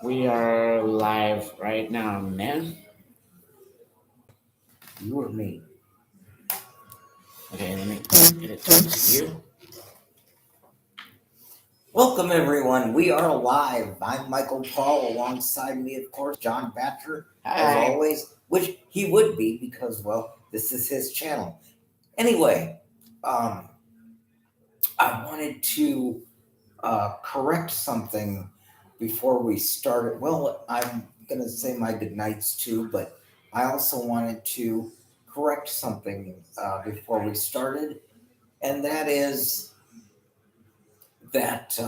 We are live right now, man. You or me? Okay, let me get it to you. Welcome, everyone. We are live. I'm Michael Paul. Alongside me, of course, John Batcher, as Hi. always, which he would be because, well, this is his channel. Anyway, um, I wanted to correct something before we started. Well, I'm going to say my goodnights too, but I also wanted to correct something before we started, and that is that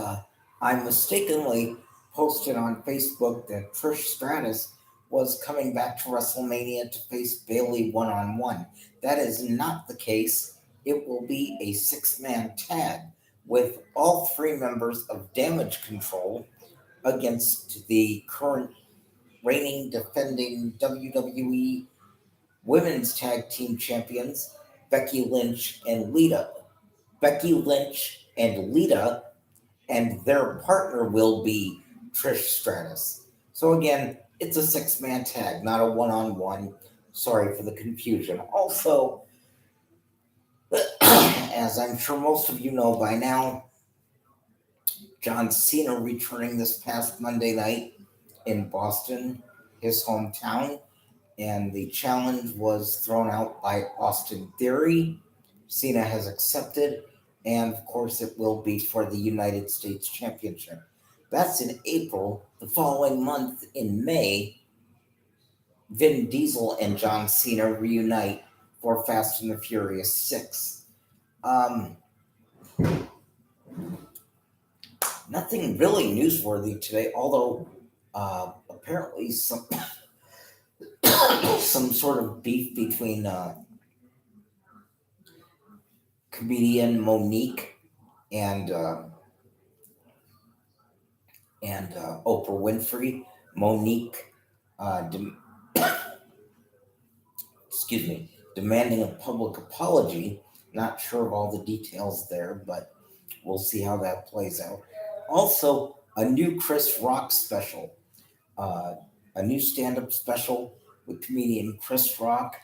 I mistakenly posted on Facebook that Trish Stratus was coming back to WrestleMania to face Bailey one on one. That is not the case. It will be a 6-man tag with all three members of Damage Control against the current reigning defending WWE Women's Tag Team Champions, Becky Lynch and Lita. Becky Lynch and Lita and their partner will be Trish Stratus. So again, it's a 6-man tag, not a one-on-one. Sorry for the confusion. Also, as I'm sure most of you know by now, John Cena returning this past Monday night in Boston, his hometown, and the challenge was thrown out by Austin Theory. Cena has accepted, and of course, it will be for the United States Championship. That's in April. The following month, in May, Vin Diesel and John Cena reunite for Fast and the Furious 6. Um, Nothing really newsworthy today, although apparently some sort of beef between comedian Monique and Oprah Winfrey. Monique, dem- excuse me, demanding a public apology. Not sure of all the details there, but we'll see how that plays out. Also, a new Chris Rock special, uh, a new stand-up special with comedian Chris Rock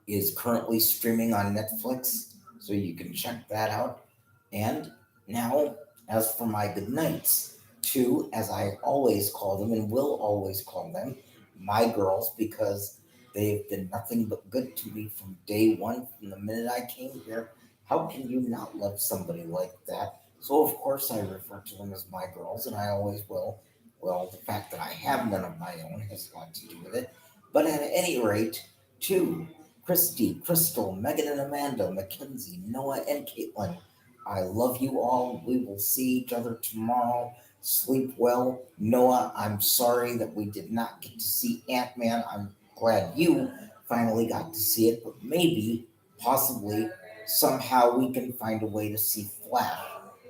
is currently streaming on Netflix, so you can check that out. And now, as for my good nights, two, as I always call them and will always call them, my girls, because they've been nothing but good to me from day one, from the minute I came here. How can you not love somebody like that? So, of course, I refer to them as my girls, and I always will. Well, the fact that I have none of my own has a lot to do with it. But at any rate, two, Christy, Crystal, Megan and Amanda, Mackenzie, Noah and Caitlin. I love you all. We will see each other tomorrow. Sleep well. Noah, I'm sorry that we did not get to see Ant-Man. I'm glad you finally got to see it, but maybe, possibly, somehow we can find a way to see Flash.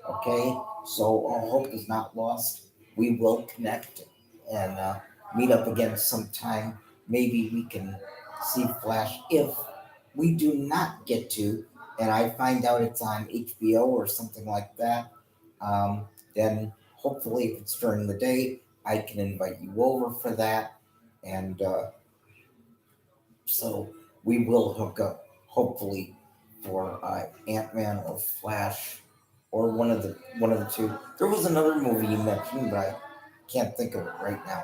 Okay? So all hope is not lost. We will connect and meet up again sometime. Maybe we can see Flash if we do not get to, and I find out it's on HBO or something like that, then hopefully, if it's during the day, I can invite you over for that. And so we will hook up, hopefully, for Ant-Man or Flash or one of the two. There was another movie you mentioned, but I can't think of it right now.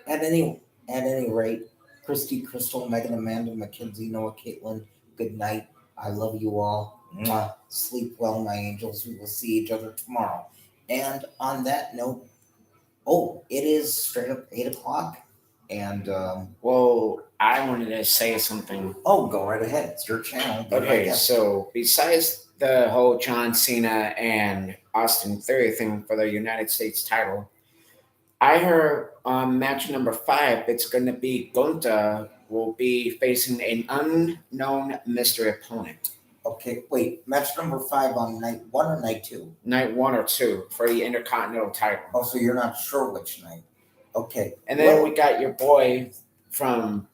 At any rate, Christy, Crystal, Megan, Amanda, Mackenzie, Noah, Caitlin, good night. I love you all. Mwah. Sleep well, my angels. We will see each other tomorrow. And on that note, oh, it is straight up 8 o'clock. And Well, I wanted to say something. oh, go right ahead. It's your channel. Be my Okay, guest. so besides the whole John Cena and Austin Theory thing for the United States title, I heard on match number 5, it's going to be Gunta will be facing an unknown mystery opponent. Okay, wait. Match number 5 on night 1 or night 2? Night 1 or 2 for the Intercontinental title. Oh, so you're not sure which night? Okay. And then we got your boy from.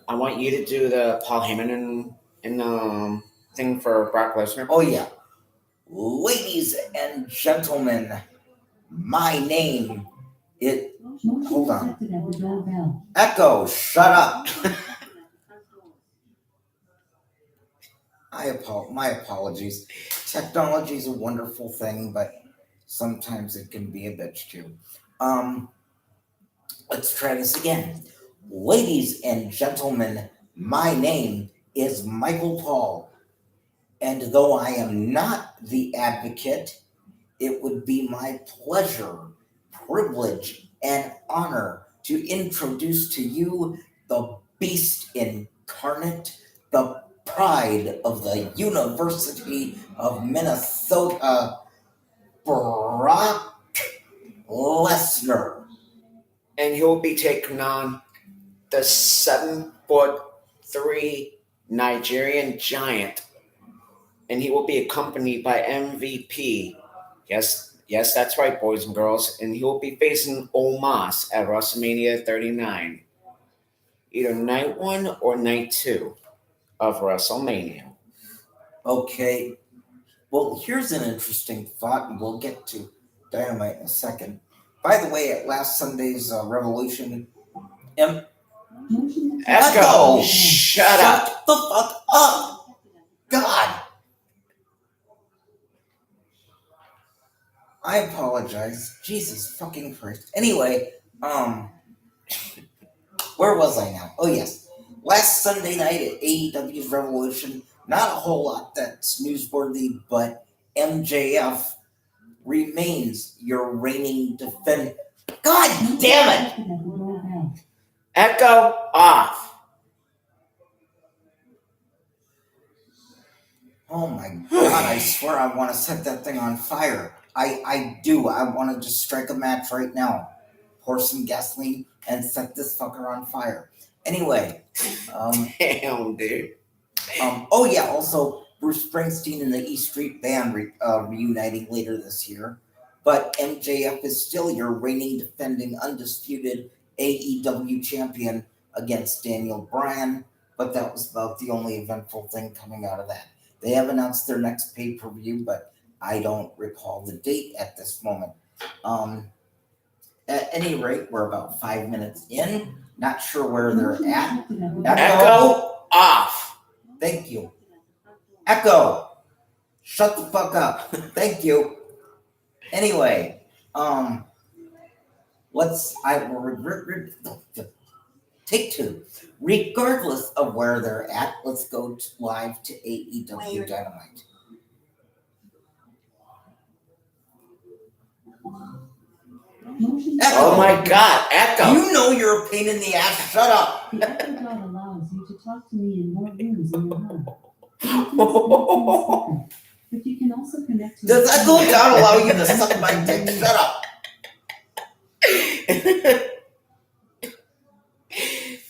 I want you to do the Paul Heyman and thing for Brock Lesnar. Oh yeah, ladies and gentlemen, my name It. Hold on. Echo, shut up. My apologies. Technology is a wonderful thing, but sometimes it can be a bitch too. Um, let's try this again. Ladies and gentlemen, my name is Michael Paul, and though I am not the advocate, it would be my pleasure, privilege, and honor to introduce to you the beast incarnate, the pride of the University of Minnesota, Brock Lesnar. And he'll be taking on the 7'3" Nigerian giant, and he will be accompanied by MVP. Yes, that's right, boys and girls. And he will be facing Omos at WrestleMania 39, either night one or night two of WrestleMania. Okay, well, here's an interesting thought, and we'll get to Dynamite in a second. By the way, at last Sunday's Revolution, Echo, shut up. the fuck up! God! I apologize. Jesus fucking Christ. Anyway, where was I now? Oh, yes. Last Sunday night at AEW's Revolution, not a whole lot that's newsworthy, but MJF remains your reigning defender. God damn it! Echo off. Oh my god, I swear I want to set that thing on fire. I do. I want to just strike a match right now. Pour some gasoline and set this fucker on fire. Anyway, Damn, dude. oh yeah, also Bruce Springsteen and the E Street Band reuniting later this year. But MJF is still your reigning, defending, undisputed AEW champion against Daniel Bryan. But that was about the only eventful thing coming out of that. They have announced their next pay-per-view, but I don't recall the date at this moment. At any rate, we're about 5 minutes in. Not sure where they're at. Echo off. Thank you. Echo, shut the fuck up. Thank you. Anyway, take two. Regardless of where they're at, let's go live to AEW Dynamite. Echo. Oh my god, Echo. You know you're a pain in the ass. Shut up. God allows you to talk to me in more rooms in your home. But you can also connect to Does Echo God allow you to suck my dick? Shut up.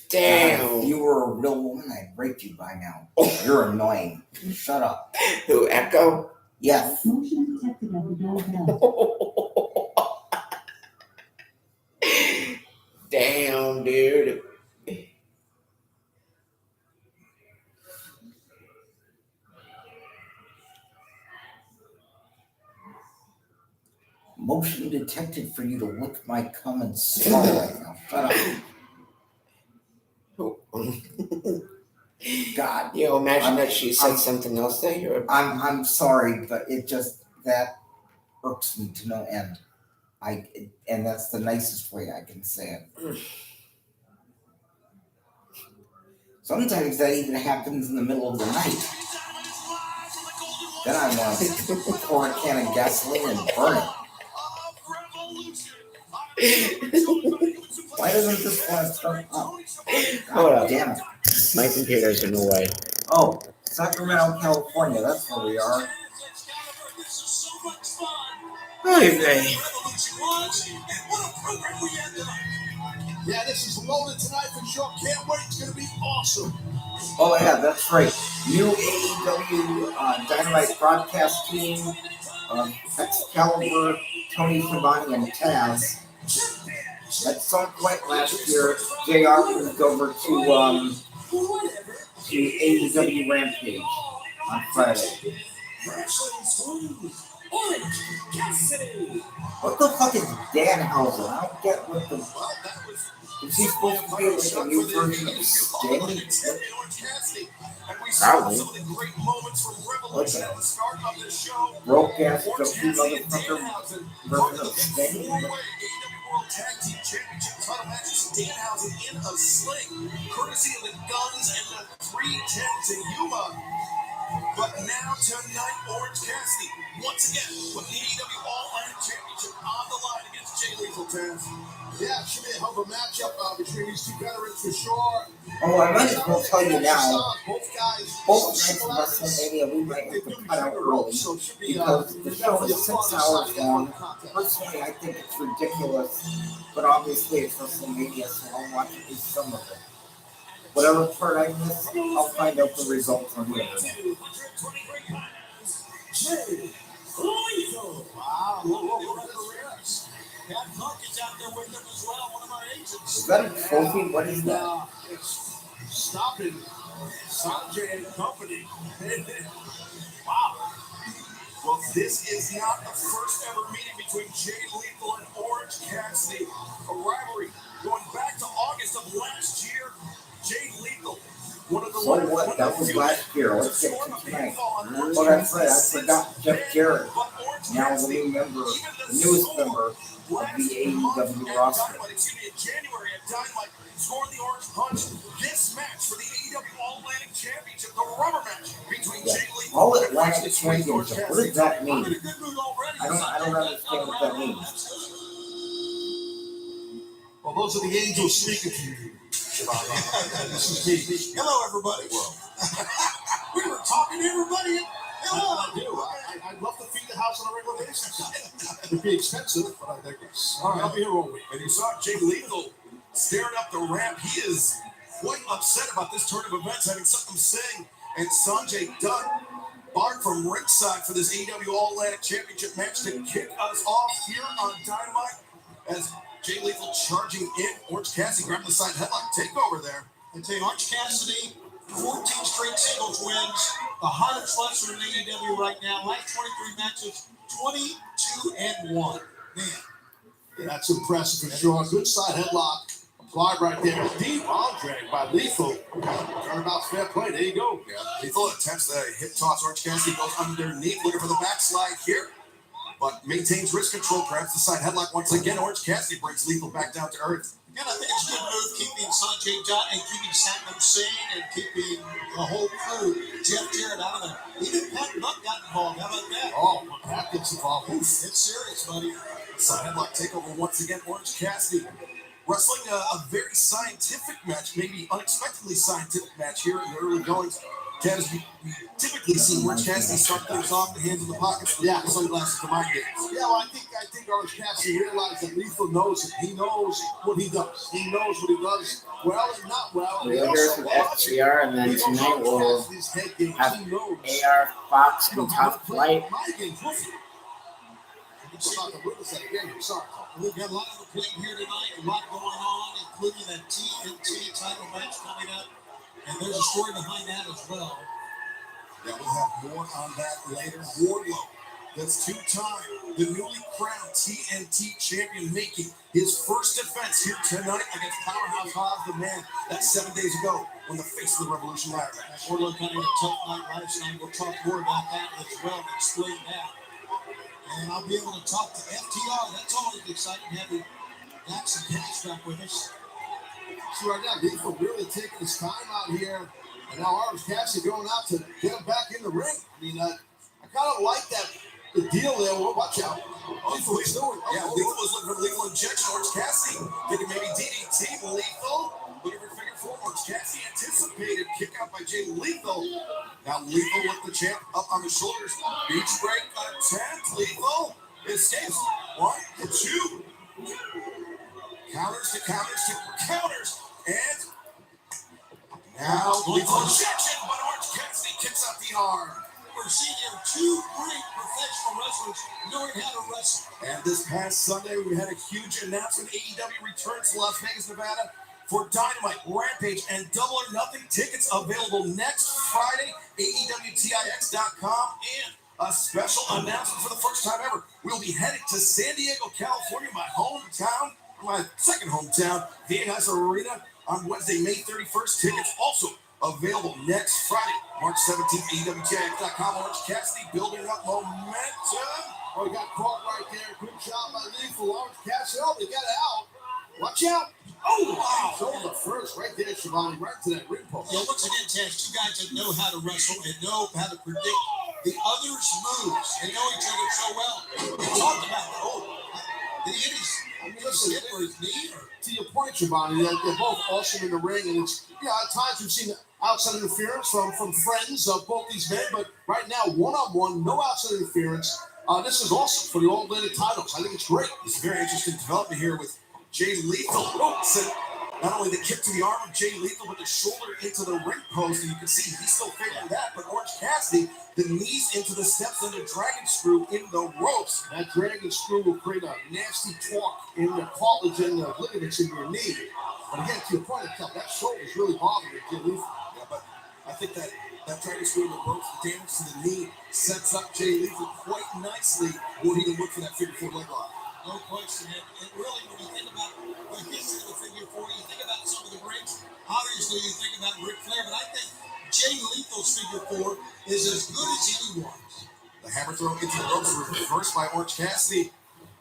Damn. God, if you were a real woman, I'd rape you by now. You're annoying. Shut up. Who, Echo? Yes. motion detected at the doorbell. Damn, dude. Motion detected for you to lick my cum and swallow right now. Shut up. God. You imagine that she said something else that you're. I'm sorry, but it just that irks me to no end. And that's the nicest way I can say it. Sometimes that even happens in the middle of the night. Then I want to pour a can of gasoline and burn it. Why doesn't this one turn up? Hold up. Damn it. My computer's in the way. Oh, Sacramento, California. That's where we are. Okay. Yeah, this is loaded tonight for sure. Can't wait. It's going to be awesome. Oh, yeah, that's right. New AEW Dynamite broadcast team. Excalibur, Tony Schiavone, and Taz. At some point last year, JR moved over to AEW Rampage on Friday. What the fuck is Danhausen? I don't get with the? Well, that was Is he supposed to be like a new version of Sting? And we saw Probably. some of the great moments from Revolution at the start of the show. Broke ass Orange junkie Cassidy and motherfucker Danhausen version the of Sting? four-way AEW World Tag Team Championship title matches. Danhausen in a sling, courtesy of the Guns and the 310 to Yuma. But now tonight, Orange Cassidy once again with the AEW All-Atlantic Championship on the line against Jay Lethal. Taz. Yeah, it should be a hell of a matchup between these two veterans for sure. Oh, I might as well tell you now. Both guys, Both nights of WrestleMania we might have to cut out early because the show is 6 hours long. Personally, I think it's ridiculous, but obviously it's WrestleMania, so I'll watch at least some of it. Whatever part I miss, I'll find out the results on the internet. Wow, look at the ribs. Pat Cook is out there with them as well, one of our agents. Is that a trophy? What is that? It's stopping Sanjay and company. Wow. Well, this is not the first ever meeting between Jay Lethal and Orange Cassidy. A rivalry going back to August of last year. Jay Lethal, one of the So what? That was last year. Let's get to tonight. Oh, that's right. I forgot Jeff Jarrett. Now the new member, the newest member of the AEW roster. In January at Dynamite, scoring the Orange Punch. This match for the AEW All-Atlantic Championship, the rubber match between Jay Lethal All and Atlantic Championship. What does that mean? I don't understand what that means. Well, those are the angels speaking to you. This is me. Hello, everybody. We were talking to everybody. Hello. I do. I'd love to feed the house on a regular basis. It'd be expensive, but I digress. All right, I'll be here all week. And you saw Jay Lethal staring up the ramp. He is quite upset about this turn of events having something to say. And Sanjay Dutt barred from ringside for this AEW All-Atlantic Championship match to kick us off here on Dynamite as Jay Lethal charging in. Orange Cassidy grabbing the side headlock takeover there. I tell you, Orange Cassidy, 14 straight singles wins, the hardest wrestler in AEW right now. Last 23 matches, 22-1. Man, that's impressive for sure. Good side headlock applied right there. Deep arm drag by Lethal. Turnabout's fair play. There you go. Yeah. Lethal attempts the hip toss. Orange Cassidy goes underneath, looking for the backslide here, but maintains wrist control, grabs the side headlock once again. Orange Cassidy brings Lethal back down to earth. Again, I think it's a good move keeping Sanjay Dutt and keeping Satnam Singh and keeping the whole crew, Jeff Jarrett out of there. Even Pat Buck got involved. How about that? Oh, when Pat gets involved, it's serious, buddy. Side headlock takeover once again. Orange Cassidy wrestling a very scientific match, maybe unexpectedly scientific match here in the early goings. As we typically see Orange Cassidy start things off, the hands in the pockets, the sunglasses for mind games. Yeah, well, I think Orange Cassidy realized that Lethal knows it. He knows what he does. He knows what he does well and not well. We'll hear from FTR, and then tonight we'll have AR, Fox, and Top Flight. We've got a lot of the plate here tonight, a lot going on, including that TNT title match coming up. And there's a story behind that as well. Yeah, we'll have more on that later. Wardlow, that's two-time, the newly crowned TNT champion, making his first defense here tonight against Powerhouse Hobbs, the man that 7 days ago won the face of the Revolution ladder match. Wardlow kind of a tough night last night. We'll talk more about that as well and explain that. And I'll be able to talk to FTR. That's always exciting having Dax and Cash back with us. See right now, Lethal really taking his time out here, and now Orange Cassidy going out to get him back in the ring. I mean, I kind of like that the deal there. Well, watch out. Lethal is doing. Yeah, Lethal was looking for the lethal injection. Orange Cassidy thinking maybe DDT. Lethal looking for figure four. Orange Cassidy anticipated kick out by Jay Lethal. Now Lethal with the champ up on the shoulders. Beach break attempt. Lethal escapes. 1, 2. Counters to counters to counters. And now Lethal injection, but Orange Cassidy kicks out the arm. We're seeing here two great professional wrestlers knowing how to wrestle. And this past Sunday, we had a huge announcement. AEW returns to Las Vegas, Nevada for Dynamite, Rampage, and Double or Nothing. Tickets available next Friday, AEWTIX.com. And a special announcement for the first time ever. We'll be headed to San Diego, California, my hometown. my second hometown, Viejas Arena, on Wednesday, May 31st. Tickets also available next Friday, March 17th. AEWTX.com. Orange Cassidy building up momentum. Oh, he got caught right there. Good job by Lethal. Orange Cassidy. Oh, they got out. Watch out. Oh, wow. So the first right there, Shivani, right to that ring post. Yeah, once again, Taz, two guys that know how to wrestle and know how to predict the other's moves and know each other so well. We talked about it. Oh, did he hit his hip or his knee? Or? To your point, Shivani, they're both awesome in the ring, and it's at times we've seen outside interference from friends of both these men, but right now, one-on-one, no outside interference. This is awesome for the All Atlantic titles. I think it's great. It's a very interesting development here with Jay Lethal. Oh, so not only the kick to the arm of Jay Lethal, but the shoulder into the ring post, and you can see he's still figuring that. But Orange Cassidy, the knees into the steps and the dragon screw in the ropes. That dragon screw will create a nasty torque in the cartilage and the ligaments in your knee. But again, to your point, that shoulder is really bothering Jay Lethal. Yeah, but I think that dragon screw in the ropes, the damage to the knee, sets up Jay Lethal quite nicely. Won't even look for that figure four leg lock. No question. And really, when you think about the history of the figure four, you think about some of the greats. Obviously, you think about Ric Flair, but I think Jay Lethal's figure four is as good as anyone's. The hammer throw into the ropes reversed by Orange Cassidy.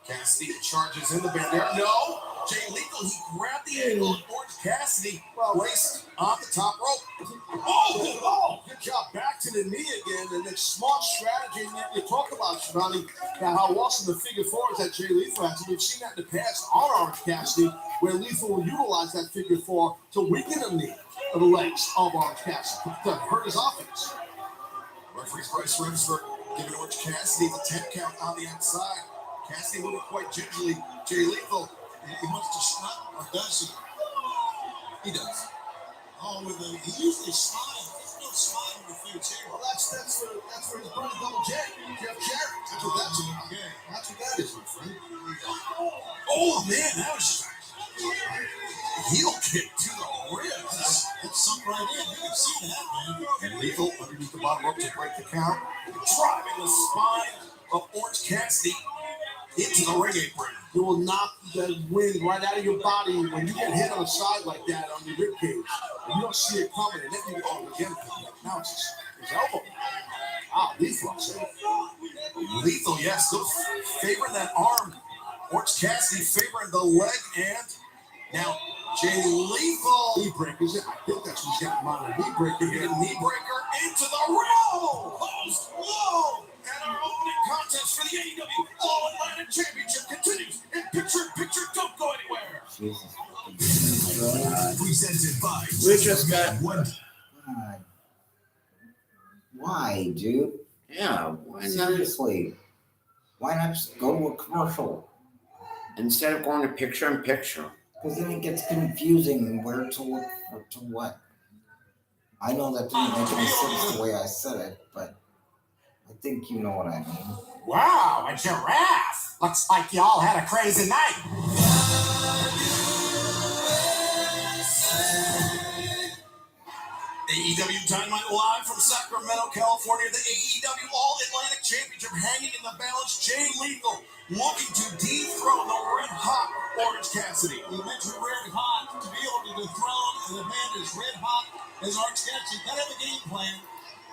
Cassidy charges in the bandera. No! Jay Lethal, he grabbed the ankle of Orange Cassidy, placed on the top rope. Oh, good job. Back to the knee again. And then smart strategy. And you talk about, Shivani, how awesome the figure four is that Jay Lethal has. And we've seen that in the past on Orange Cassidy, where Lethal will utilize that figure four to weaken the knee of the legs of Orange Cassidy to hurt his offense. Referee Bryce Remsburg giving Orange Cassidy the 10 count on the outside. Cassidy moving quite gingerly. Jay Lethal, he wants to strut, or does he? He does. Oh, he usually smiles. There's no smile on the face here. Well, that's for his brother Double J, Jeff Jarrett. That's what that's about. Okay. That's what that is, my friend. Oh, man, that was heel kick to the ribs. It sunk right in. You can see that, man. And Lethal underneath the bottom rope to break the count. Driving the spine of Orange Cassidy into the ring apron. It will knock the wind right out of your body when you get hit on the side like that on your rib cage. And you don't see it coming, and then you go again. Now it's his elbow. Ah, Lethal. Lethal, yes, still favoring that arm. Orange Cassidy favoring the leg, and now Jay Lethal. Knee breakers. I think that's what he's got in mind. Knee breaker here. Knee breaker into the ring. Post low. And our opening contest for the AEW All Atlantic Championship continues in picture. Don't go anywhere. Presented by. We just got. God. Why, dude? Yeah, why not? Seriously. Why not just go to a commercial? Instead of going to picture in picture. Because then it gets confusing where to look for to what. I know that didn't make any sense the way I said it, but I think you know what I mean. Wow, a giraffe! Looks like y'all had a crazy night. AEW Dynamite live from Sacramento, California. The AEW All Atlantic Championship hanging in the balance. Jay Lethal looking to dethrone the red hot Orange Cassidy. You mentioned red hot. To be able to dethrone a man as red hot as Orange Cassidy, you gotta have a game plan.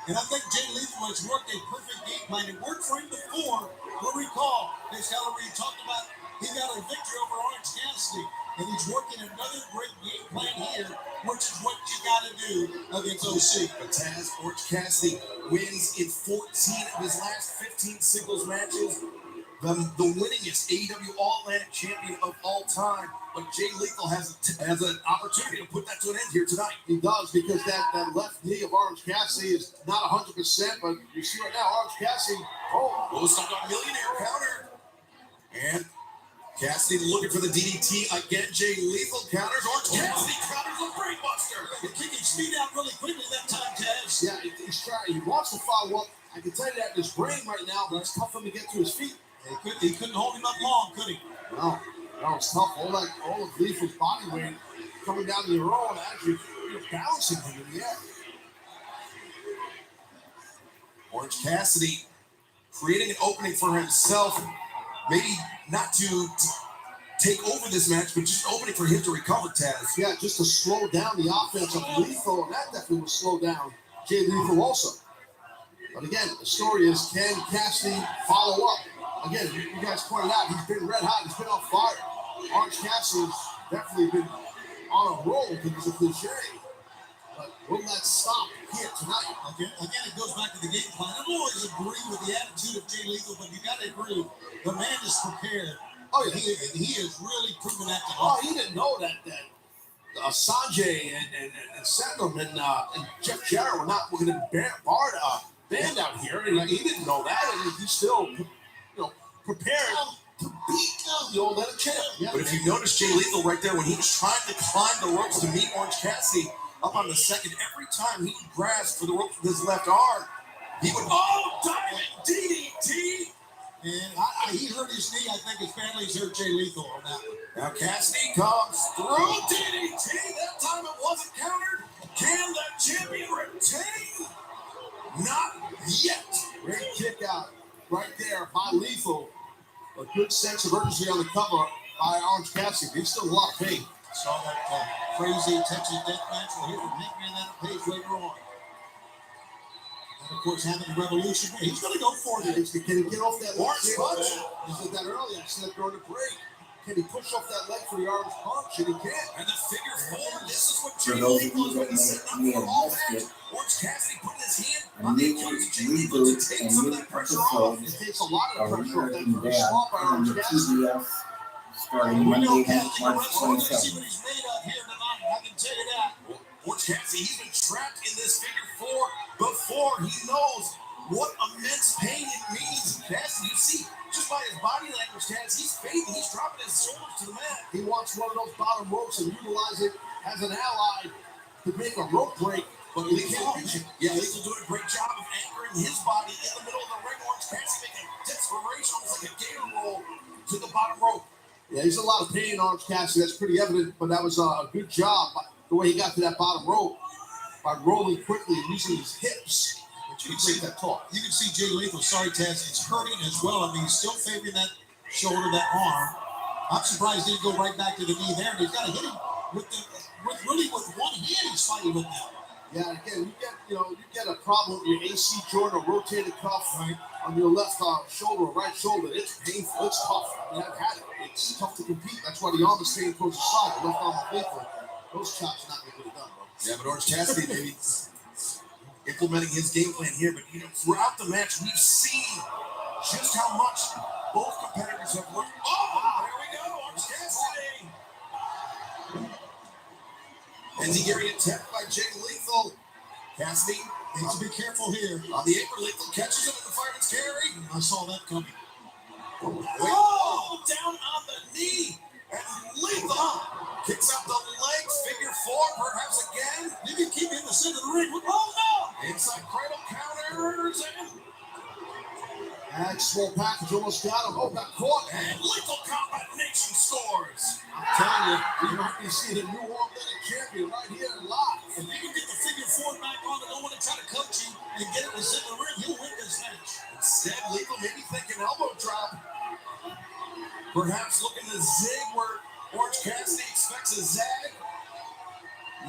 And I think Jay Lethal has worked a perfect game plan. It worked for him before. We'll recall this caliber he talked about. He got a victory over Orange Cassidy. And he's working another great game plan here, which is what you got to do against OC. But Taz, Orange Cassidy wins in 14 of his last 15 singles matches. The winningest AEW All Atlantic champion of all time. But Jay Lethal has an opportunity to put that to an end here tonight. He does, because that left knee of Orange Cassidy is not 100%, but you see right now, Orange Cassidy, Looks like a millionaire counter. And Cassidy looking for the DDT again. Jay Lethal counters. Orange Cassidy counters a brainbuster. You're kicking speed out really quickly that time, Taz. yeah, he's trying. He wants to follow up. I can tell you that in his brain right now, but it's tough for him to get to his feet. He couldn't hold him up long, could he? No, it's tough. All of Lethal's body weight coming down to your own, actually balancing him in the air. Orange Cassidy creating an opening for himself, maybe not to take over this match, but just opening for him to recover, Taz. Yeah, just to slow down the offense of Lethal, and that definitely will slow down Jay Lethal also. But again, the story is, can Cassidy follow up? Again, you guys pointed out, he's been red hot, he's been on fire. Orange Cassidy's definitely been on a roll, because it's a cliche. But will that stop here tonight? Again, it goes back to the game plan. I don't always agree with the attitude of Jay Lethal, but you got to agree, the man is prepared. Oh, yeah. He is really proven that to Oh, he didn't know that Sanjay and Setham and Jeff Jarrett were going to be banned out here, and he didn't know that, and he's still, prepared to beat the old Leonard champ. Yeah. But if you notice Jay Lethal right there, when he was trying to climb the ropes to meet Orange Cassidy up on the second, every time he grasped for the ropes with his left arm, he would, diamond DDT! And he hurt his knee. I think his family's hurt Jay Lethal on that one. Now Cassidy comes through DDT. That time it wasn't countered. Can the champion retain? Not yet. Great kick out right there by Lethal. A good sense of urgency on the cover by Orange Cassidy. He's still in a lot of pain. Saw that crazy Texas death match. We'll hear from Nick Man that page later on. And of course, having the Revolution, he's going to go for it. Can he get off that Orange leg? punch? I said that earlier. I said that during the break. Can he push off that leg for the orange punch? And he can. And the figure four, this is what For Jay those of Lethal you has that been setting may up for have all missed match. it, Orange Cassidy putting his hand a on the new accused Jay Lethal to reboot take and some of new that pressure off. episode It takes a lot of of pressure off that American first Dad slot by on Orange the Cassidy. TBS starting We know Monday, Cassidy March We're going to see 27th. what he's made of here tonight. I can tell you that. Orange Cassidy, he's been trapped in this figure four before. He knows what immense pain it means. Cassidy, you see, just by his body language, Cassidy, he's fading. He's dropping his shoulders to the mat. He wants one of those bottom ropes and utilize it as an ally to make a rope break. But Lethal, Lethal doing a great job of anchoring his body in the middle of the ring. Orange Cassidy making a desperation, almost like a gator roll to the bottom rope. Yeah, he's in a lot of pain, Orange Cassidy. That's pretty evident, but that was a good job the way he got to that bottom rope by rolling quickly and using his hips. But you can see that talk. You can see Jay Lethal, sorry Taz, it's hurting as well. I mean, he's still favoring that shoulder, that arm. I'm surprised he didn't go right back to the knee there. And he's got to hit him with one hand he's fighting with now. Yeah, again, you get a problem with your AC joint or rotated cuff on your left shoulder or right shoulder. It's painful. It's tough. I mean, I've had it. It's tough to compete. That's why the arm is staying towards the side. The left arm is faithful. Those chops are not going to get it done, bro. Yeah, but Orange Cassidy, maybe implementing his game plan here. But throughout the match, we've seen just how much both competitors have worked. Oh, there we go, Orange Cassidy. As he getting attacked by Jay Lethal. Cassidy Needs to be careful here. on the apron. Lethal catches him in the fireman's carry. I saw that coming. Oh, down on the knee. And Lethal kicks out the leg. Figure four, perhaps again. You can keep in the center of the ring. Oh, no! Inside cradle counters. And small package almost got him. Oh, got caught. And Lethal combination scores. I'm telling you, you might be seeing a new All-Atlantic champion right here live. If you can get the figure four back on and don't want to try to coach him and get it in the center of the ring, he'll win this match. Instead, Lethal maybe thinking elbow drop. Perhaps looking to zig where Orange Cassidy expects a zag.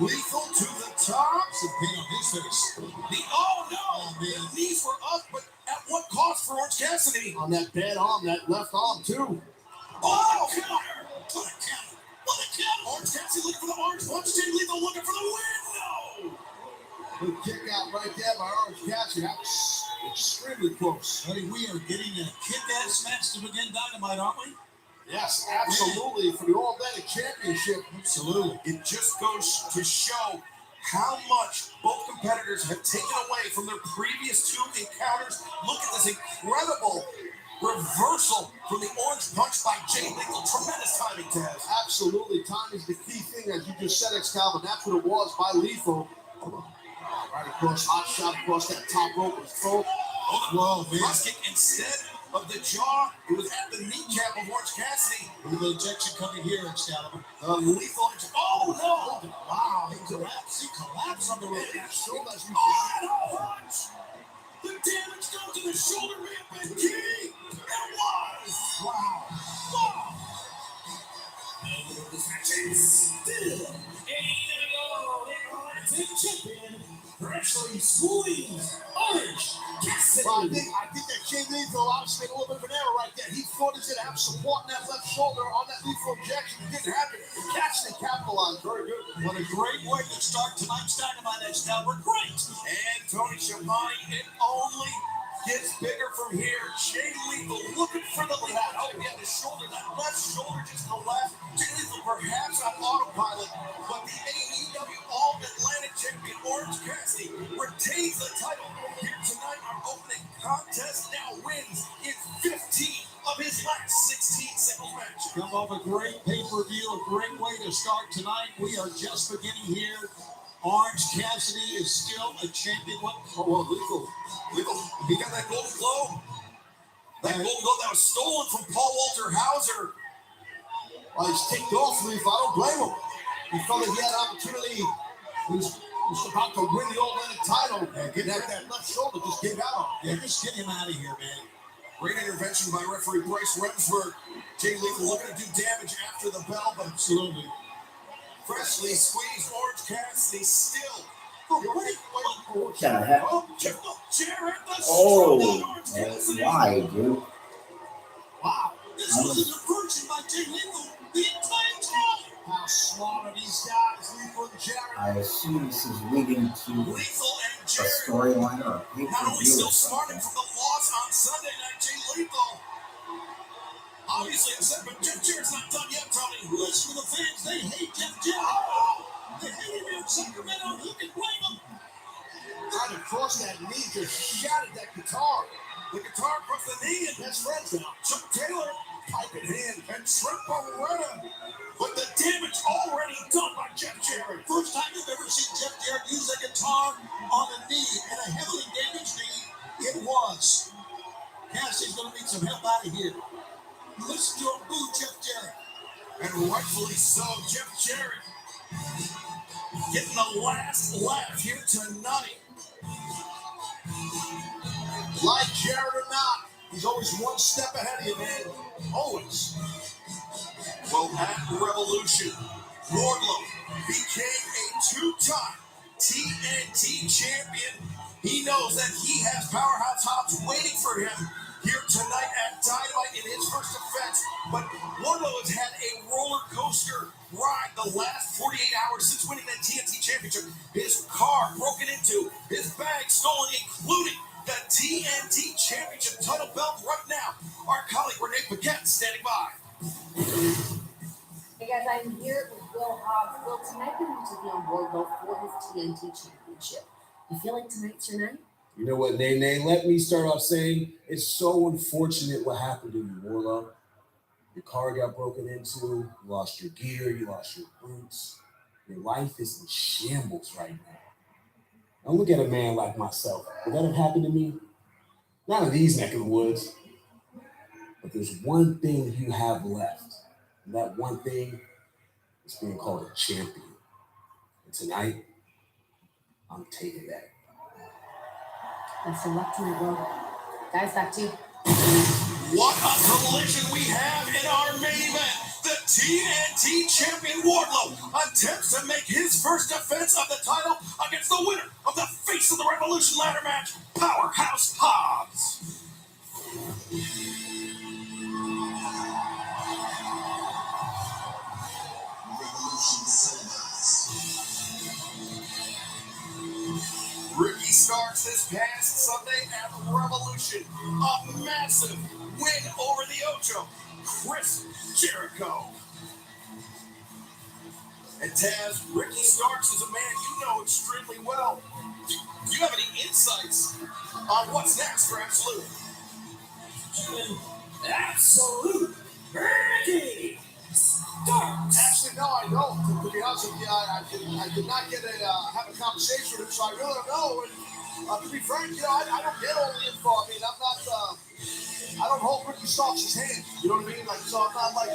Lethal to the top. Some pain on his face. The knees were up, but at what cost for Orange Cassidy? On that bad arm, that left arm, too. Oh, counter! What a counter! What a counter! Orange Cassidy looking for the orange punch. Jay Lethal looking for the win. No! Good kick out right there by Orange Cassidy. That was extremely close. Buddy, we are getting a kick-ass match to begin Dynamite, aren't we? Yes, absolutely. For the All-Atlantic Championship. Absolutely. It just goes to show how much both competitors have taken away from their previous two encounters. Look at this incredible reversal from the orange punch by Jay Lethal. Tremendous timing, Taz. Absolutely. Time is the key thing, as you just said, Excalibur. That's what it was by Lethal. Right across, hot shot across that top rope with throat. Whoa, cross kick instead of the jaw. It was at the kneecap of Orange Cassidy. With the injection coming here, Excalibur. Lethal. Oh, no. Wow, he collapsed. He collapsed on the rope. Shoulders. Oh, punch. The damage done to the shoulder may have been key. It was. Wow. Wow. singles matches. Still, AEW champion, Freshly Squeezed Orange Cassidy. Well, I think that Jay Lethal obviously made a little bit of an error right there. He thought he was going to have support on that left shoulder on that lethal injection. It didn't happen. And Cassidy capitalized. Very good. What a great way to start tonight's Dynamite, Excalibur. Great. And Tony Schiavone, it only gets bigger from here. Jay Lethal looking for the lead. Oh, yeah, the shoulder, that left shoulder just to the left. Jay Lethal perhaps on autopilot, but the AEW All-Atlantic Champion Orange Cassidy retains the title here tonight. Our opening contest now wins in 15 of his last 16 singles matches. Come off a great pay-per-view, a great way to start tonight. We are just beginning here. Orange Cassidy is still a champion. Oh, Lethal, he got that golden globe. That golden globe that was stolen from Paul Walter Hauser. Well, he's ticked off, Lethal. I don't blame him. He felt like he had an opportunity. He was about to win the All-Atlantic title. And get that left shoulder just gave out on him. Yeah, just get him out of here, man. Great intervention by referee Bryce Remsburg. Jay Lethal looking to do damage after the bell, but Absolutely. freshly squeezed Orange Cassidy still. What the heck? Oh, Jeff Jarrett, the Oh, strong Orange Cassidy. why, dude? Wow. This was a diversion by Jay Lethal the entire time. How smart are these guys, Lethal and Jarrett? I assume this is leading to Lethal and a Jarrett storyline or a not only pay-per-view still or smarting something. from the loss on Sunday night. Jay Lethal obviously upset, but Jeff Jarrett's not done yet, Tony. Listen to the fans. They hate Jeff Jarrett. They hate him in Sacramento. Who can blame them? Trying to cross that knee, just shattered that guitar. The guitar across the knee, and Best friends now. Chuck Taylor, pipe in hand, and Trent Beretta. But the damage already done by Jeff Jarrett. First time you've ever seen Jeff Jarrett use a guitar on a knee, and a heavily damaged knee it was. Cassidy's going to need some help out of here. Listen to him boo Jeff Jarrett. And rightfully so, Jeff Jarrett getting the last laugh here tonight. Like Jarrett or not, he's always one step ahead of you, man. Always. Well, at Revolution, Wardlow became a two-time TNT champion. He knows that he has Powerhouse Hobbs waiting for him here tonight at Dynamite in his first defense. But Wardlow has had a roller coaster ride the last 48 hours since winning that TNT championship. His car broken into, his bag stolen, including the TNT championship title belt right now. Our colleague Renee Paquette standing by. Hey guys, I'm here with Will Hobbs. Will, tonight we need to be on Wardlow for his TNT championship. You feel like tonight's your night? You know what, Nene? Let me start off saying it's so unfortunate what happened to you, Wardlow. Your car got broken into, you lost your gear, you lost your boots. Your life is in shambles right now. Now look at a man like myself. Would that have happened to me? Not in these neck of the woods. But there's one thing you have left. And that one thing is being called a champion. And tonight, I'm taking that. Best of luck tonight, Will. Guys, back to you. What a collision we have in our main event. The TNT champion Wardlow attempts to make his first defense of the title against the winner of the Face of the Revolution ladder match, Powerhouse Hobbs. Ricky Starks this past Sunday at Revolution. A massive win over the Ocho, Chris Jericho. And Taz, Ricky Starks is a man you know extremely well. Do you have any insights on what's next for Absolute? Absolute Ricky Starks. Actually, no, I don't. To be honest with you, I did not get have a conversation with him, so I really don't know. And to be frank, I don't get all the info. I mean, I'm not. I don't hold Ricky Starks' hand. You know what I mean? Like, so I'm not like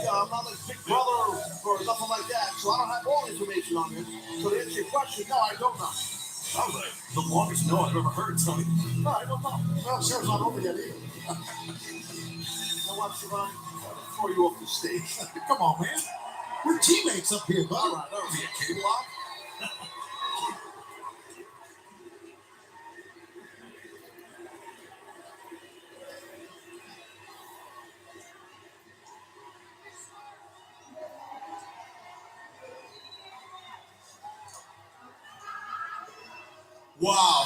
Big Brother or nothing like that. So I don't have all the information on him. So to answer your question, no, I don't know. That was like the longest no I've ever heard, Tony. No, I don't know. Well, Sarah's not over yet either. I want to throw you off the stage. Come on, man. We're teammates up here, All bud. right, that would be a cable lock. Wow.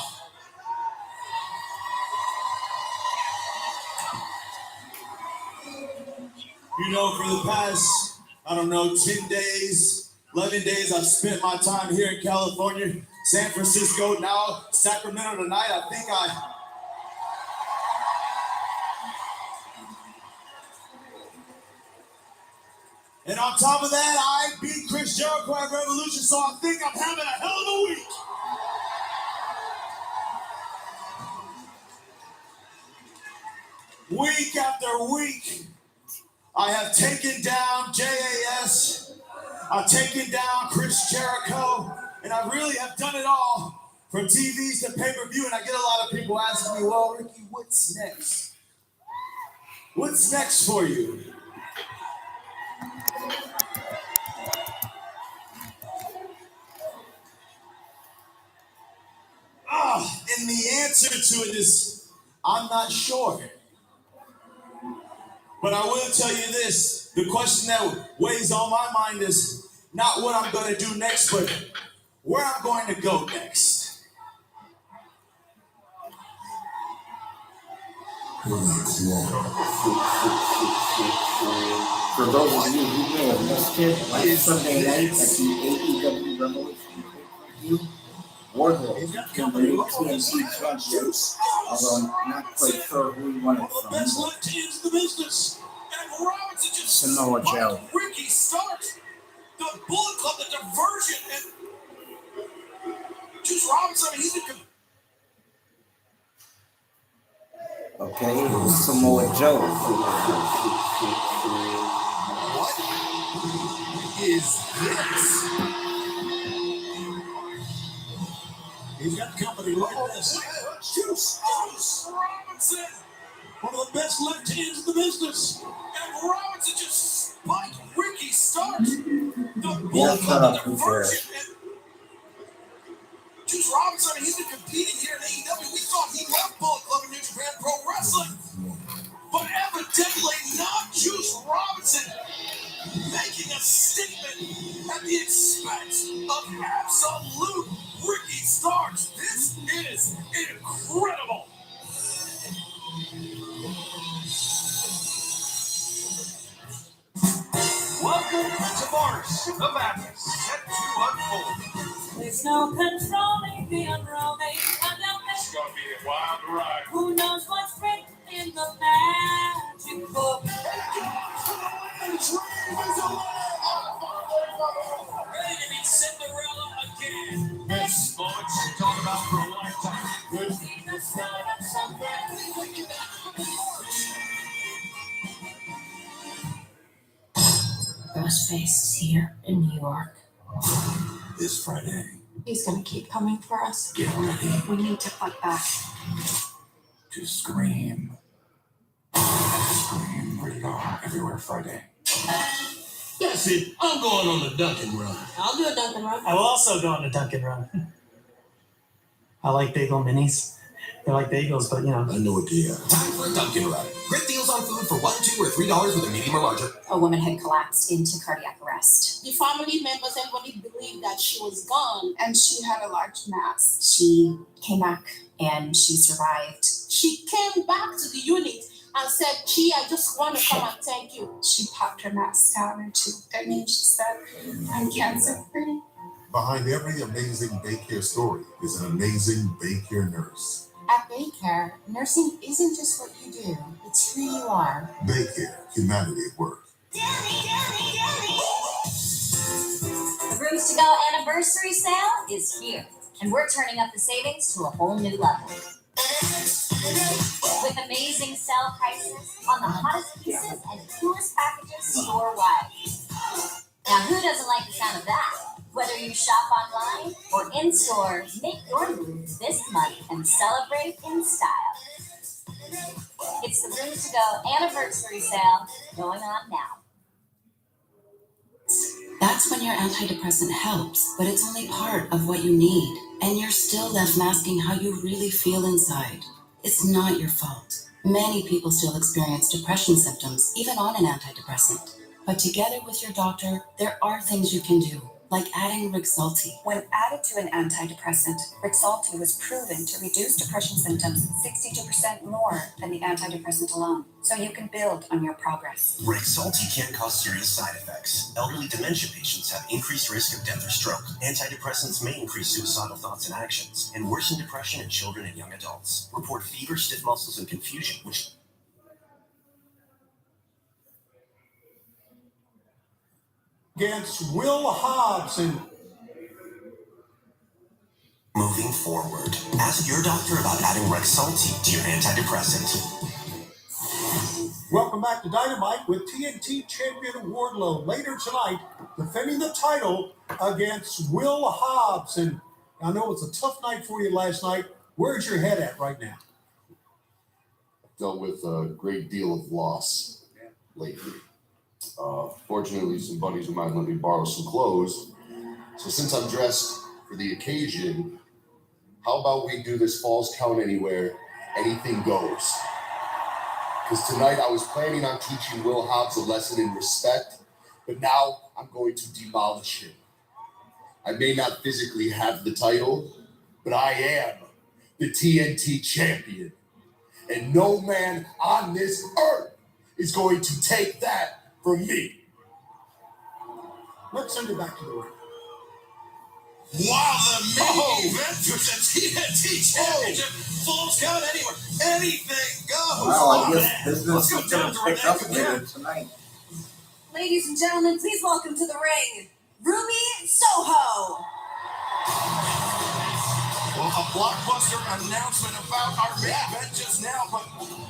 You know, for the past, 10 days, 11 days, I've spent my time here in California, San Francisco, now Sacramento tonight. I think And on top of that, I beat Chris Jericho at Revolution, so I think I'm having a hell of a week. Week after week, I have taken down JAS, I've taken down Chris Jericho, and I really have done it all from TVs to pay-per-view, and I get a lot of people asking me, well, Ricky, what's next? What's next for you? And the answer to it is, I'm not sure. But I will tell you this, the question that weighs on my mind is not what I'm going to do next, but where I'm going to go next. For those of you who may have missed it, last Sunday night at the AEW Revolution pay-per-view, Wardlow became the new TNT champion, although I'm not quite sure who he won it One of the from. best left hands in the business. And Robinson just Samoa Joe. Ricky Starks, the Bullet Club, the diversion, and Juice Robinson, I mean, he's been Okay, Samoa Joe. What is this? He's got company. Look at this. Juice Robinson, one of the best left hands in the business. And Robinson just spiked Ricky Starks, the Bullet Club, the diversion, and Juice Robinson, I mean, he's been competing here in AEW. We thought he left Bullet Club in New Japan Pro Wrestling. But evidently not Juice Robinson making a statement at the expense of absolute Ricky Starks. This is incredible. Welcome to Mars, the madness set to unfold. There's no controlling the unrolling. It's gonna be a wild ride. Who knows what's written in the magic book? Ready to be Cinderella again. This moment's to talk about for a lifetime. See the start of something. Ghostface is here in New York. This Friday, He's gonna keep coming for us. get ready We need to fight back. to scream. Scream rated R everywhere Friday. That's it. I'm going on the Dunkin' run. I'll do a Dunkin' Run. I will also go on a Dunkin' Run. I like bagel minis. They're like bagels, but I know what they are. Time for a Dunkin' Run. Great deals on food for $1, $2, or $3 with a medium or larger. A woman had collapsed into cardiac arrest. The family members, everybody believed that she was gone and she had a large mass. She came back and she survived. She came back to the unit and said, Chi, I just want to come and thank you. She popped her mask down her tube. I mean, she said, I'm cancer free. Behind every amazing daycare story is an amazing daycare nurse. At Baycare, nursing isn't just what you do, it's who you are. Daycare, humanity at work. The Rooms to Go anniversary sale is here, and we're turning up the savings to a whole new level. With amazing sale prices on the hottest pieces and coolest packages store-wide. Now, who doesn't like the sound of that? Whether you shop online or in-store, make your moves this month and celebrate in style. It's the Rooms to Go anniversary sale going on now. That's when your antidepressant helps, but it's only part of what you need, and you're still left masking how you really feel inside. It's not your fault. Many people still experience depression symptoms, even on an antidepressant. But together with your doctor, there are things you can do, like adding Rexulti. When added to an antidepressant, Rexulti was proven to reduce depression symptoms 62% more than the antidepressant alone. So you can build on your progress. Rexulti can cause serious side effects. Elderly dementia patients have increased risk of death or stroke. Antidepressants may increase suicidal thoughts and actions and worsen depression in children and young adults. Report fever, stiff muscles, and confusion, which Against Will Hobbs and moving forward. Ask your doctor about adding Rexulti to your antidepressant. welcome back to Dynamite with TNT champion Wardlow. Later tonight, defending the title against Will Hobbs. And I know it's a tough night for you last night. Where's your head at right now? Dealt with a great deal of loss lately. Fortunately, some buddies of mine let me borrow some clothes. So since I'm dressed for the occasion, how about we do this Falls Count Anywhere, anything goes? Because tonight I was planning on teaching Will Hobbs a lesson in respect, but now I'm going to demolish him. I may not physically have the title, but I am the TNT champion. And no man on this earth is going to take that from me. Let's send it back to the ring. Wow, the main event for the TNT Championship. Falls Count Anywhere. Anything goes. Well, I guess business Let's go is down going to to pick Renee up later again. tonight. Ladies and gentlemen, please welcome to the ring, Ruby Soho. Well, a blockbuster announcement about our main event just now, but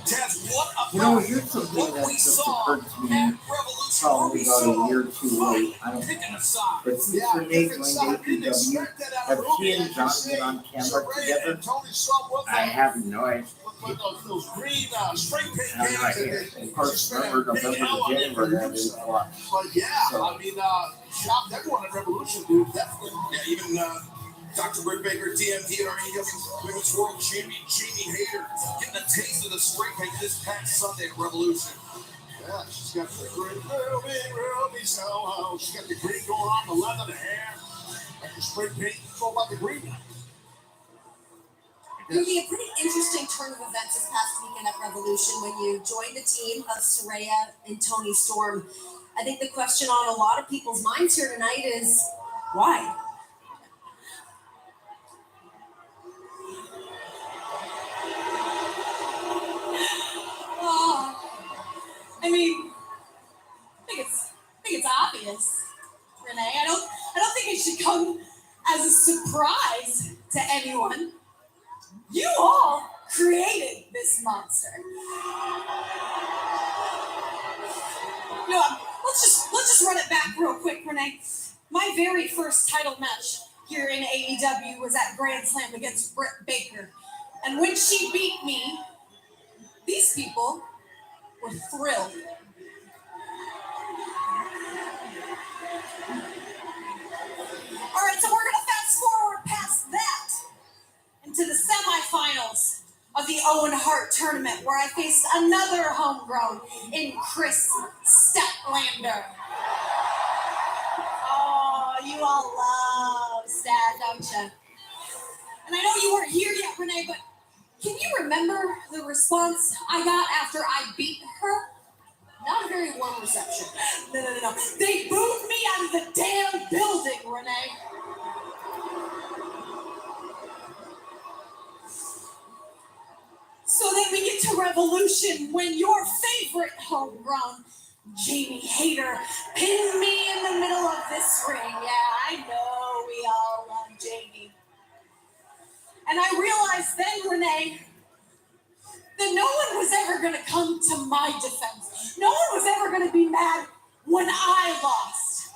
Taz, what about Here's something what that we just saw occurred to me at Revolution? probably Ruby about a Soho year too late. I don't picking know. a side. But since Yeah, Renee different joined side. Didn't APW, expect that out have of Ruby. she and Like you John say, been on camera Saraya together? and Tony Storm with I have no idea. with those green spray paint I have no cans. idea. Of course, remember November to January, I didn't watch. But yeah, So- I mean, shocked everyone at Revolution, dude. Definitely. Yeah, even Dr. Britt Baker, DMD, and our AEW Women's World Champion Jamie Hayter getting a taste of the spray paint this past Sunday at Revolution. Yeah, she's got the green, Ruby Soho. She's got the green going on, the leather, the hair. Like the spray paint, it's all about the green. Ruby, a pretty interesting turn of events this past weekend at Revolution when you joined the team of Saraya and Tony Storm. I think the question on a lot of people's minds here tonight is why? I mean, I think it's obvious, Renee. I don't think it should come as a surprise to anyone. You all created this monster. You know, let's just run it back real quick, Renee. My very first title match here in AEW was at Grand Slam against Britt Baker, and when she beat me, these people were thrilled. All right, so we're gonna fast forward past that into the semifinals of the Owen Hart tournament, where I faced another homegrown in Chris Statlander. Oh, you all love Stat, don't you? And I know you weren't here yet, Renee, but can you remember the response I got after I beat her? Not a very warm reception. No. They booed me out of the damn building, Renee. So then we get to Revolution when your favorite homegrown Jamie Hayter pinned me in the middle of this ring. Yeah, I know we all love Jamie. And I realized then, Renee, that no one was ever going to come to my defense. No one was ever going to be mad when I lost.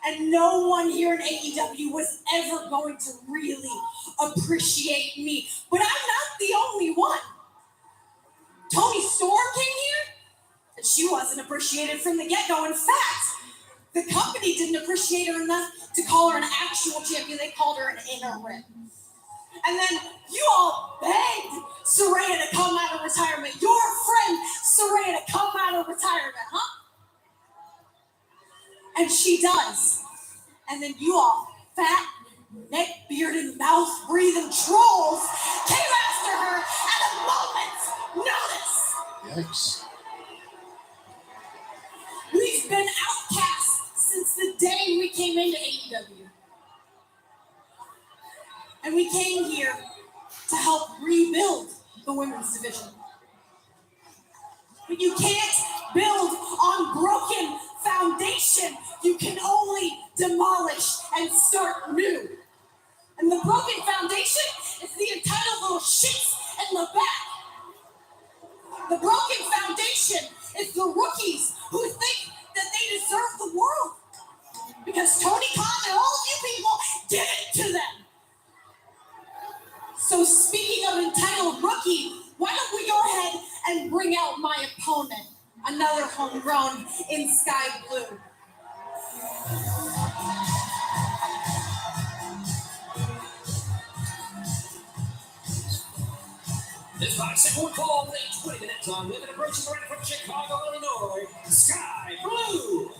And no one here in AEW was ever going to really appreciate me. But I'm not the only one. Tony Storm came here, and she wasn't appreciated from the get-go. In fact, The company didn't appreciate her enough to call her an actual champion. They called her an interim. And then you all begged Saraya to come out of retirement. Your friend Saraya to come out of retirement, huh? And she does. And then you all fat, neck-bearded, mouth-breathing trolls came after her at a moment's notice. Yikes. We've been outcast since the day we came into AEW. And we came here to help rebuild the women's division. But you can't build on broken foundation. You can only demolish and start new. And the broken foundation is the entitled little shits in the back. The broken foundation is the rookies who think that they deserve the world. Because Tony Khan and all of you people give it to them. So speaking of entitled rookie, why don't we go ahead and bring out my opponent, another homegrown in Sky Blue. This 5-second call plays 20 minutes on Living Approaching right from Chicago, Illinois, Sky Blue.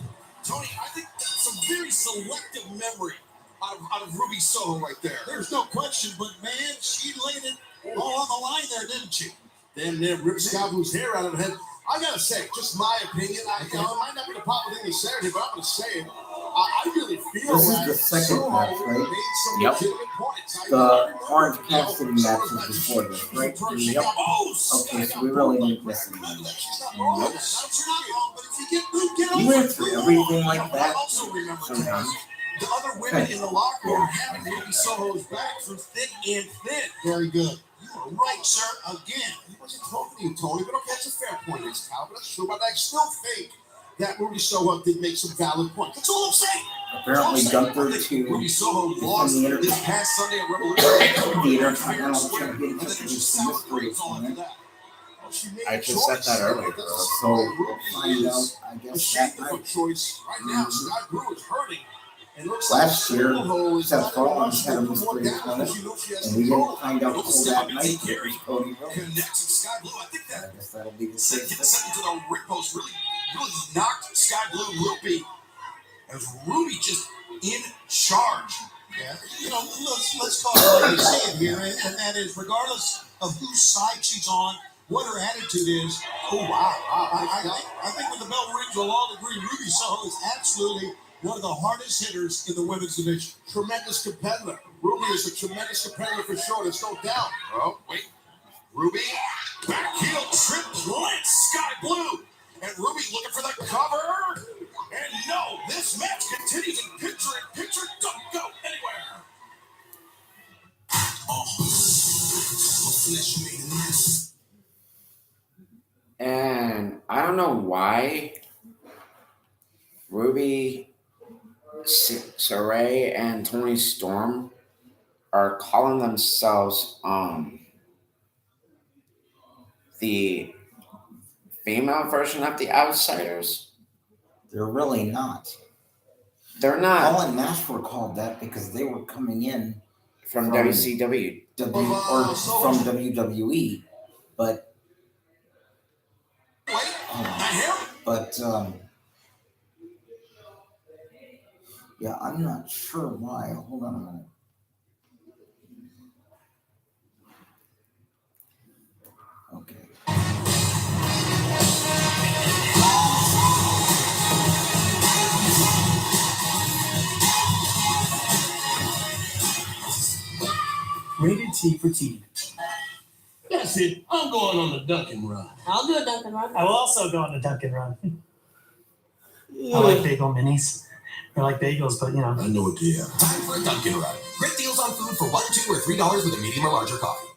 Tony, I think that's some very selective memory out of Ruby Soho right there. There's no question, but man, she laid it all on the line there, didn't she? Then ripped Sky Blue's hair out of her head. I gotta say, just my opinion. It might not be the popular thing to say, but I'm gonna say it. I really feel This is that the second Soho match, right? made some Yep. legitimate points. The Orange Cassidy match was before this, right? Yep. Okay, so we really didn't miss anything. You're not wrong, but if you get good, get You over went it. through everything like I that also remember sometimes. the other women in the locker room having Ruby Soho's back through thick and thin. Very good. You are right, sir. Again, he wasn't talking to you, Tony, but okay, that's a fair point, it's Cal, but that's true. But I still think that Ruby Soho did make some valid points. That's all I'm saying. Apparently, Gunther to Ruby Soho from lost the this past Sunday at Revolution. the Intercontinental Championship with mystery opponent. I just said that earlier, bro. So we'll find out, I guess, that night. Choice right now. Sky Blue is hurting. And looks Last like year, Soho is Seth not Rollins had a enough mystery down opponent, because you know she has and we didn't control. find out Looks until that like night Gary it was Cody Rhodes. connects with Sky Blue. I think that I guess that'll be the sent case. into the ring post really knocked Sky Blue loopy as Ruby just in charge. Yeah, you know, let's call it like you see it here, and that is regardless of whose side she's on, what her attitude is. Oh wow! I think when the bell rings, we'll all agree Ruby Soho is absolutely one of the hardest hitters in the women's division. Tremendous competitor. Ruby is a tremendous competitor for sure. There's no doubt. Oh wait, Ruby back heel triplet Sky Blue, and Ruby looking for the cover. And no, this match continues in picture. Don't go anywhere. Oh, flesh made this. And I don't know why Ruby, Saraya, and Tony Storm are calling themselves the female version of the Outsiders. They're really not. They're not. Paul and Nash were called that because they were coming in From WCW. From WWE, but yeah, I'm not sure why. Hold on a minute. Okay. Rated T for T. That's it. I'm going on the Dunkin' Run. I'll do a Dunkin' Run. I will also go on the Dunkin' Run. I like bagel minis. They're like bagels, but you know. I know what they are. Time for a Dunkin' Run. Great deals on food for $1, $2, or $3 with a medium or larger coffee.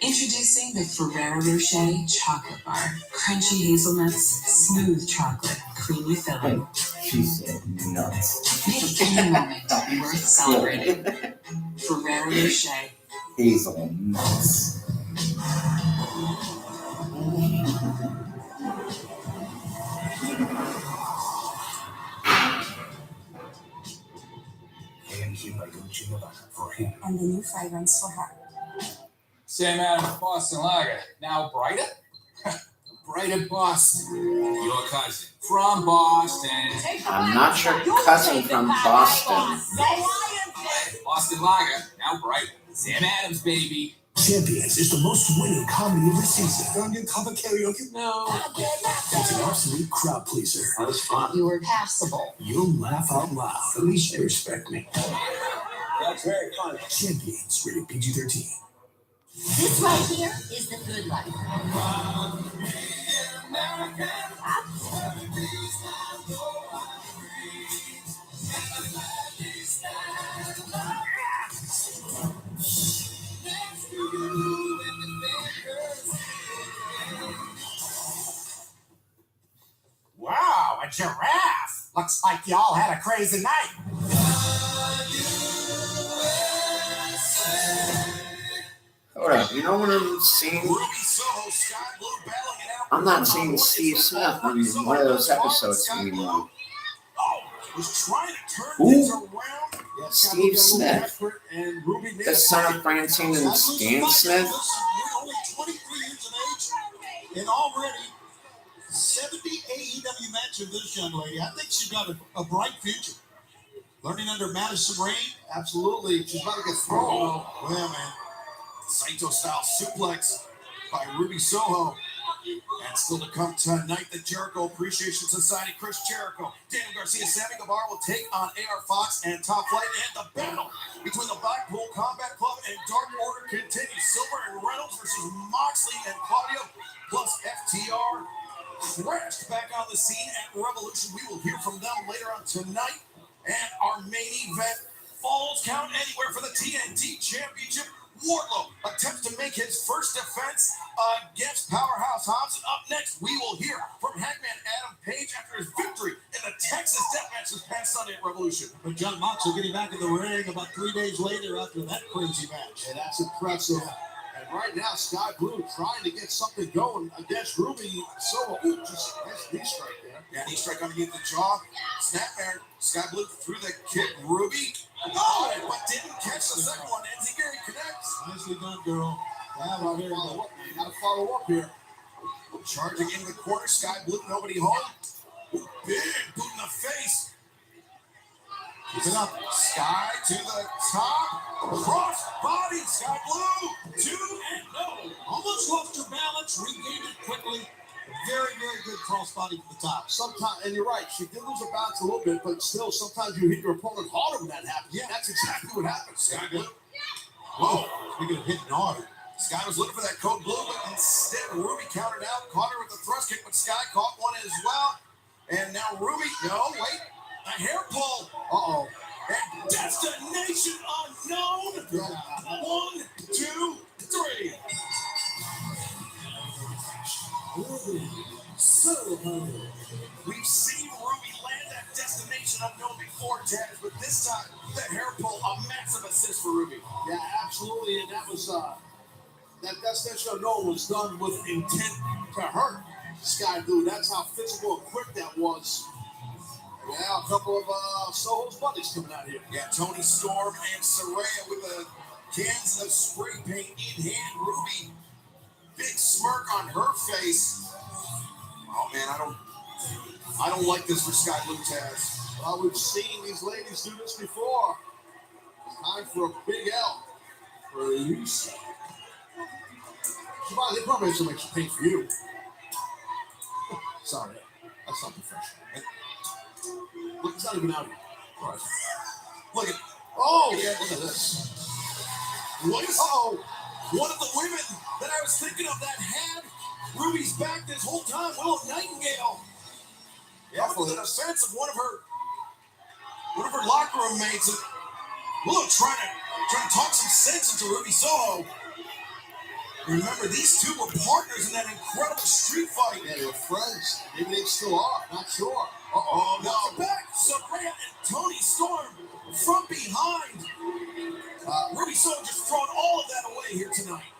Introducing the Ferrero Rocher Chocolate Bar. Crunchy hazelnuts, smooth chocolate, creamy filling. She said nuts. Make any moment worth celebrating. Ferrero Rocher. Hazelnuts. And the new fragrance for her. Sam Adams Boston Lager. Now brighter? Brighter Boston. Your cousin. From Boston. I'm not your cousin from Boston. Boston Lager. Now brighter. Sam Adams, baby. Champions is the most winning comedy of the season. Onion cover karaoke? No. It's an absolute crowd pleaser. That was fun. You were passable. You'll laugh out loud. At least they respect me. That's very funny. Champions, rated PG-13. This right here is the good life. Wow, a giraffe! Looks like y'all had a crazy night. Hold up, you know what I'm seeing? Ruby Soho, Sky Blue battling it out. I'm not seeing Steve Smith on one of those episodes anymore. Was trying to turn Who? things around. Yeah, Steve Smith, and Ruby the son of Francine and Stan Smith. You're only 23 years of age and already 70 AEW matches this young lady. I think she's got a bright future. Learning under Madison Rain. Absolutely. She's about to get thrown. Oh, well, man. Saito style suplex by Ruby Soho. And still to come tonight, the Jericho Appreciation Society, Chris Jericho, Daniel Garcia, Sammy Guevara will take on AR Fox and Top Flight, and the battle between the Blackpool Combat Club and Dark Order continues. Silver and Reynolds versus Moxley and Claudio, plus FTR crashed back on the scene at Revolution. We will hear from them later on tonight. And our main event, Falls Count Anywhere for the TNT Championship. Wardlow attempts to make his first defense against Powerhouse Hobbs. And up next, we will hear from Hangman Adam Page after his victory in the Texas Deathmatch this past Sunday at Revolution. But John Moxley getting back in the ring about 3 days later after that crazy match. And that's impressive. And right now, Sky Blue trying to get something going against Ruby Soho. Ooh, just nice knee strike there. Yeah, knee strike underneath the jaw. Snapmare. Sky Blue through the kick. Ruby. Oh, but didn't catch the second one. Enziguri connects. Nicely done, girl. Yeah, well, gotta follow up here. Charging into the corner. Sky Blue, nobody home. Ooh, big boot in the face. Keep it up. Sky to the top. Cross body. Sky Blue. 2 and no. Almost lost her balance, regained it quickly. Very, very good crossbody from the top. Sometimes, and you're right, she did lose her balance a little bit, but still, sometimes you hit your opponent harder when that happens. Yeah. That's exactly what happens. Sky Blue. Whoa. Speaking of hitting hard. Sky was looking for that code blue, but instead Ruby countered out, caught her with the thrust kick, but Sky caught one as well. And now Ruby, no, wait, a hair pull. Uh-oh. And destination unknown. 1, 2, 3. So, We've seen Ruby land that destination unknown before, Taz, but this time the hair pull, a massive assist for Ruby. Yeah, absolutely, and that was that destination unknown was done with intent to hurt Sky Blue. That's how physical and quick that was. Yeah, a couple of Soho's buddies coming out here. Yeah, Tony Storm and Saraya with the cans of spray paint in hand. Ruby, big smirk on her face. Oh man, I don't like this for Sky Blue, Taz. Well, we've seen these ladies do this before. Time for a big L for Elise. They probably have some extra paint for you. Sorry, that's not professional. Look, it's not even out here. All right. Look at, oh, yeah, look at this. oh, one of the women that I was thinking of that had Ruby's back this whole time, Willow Nightingale. Yeah, for the defense of one of her locker room mates. Willow trying to talk some sense into Ruby Soho. Remember, these two were partners in that incredible street fight. Yeah, they were friends. Maybe they still are. Not sure. Uh-oh, no. Back, Saraya and Tony Storm from behind. Ruby Soho just throwing all of that away here tonight.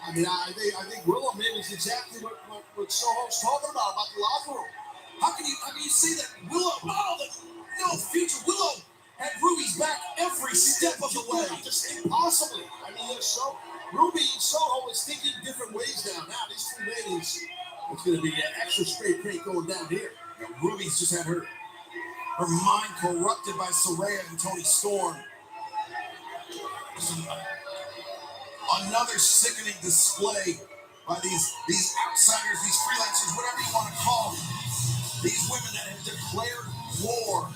I mean, I think Willow maybe is exactly what Soho's talking about the locker room. How can you see that Willow, future Willow had Ruby's back every happened here? You know, Ruby's just had her mind corrupted by Saraya and Tony Storm. Another sickening display by these outsiders, these freelancers, whatever you want to call them. These women that have declared war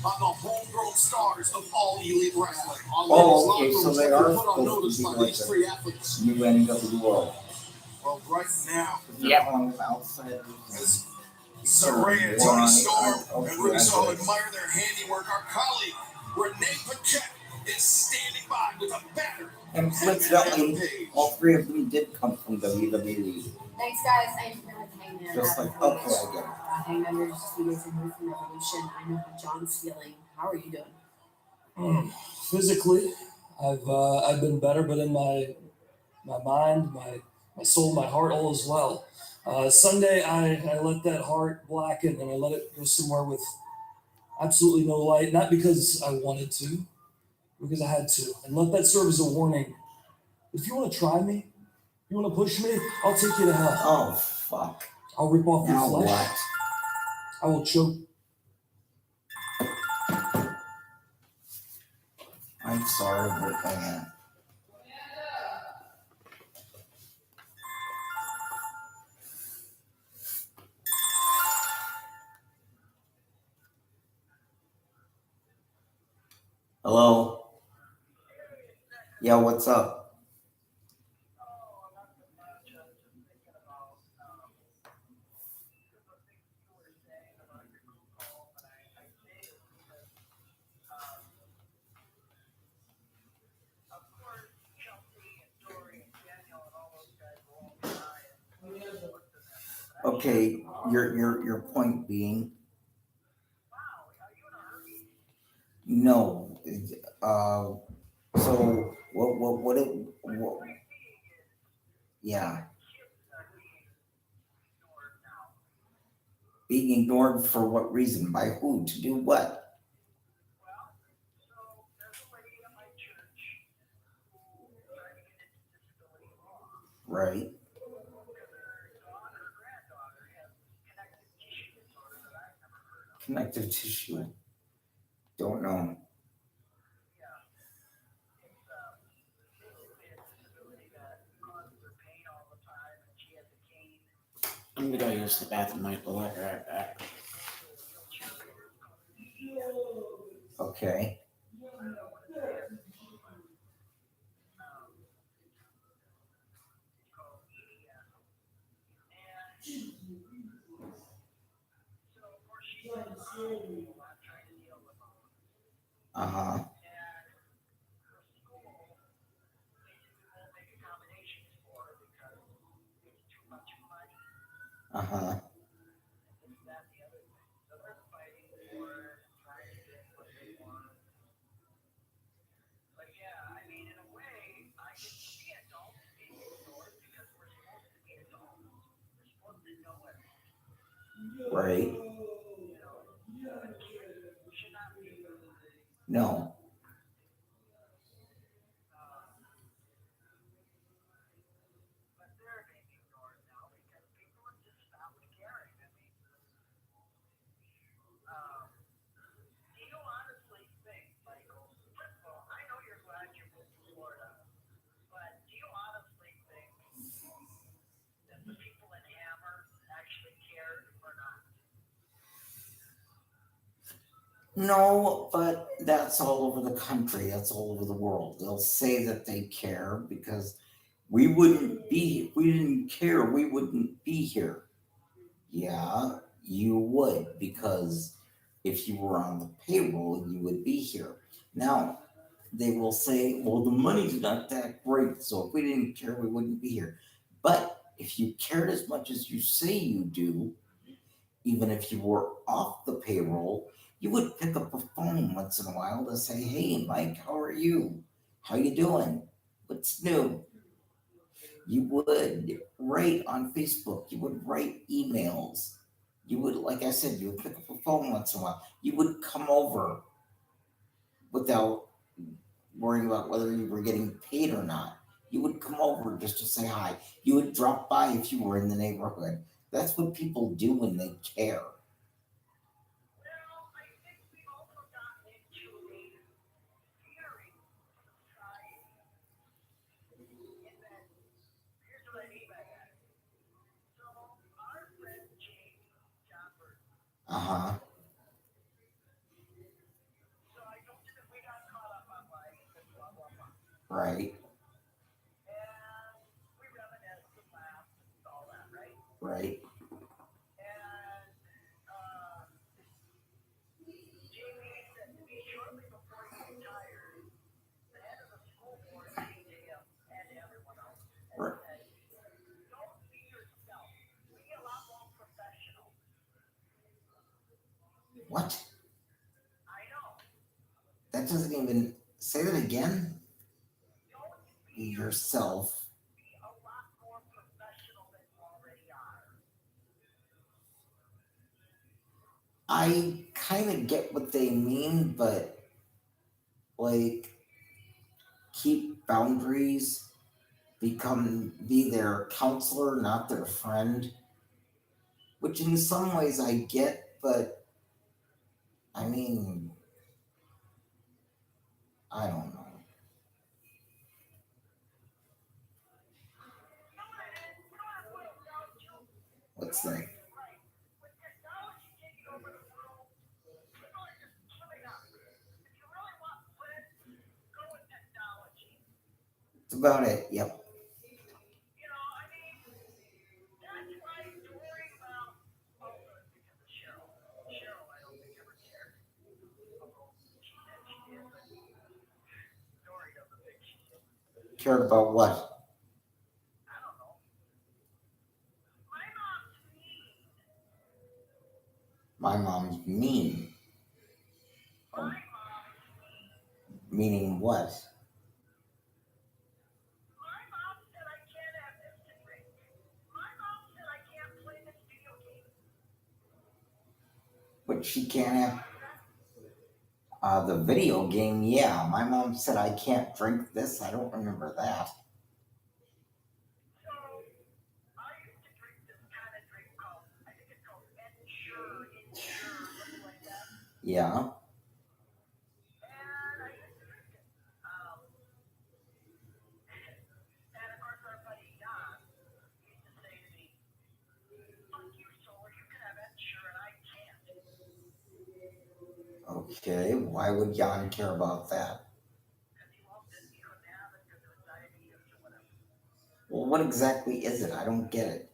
on the homegrown stars of all elite wrestling. Oh, okay, so they are put on notice supposed to by be like these three athletes. new NWO. Well, right now, Outsiders. as Saraya and Tony Storm and Ruby Soho admire their handiwork, our colleague Renee Paquette is standing by with a banner. And coincidentally, all three of them did come from WWE. Thanks, guys. Thanks for being with Hangman. Just like, okay, I get it. Hangman, you're just a few days removed from Revolution. I know how John's feeling. How are you doing? Physically, I've been better, but in my mind, my soul, my heart, all is well. Sunday, I let that heart blacken and I let it go somewhere with absolutely no light, not because I wanted to, because I had to, and let that serve as a warning. If you want to try me, you want to push me, I'll take you to hell. Oh, fuck. I'll rip off Now your flesh. what? I will choke. I'm sorry, but hello? Yeah, what's up? Okay, your point being, no, so what, yeah, being ignored for what reason? By who? To do what? Right. Connective tissue. Don't know. I'm gonna go use the bathroom, Michael. I'll be right back. Okay. Uh-huh. Uh-huh. Right. No. No, but that's all over the country. That's all over the world. They'll say that they care because we wouldn't be, if we didn't care, we wouldn't be here. Yeah, you would, because if you were on the payroll, you would be here. Now, they will say, well, the money's not that great, so if we didn't care, we wouldn't be here. But if you cared as much as you say you do, even if you were off the payroll, you would pick up a phone once in a while to say, hey, Mike, how are you? How you doing? What's new? You would write on Facebook. You would write emails. You would, like I said, you would pick up a phone once in a while. You would come over without worrying about whether you were getting paid or not. You would come over just to say hi. You would drop by if you were in the neighborhood. That's what people do when they care. Right. Right. Right. What? That doesn't even say that again. Yourself. I kind of get what they mean, but like keep boundaries, be their counselor, not their friend, which in some ways I get, but I mean, I don't know. What's that? That's about it. Yep. Cared about what? My mom's mean. Oh. Meaning what? But she can't have the video game. Yeah, my mom said I can't drink this. I don't remember that. Yeah. Okay, why would Jan care about that? Well, what exactly is it? I don't get it.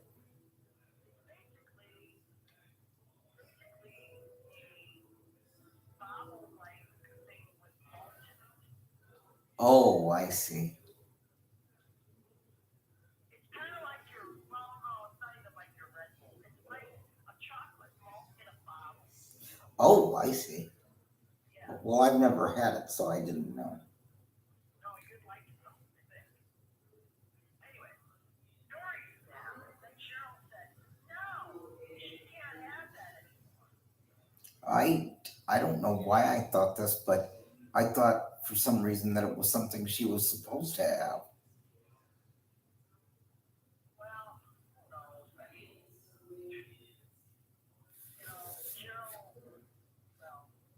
Oh, I see. Oh, I see. Well, I've never had it, so I didn't know. I don't know why I thought this, but I thought for some reason that it was something she was supposed to have.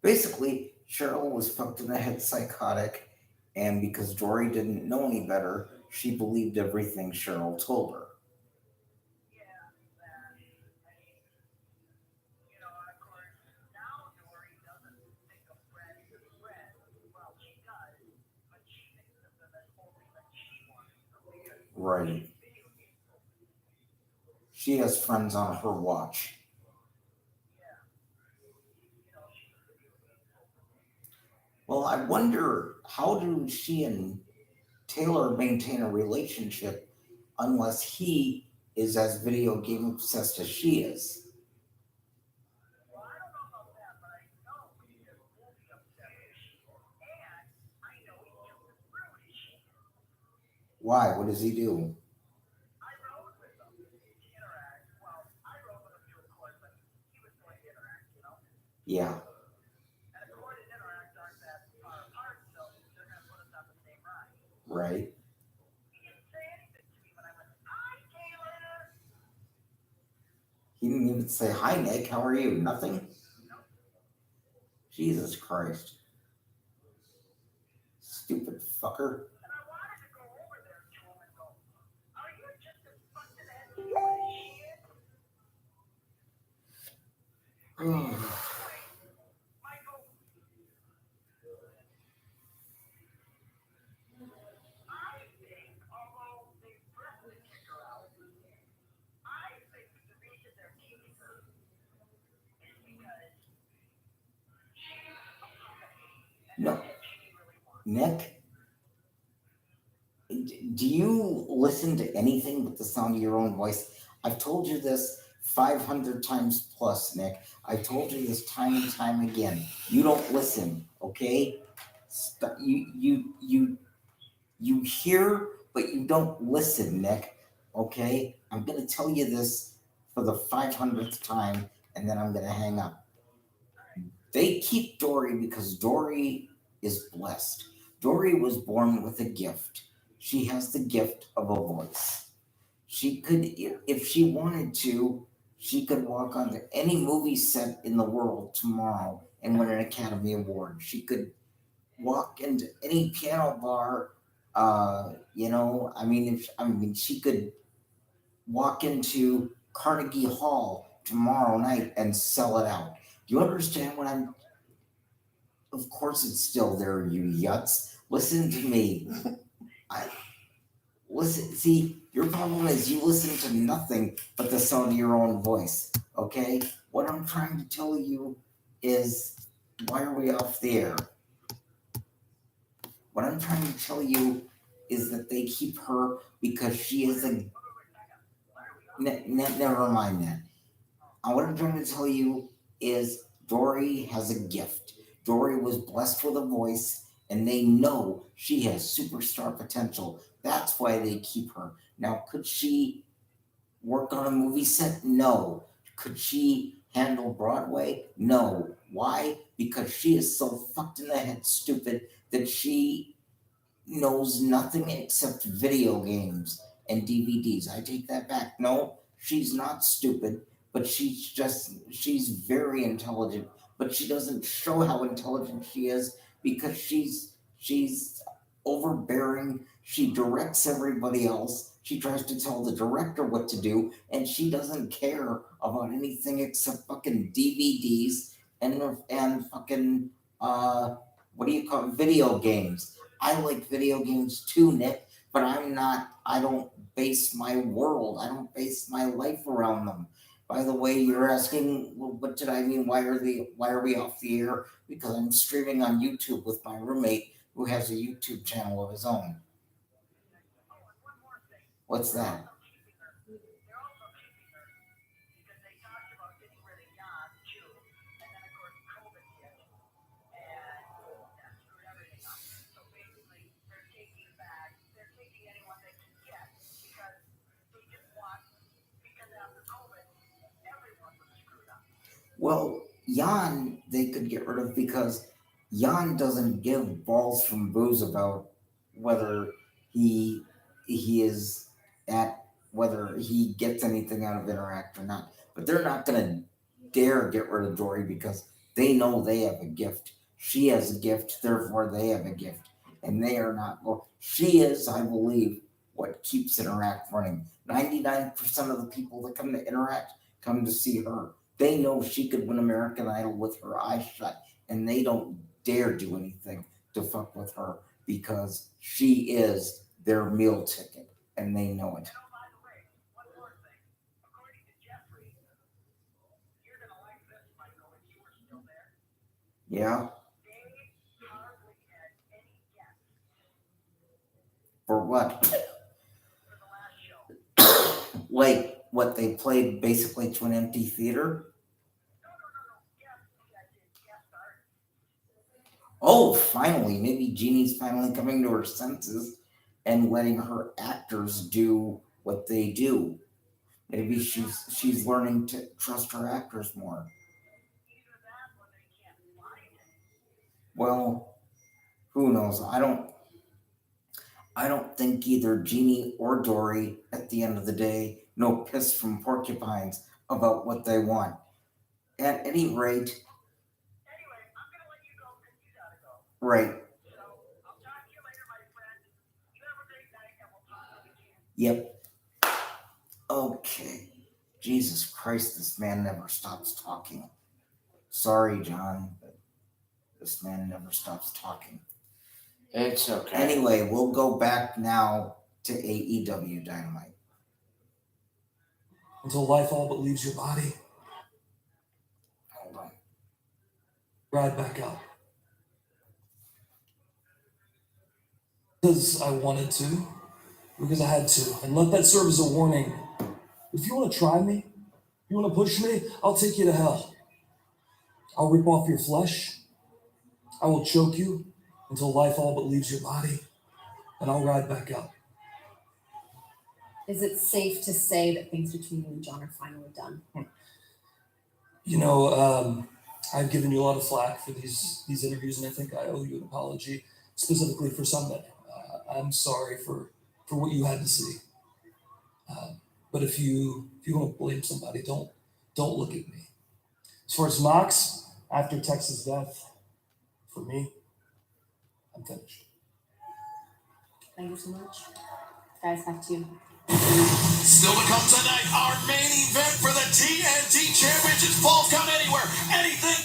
Basically, Cheryl was fucked in the head psychotic, and because Dory didn't know any better, she believed everything Cheryl told her. Right. She has friends on her watch. Well, I wonder, how do she and Taylor maintain a relationship unless he is as video game obsessed as she is? Why? What does he do? Yeah. Right. He didn't even say, "Hi, Nick, how are you?" Nothing? Jesus Christ. Stupid fucker. No, Nick, do you listen to anything but the sound of your own voice? I've told you this 500 times plus, Nick. I've told you this time and time again. You don't listen, okay? You hear, but you don't listen, Nick. Okay? I'm gonna tell you this for the 500th time, and then I'm gonna hang up. They keep Dory because Dory is blessed. Dory was born with a gift. She has the gift of a voice. She could, if she wanted to, she could walk onto any movie set in the world tomorrow and win an Academy Award. She could walk into any piano bar. She could walk into Carnegie Hall tomorrow night and sell it out. Do you understand what I'm? Of course, it's still there, you yuts. Listen to me. See, your problem is you listen to nothing but the sound of your own voice. Okay? What I'm trying to tell you is, why are we off the air? What I'm trying to tell you is that they keep her because she is a. Never mind that. What I'm trying to tell you is Dory has a gift. Dory was blessed with a voice, and they know she has superstar potential. That's why they keep her. Now, could she work on a movie set? No. Could she handle Broadway? No. Why? Because she is so fucked in the head stupid that she knows nothing except video games and DVDs. I take that back. No, she's not stupid, but she's very intelligent, but she doesn't show how intelligent she is because she's overbearing. She directs everybody else. She tries to tell the director what to do, and she doesn't care about anything except fucking DVDs and fucking video games. I like video games too, Nick, but I don't base my world, I don't base my life around them. By the way, you're asking, well, what did I mean? Why are we off the air? Because I'm streaming on YouTube with my roommate who has a YouTube channel of his own. What's that? Well, Jan, they could get rid of because Jan doesn't give balls from booze about whether he is at whether he gets anything out of Interact or not. But they're not gonna dare get rid of Dory because they know they have a gift. She has a gift, therefore they have a gift. And they are not, well, she is, I believe, what keeps Interact running. 99% of the people that come to Interact come to see her. They know she could win American Idol with her eyes shut, and they don't dare do anything to fuck with her because she is their meal ticket, and they know it. Yeah. For what? Like what they played basically to an empty theater? Oh, finally, maybe Jeannie's finally coming to her senses and letting her actors do what they do. Maybe she's learning to trust her actors more. Well, who knows? I don't think either Jeannie or Dory, at the end of the day, know piss from porcupines about what they want. At any rate, right. Yep. Okay. Jesus Christ, this man never stops talking. Sorry, John, but this man never stops talking. It's okay. Anyway, we'll go back now to AEW Dynamite. Until life all but leaves your body. Hold on. Ride back out. because I wanted to, because I had to, and let that serve as a warning. If you want to try me, if you want to push me, I'll take you to hell. I'll rip off your flesh. I will choke you until life all but leaves your body, and I'll ride back up. Is it safe to say that things between you and John are finally done? You know, I've given you a lot of flack for these interviews, and I think I owe you an apology, specifically for Sunday. I'm sorry for what you had to see. But if you want to blame somebody, don't look at me. As far as Knox, after Tex's death, for me, I'm finished. Thank you so much. Guys, back to you. Still to come tonight, our main event for the TNT Championship. Falls Count Anywhere. Anything.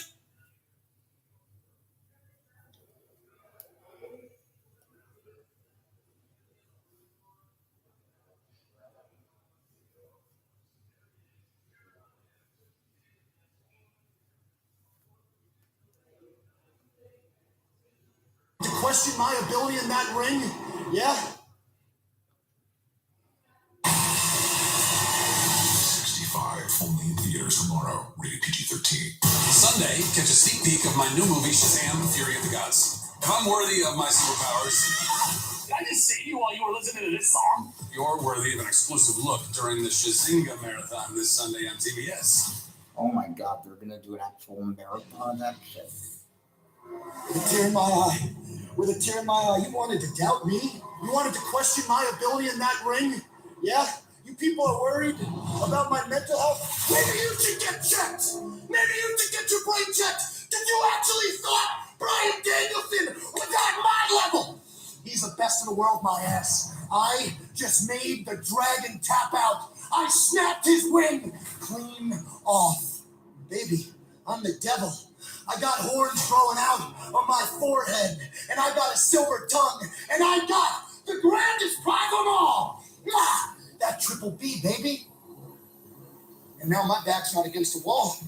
To question my ability in that ring? Yeah? 65, only in theaters tomorrow. Rated PG-13. Sunday, catch a sneak peek of my new movie, Shazam! Fury of the Gods. If I'm worthy of my superpowers, Did I just see you while you were listening to this song? you're worthy of an exclusive look during the Shazinga Marathon this Sunday on TBS. Oh my God, they're gonna do an actual marathon of that shit. With a tear in my eye. With a tear in my eye. You wanted to doubt me? You wanted to question my ability in that ring? Yeah? You people are worried about my mental health? Maybe you should get checked! Maybe you should get your brain checked! Did you actually thought Bryan Danielson was at my level? He's the best in the world, my ass. I just made the dragon tap out. I snapped his wing clean off. Baby, I'm the devil. I got horns growing out on my forehead, and I got a silver tongue, and I got the grandest prize of them all. Ah, that triple B, baby. And now my back's not against the wall.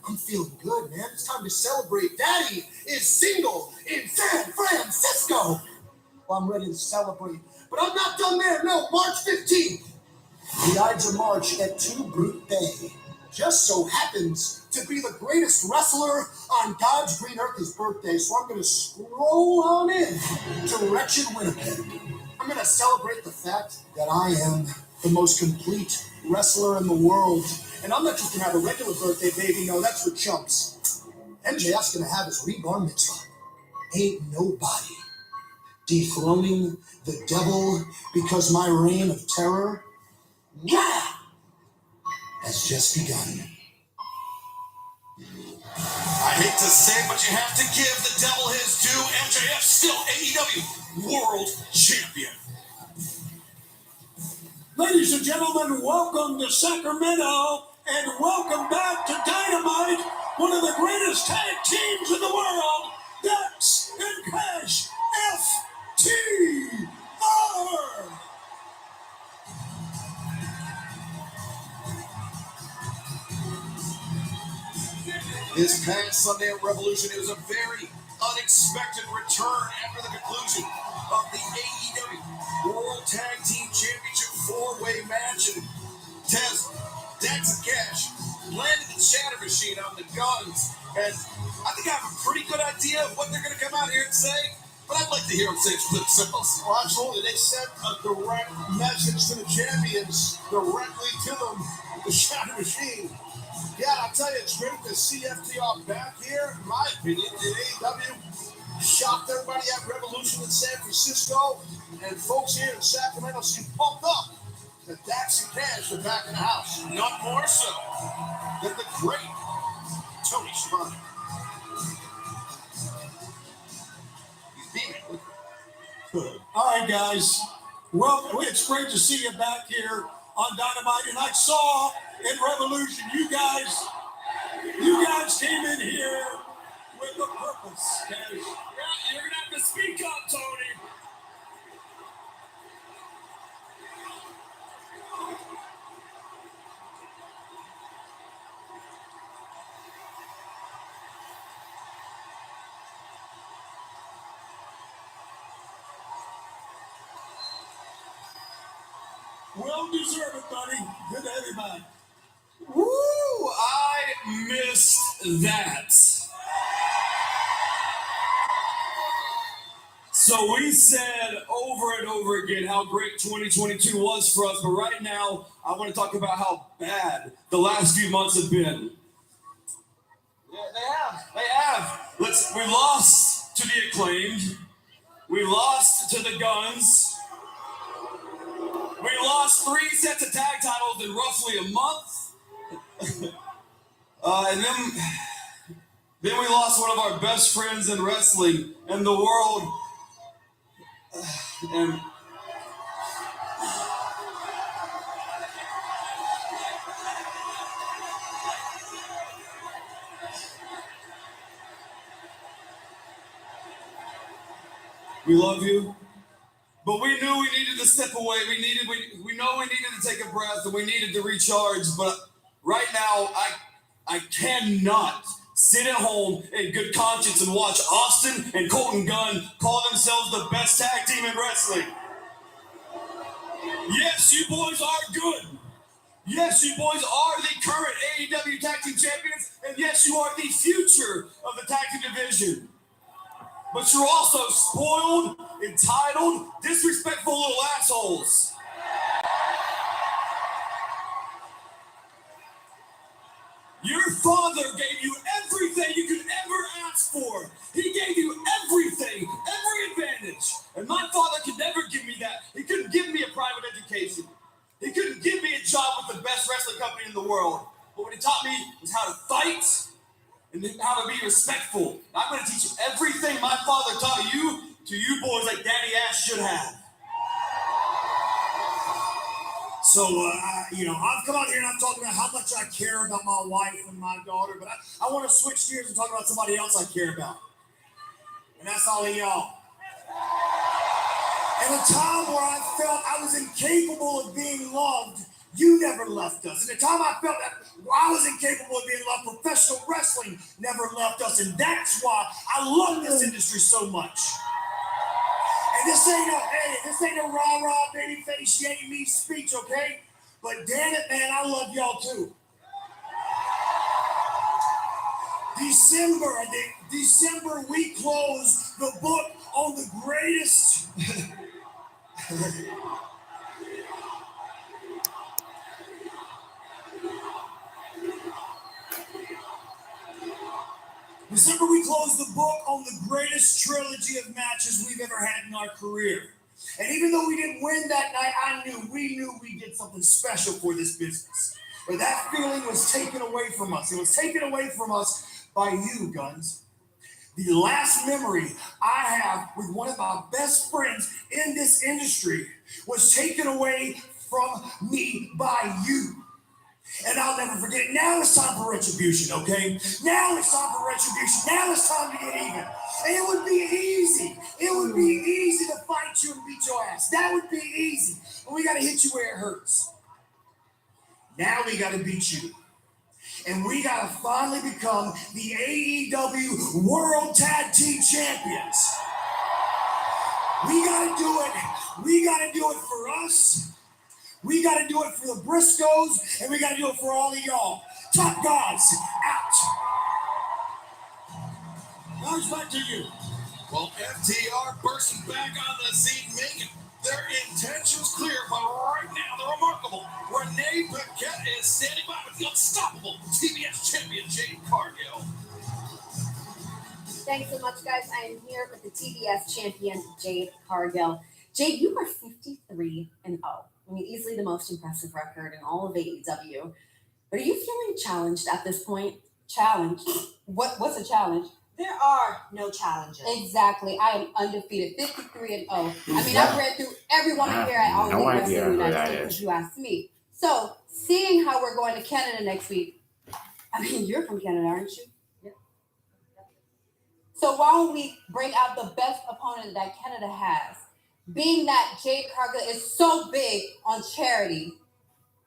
I'm feeling good, man. It's time to celebrate. Daddy is single in San Francisco. Well, I'm ready to celebrate. But I'm not done there. No, March 15th. The Ides of March at 2 Brute Bay. Just so happens to be the greatest wrestler on God's green earth his birthday. So I'm going to scroll on in to Wretched Winnipeg. I'm going to celebrate the fact that I am the most complete wrestler in the world. And I'm not just going to have a regular birthday, baby. No, that's for chumps. MJF's going to have his rebar mitzvah. Ain't nobody dethroning the devil because my reign of terror has just begun. I hate to say it, but you have to give the devil his due. MJF still AEW World Champion. Ladies and gentlemen, welcome to Sacramento and welcome back to Dynamite, one of the greatest tag teams in the world, Dax and Cash FTR. This past Sunday at Revolution, it was a very unexpected return after the conclusion of the AEW World Tag Team Championship 4-way match. And Tez, Dax and Cash landed the Shatter Machine on the guns. And I think I have a pretty good idea of what they're going to come out here and say. But I'd like to hear them say flip symbols. Well, absolutely. They sent a direct message to the champions, directly to them, the Shatter Machine. Yeah, I'll tell you, it's great to see FTR back here. In my opinion, in AEW, shocked everybody at Revolution in San Francisco, and folks here in Sacramento seem pumped up that Dax and Cash are back in the house. Not more so than the great Tony Schiavone. He's beaming. All right, guys. Well, it's great to see you back here on Dynamite, and I saw in Revolution, you guys came in here with a purpose, guys. Yeah, you're gonna have to speak up, Tony. Well deserved, buddy. Good to have you back. Woo! I missed that. So we said over and over again how great 2022 was for us, but right now I want to talk about how bad the last few months have been. Yeah, they have. We lost to the Acclaimed. We lost to the Guns. We lost 3 sets of tag titles in roughly a month. And then we lost one of our best friends in wrestling and the world. And we love you, but we knew we needed to step away. We know we needed to take a breath and we needed to recharge. But right now, I cannot sit at home in good conscience and watch Austin and Colton Gunn call themselves the best tag team in wrestling. Yes, you boys are good. Yes, you boys are the current AEW Tag Team Champions, and yes, you are the future of the tag team division. But you're also spoiled, entitled, disrespectful little assholes. Your father gave you everything you could ever ask for. He gave you everything, every advantage. And my father could never give me that. He couldn't give me a private education. He couldn't give me a job with the best wrestling company in the world. But what he taught me was how to fight and how to be respectful. I'm going to teach you everything my father taught you to you boys like Daddy Ass should have. So, I've come out here and I'm talking about how much I care about my wife and my daughter, but I want to switch gears and talk about somebody else I care about. And that's all of y'all. At a time where I felt I was incapable of being loved, you never left us. At a time I felt that I was incapable of being loved, professional wrestling never left us. And that's why I love this industry so much. And this ain't a rah-rah babyface yay me speech, okay? But damn it, man, I love y'all too. December, we close the book on the greatest. December, we close the book on the greatest trilogy of matches we've ever had in our career. And even though we didn't win that night, we knew we did something special for this business. But that feeling was taken away from us. It was taken away from us by you, Guns. The last memory I have with one of my best friends in this industry was taken away from me by you. And I'll never forget. Now it's time for retribution, okay? Now it's time for retribution. Now it's time to get even. And it would be easy. It would be easy to fight you and beat your ass. That would be easy. But we got to hit you where it hurts. Now we got to beat you. And we got to finally become the AEW World Tag Team Champions. We got to do it. We got to do it for us. We got to do it for the Briscoes, and we got to do it for all of y'all. Top Guys, out. Guys, back to you. Well, FTR bursting back on the scene, making their intentions clear, but right now they're remarkable. Renee Paquette is standing by with the unstoppable TBS champion, Jade Cargill. Thanks so much, guys. I am here with the TBS champion, Jade Cargill. Jade, you are 53-0. I mean, easily the most impressive record in all of AEW. But are you feeling challenged at this point? Challenged? What's a challenge? There are no challenges. Exactly. I am undefeated, 53-0. I mean, I've read through everyone here at All Elite Wrestling in the United States because you asked me. So, seeing how we're going to Canada next week, I mean, you're from Canada, aren't you? Yeah. So why don't we bring out the best opponent that Canada has? Being that Jade Cargill is so big on charity,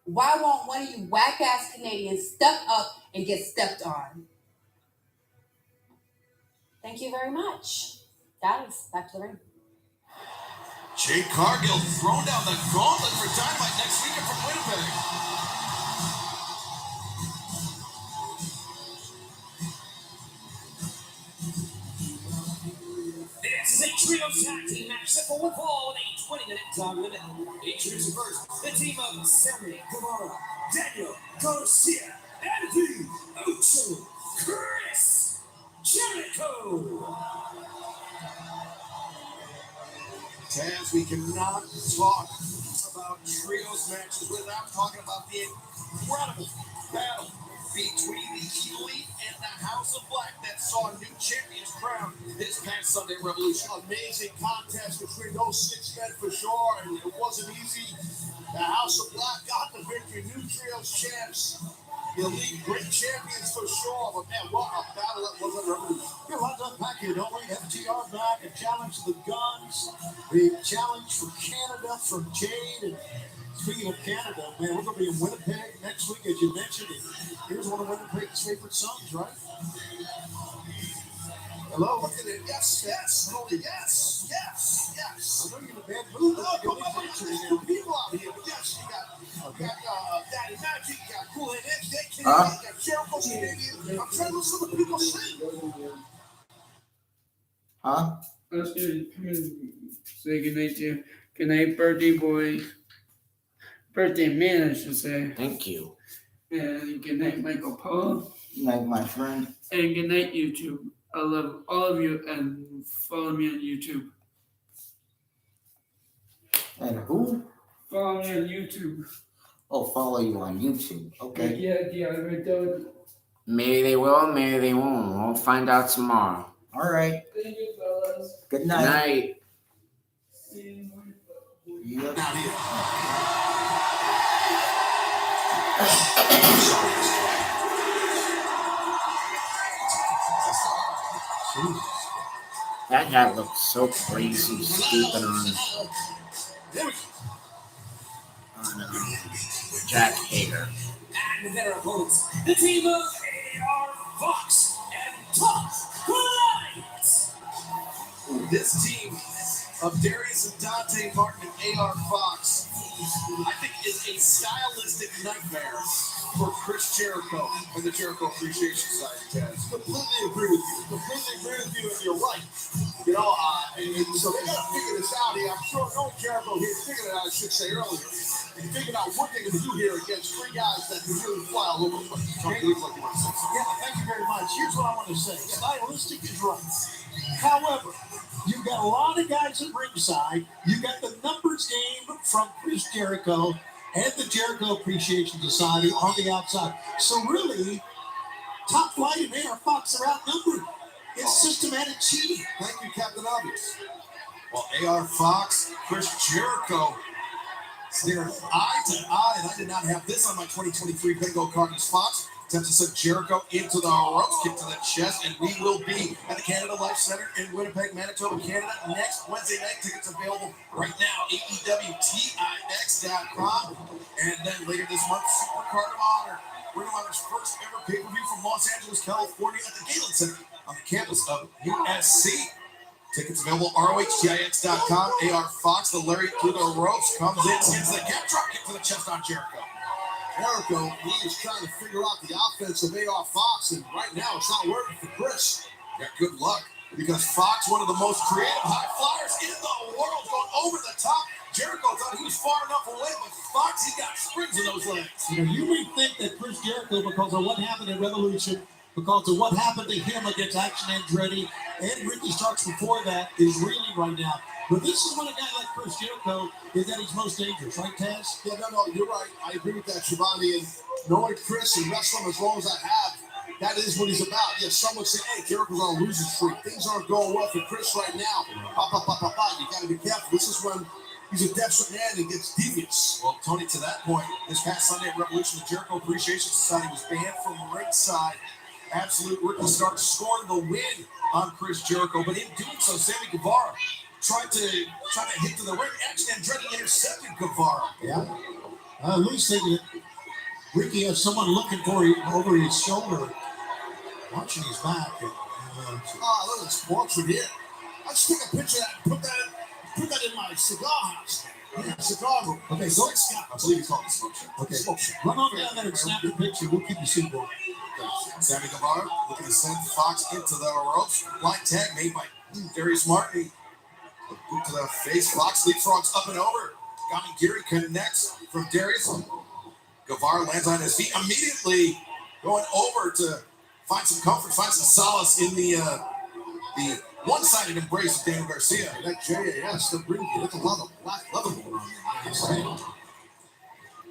why won't one of you whack-ass Canadians step up and get stepped on? Thank you very much. Guys, back to the ring. Jade Cargill throwing down the gauntlet for Dynamite next weekend from Winnipeg. This is a trio tag team match set for one fall with a 20-minute time limit. Introducing first the team of Sammy Guevara, Daniel Garcia, and the Ocho Chris Jericho. Taz, we cannot talk about trios matches without talking about the incredible battle between the Elite and the House of Black that saw new champions crowned this past Sunday at Revolution. Amazing contest between those 6 men for sure, and it wasn't easy. The House of Black got the victory. New trios champs. The Elite, great champions for sure, but man, what a battle that was at Revolution. Yeah, let's unpack here, don't we? FTR back, a challenge to the Guns, the challenge from Canada from Jade. And speaking of Canada, man, we're going to be in Winnipeg next week, as you mentioned. And here's one of Winnipeg's favorite songs, right? Hello? Look at it. Yes, yes, Cody. Yes, yes, yes. I know you're in a bad mood. No, come on, there's people out here, but yes, you got Daddy Magic, you got Cool Head Edge, you got Jericho Canadian. I'm trying to listen to people sing. Huh? I was going to come and say goodnight to you. Good night, birthday boy. Birthday man, I should say. Thank you. And good night, Michael Paul. Good night, my friend. And good night, YouTube. I love all of you and follow me on YouTube. And who? Follow me on YouTube. Oh, follow you on YouTube. Okay. Yeah, right there. Maybe they will, maybe they won't. We'll find out tomorrow. All right. Thank you, fellas. Good night. Night. See you. Yep. Down here. That guy looks so crazy, stupid on Jack Hager. And their opponents, the team of AR Fox and Top Alliance. This team of Darius and Dante Martin and AR Fox, I think, is a stylistic nightmare for Chris Jericho and the Jericho Appreciation Society, Taz. Completely agree with you, and you're right. You know, and so they got to figure this out here. I'm sure no Jericho here figured it out, I should say earlier. And figured out what they're going to do here against 3 guys that can really fly all over the place. Yeah, thank you very much. Here's what I want to say. Stylistic is right. However, you've got a lot of guys at ringside. You got the numbers game from Chris Jericho and the Jericho Appreciation Society on the outside. So really, Top Flight and AR Fox are outnumbered. It's systematic cheating. Thank you, Captain Obvious. Well, AR Fox, Chris Jericho, staring eye to eye, and I did not have this on my 2023 bingo card as Fox. Attempts to send Jericho into the ropes, kick to the chest, and we will be at the Canada Life Center in Winnipeg, Manitoba, Canada next Wednesday night. Tickets available right now, AEWTIX.com. And then later this month, Super Card of Honor. Ring of Honor's first ever pay-per-view from Los Angeles, California at the Galen Center on the campus of USC. Tickets available, ROHTIX.com. AR Fox, the lariat through the ropes, comes in, hits the gap drop kick to the chest on Jericho. Jericho, he is trying to figure out the offense of AR Fox, and right now it's not working for Chris. Yeah, good luck, because Fox, one of the most creative high flyers in the world, going over the top. Jericho thought he was far enough away, but Fox, he got springs in those legs. You know, you may think that Chris Jericho, because of what happened at Revolution, because of what happened to him against Action Andretti and Ricky Starks before that, is reeling right now. But this is when a guy like Chris Jericho is at his most dangerous, right, Taz? Yeah, no, you're right. I agree with that, Shivani. And knowing Chris and wrestling as long as I have, that is what he's about. Yeah, some would say, hey, Jericho's on a losing streak. Things aren't going well for Chris right now. You got to be careful. This is when he's a desperate man and gets devious. Well, Tony, to that point, this past Sunday at Revolution, the Jericho Appreciation Society was banned from ringside. Absolute Ricky Starks scored the win on Chris Jericho, but in doing so, Sammy Guevara tried to hit to the ring. Actually, Andretti intercepted Guevara. Yeah. At least they did. Ricky has someone looking for him over his shoulder, watching his back. Look at this boxer here. Let's take a picture of that and put put that in my cigar house. Yeah, cigar room. Okay, go. I believe he called it smoke shop. Okay, run on down there and snap the picture. We'll keep the seat going. Sammy Guevara looking to send Fox into the ropes. Blind tag made by Darius Martin. A boot to the face. Fox leapfrogs up and over. Gamingiri connects from Darius. Guevara lands on his feet immediately, going over to find some comfort, find some solace in the one-sided embrace of Daniel Garcia. That JAS, the ring, that's a lot of black leather going on there.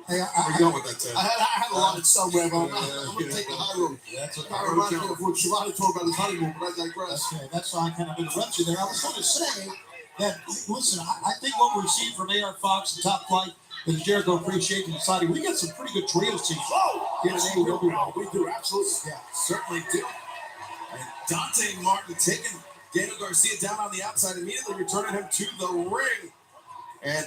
Hey, Where you going with that, Ted? I had a lot of somewhere, but I'm going to take the high road. That's okay. I reminds me of what Shivani told about his honeymoon, but I digress. Okay, that's why I kind of interrupt you there. I was going to say that, listen, I think what we're seeing from AR Fox and Top Flight is Jericho Appreciation Society. We got some pretty good trios teams here in AEW. We do, absolutely. Yeah, certainly do. And Dante Martin taking Daniel Garcia down on the outside, immediately returning him to the ring. And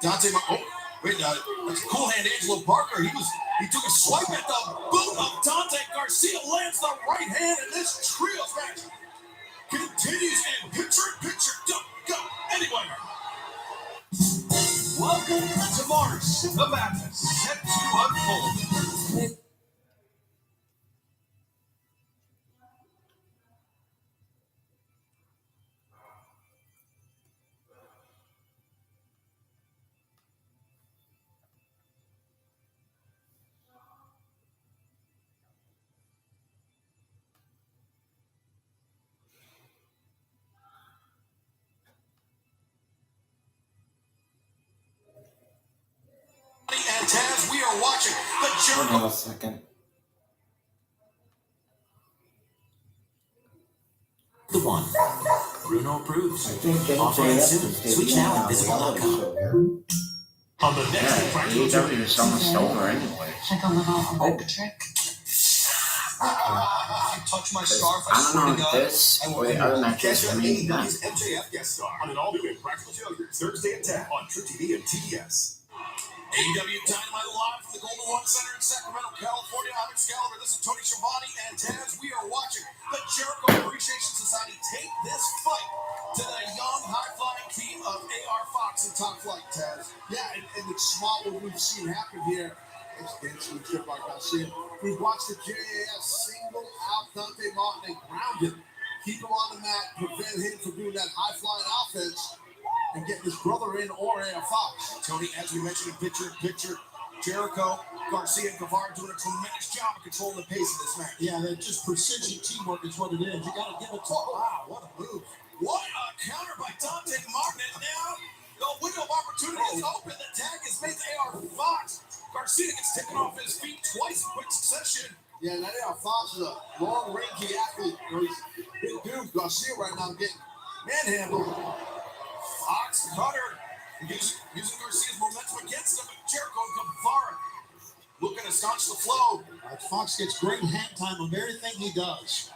Dante Martin, that's Cool Hand Angelo Parker. He took a swipe at the boot of Dante Garcia, lands the right hand, and this trios match continues in picture, don't go anywhere. Welcome to March. The madness set to unfold. And Taz, we are watching the Hold Jericho. on a second. The one. Bruno approves. I think Offering MJF soon. is Switch debuting now on and the visible reality outcome. show here. On the next Yeah, Practical AEW is almost over anyway. Like a little work trick. If you touch my scarf, I don't know if this or the other matches are mean done. AEW's MJF guest star on an all-new Impractical Jokers Thursday at 10 on True TV and TBS. AEW Dynamite live from the Golden One Center in Sacramento, California. I'm Excalibur. This is Tony Schiavone and Taz. We are watching the Jericho Appreciation Society take this fight to the young, high-flying team of AR Fox and Top Flight, Taz. Yeah, and it's smart what we've seen happen here. It's dancing with Trip like Garcia. We've watched the JAS single out Dante Martin and ground him. Keep him on the mat, prevent him from doing that high-flying offense and get his brother in or AR Fox. Tony, as we mentioned in picture, Jericho, Garcia, and Guevara doing a tremendous job of controlling the pace of this match. Yeah, that just precision teamwork is what it is. You got to give it to him. Wow, what a move. What a counter by Dante Martin. And now the window of opportunity is open. The tag is made to AR Fox. Garcia gets taken off his feet twice in quick succession. Yeah, that AR Fox is a long, rangy athlete. He's a big dude. Garcia right now getting manhandled. Fox cutter. Using Garcia's momentum against him, but Jericho and Guevara looking to staunch the flow. Fox gets great hand time on everything he does.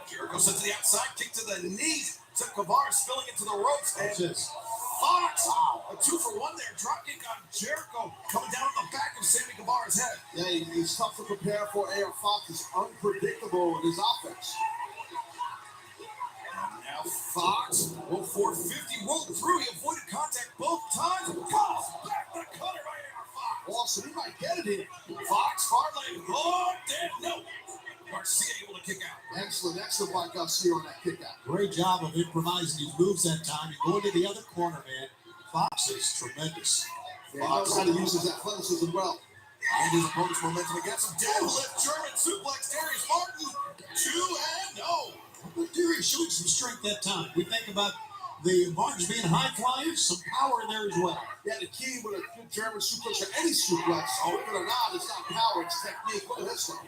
Jericho sent to the outside, kick to the knees. Sent Guevara spilling into the ropes. And That's it. Fox, a 2-for-1 there. Drop kick on Jericho. Coming down on the back of Sammy Guevara's head. Yeah, he's tough to prepare for. AR Fox is unpredictable in his offense. Now Fox, 450 rolled through. He avoided contact both times. Calls back the cutter by AR Fox. Awesome, he might get it here. Fox, far leg. Oh, damn, no. Garcia able to kick out. Excellent by Garcia on that kick out. Great job of improvising his moves that time and going to the other corner, man. Fox is tremendous. Yeah, he knows how to use his athleticism well. And his opponent's momentum against him. Deadlift, German suplex, Darius Martin. 2-0. But Darius showed some strength that time. We think about the Martins being high flyers, some power there as well. Yeah, the key with a good German suplex or any suplex, believe it or not, it's not power, it's technique. Look at this stuff.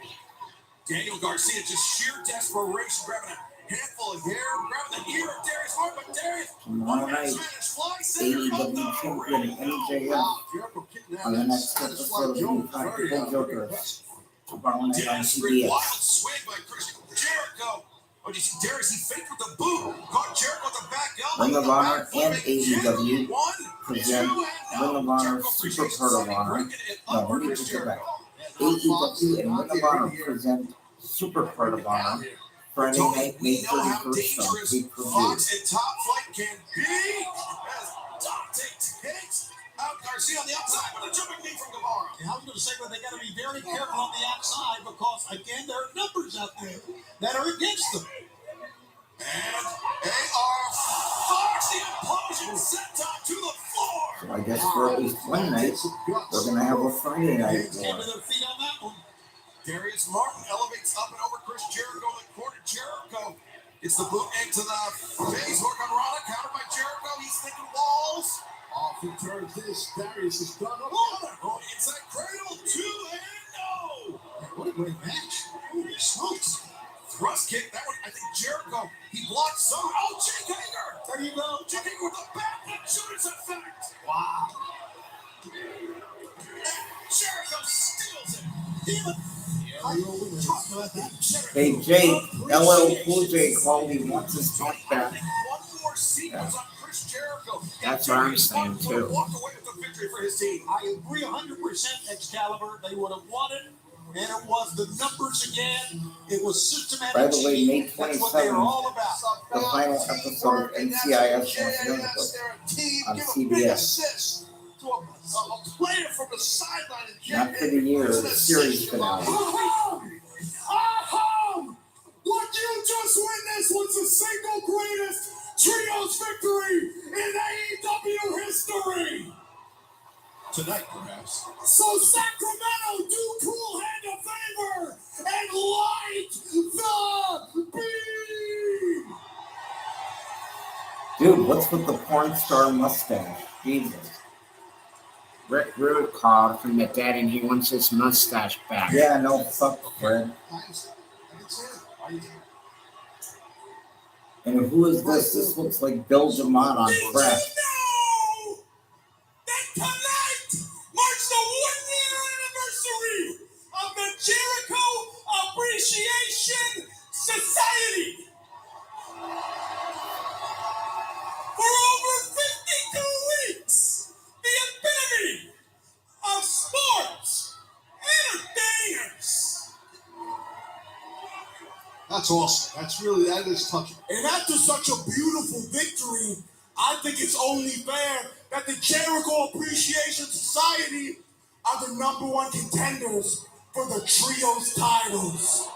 Daniel Garcia just sheer desperation, grabbing a handful of hair, grabbing the ear of Darius Martin, but Darius, Tomorrow night, AEW champion MJF on the next episode of the Practical Jokers. Tomorrow night on desperate wild CBS. swing by Christian Jericho. Oh, did you see Darius? He faked with the boot, caught Jericho with the back elbow. Ring of Honor and AEW 1, present 2, Ring of Honor Super Pearl of Honor. No, let me take it back. AEW and Ring of Honor present Super Pearl of Honor Friday night, May 31st on pay-per-view. Fox and Top Flight can be as Garcia on the outside with a jumping knee from Guevara. Yeah, I was going to say, but they got to be very careful on the outside because, again, there are numbers out there that are against them. And they are forced the implosion senton to the floor. So I guess for at least one night, we're going to have a Friday night Came war. to their feet on that one. Darius Martin elevates up and over Chris Jericho in the corner. Jericho gets the boot into the face. Hurricanrana countered by Jericho. He's thinking walls. Off he turns this. Darius is done up. Oh, inside cradle, 2 and no. Man, what a great match. Holy smokes. Thrust kick. That one, I think Jericho. He blocked some. Oh, Jake Hager. There you go. Jake Hager with the back and Judas effect. Wow. And Jericho steals it. Even Hey, Jay, LL Cool J called me wants his talk back. one more sequence on Chris Jericho. That's what I'm saying, too. Walked away with the victory for his team. I agree 100%, Excalibur. They would have won it. And it was the numbers again. It was systematic. By the way, May cheating. That's what they were 27th, all about. the final episode of NCIS North Dakota on CBS. To a player from the sideline. Not for the year, the series finale. What you just witnessed was the single greatest trios victory in AEW history. Tonight, perhaps. So Sacramento, do Cool Hand a favor and light the beam. Dude, what's with the porn star mustache? Jesus. Rick Rude called from the dead and he wants his mustache back. Yeah, no, fuck, Fred. And who is this? This looks like Bill DeMott on crack. Know that tonight marks the 1-year anniversary of the Jericho Appreciation Society. For over 52 weeks, the epitome of sports entertainers. That's awesome. That is touching. And after such a beautiful victory, I think it's only fair that the Jericho Appreciation Society are the #1 contenders for the Trios titles.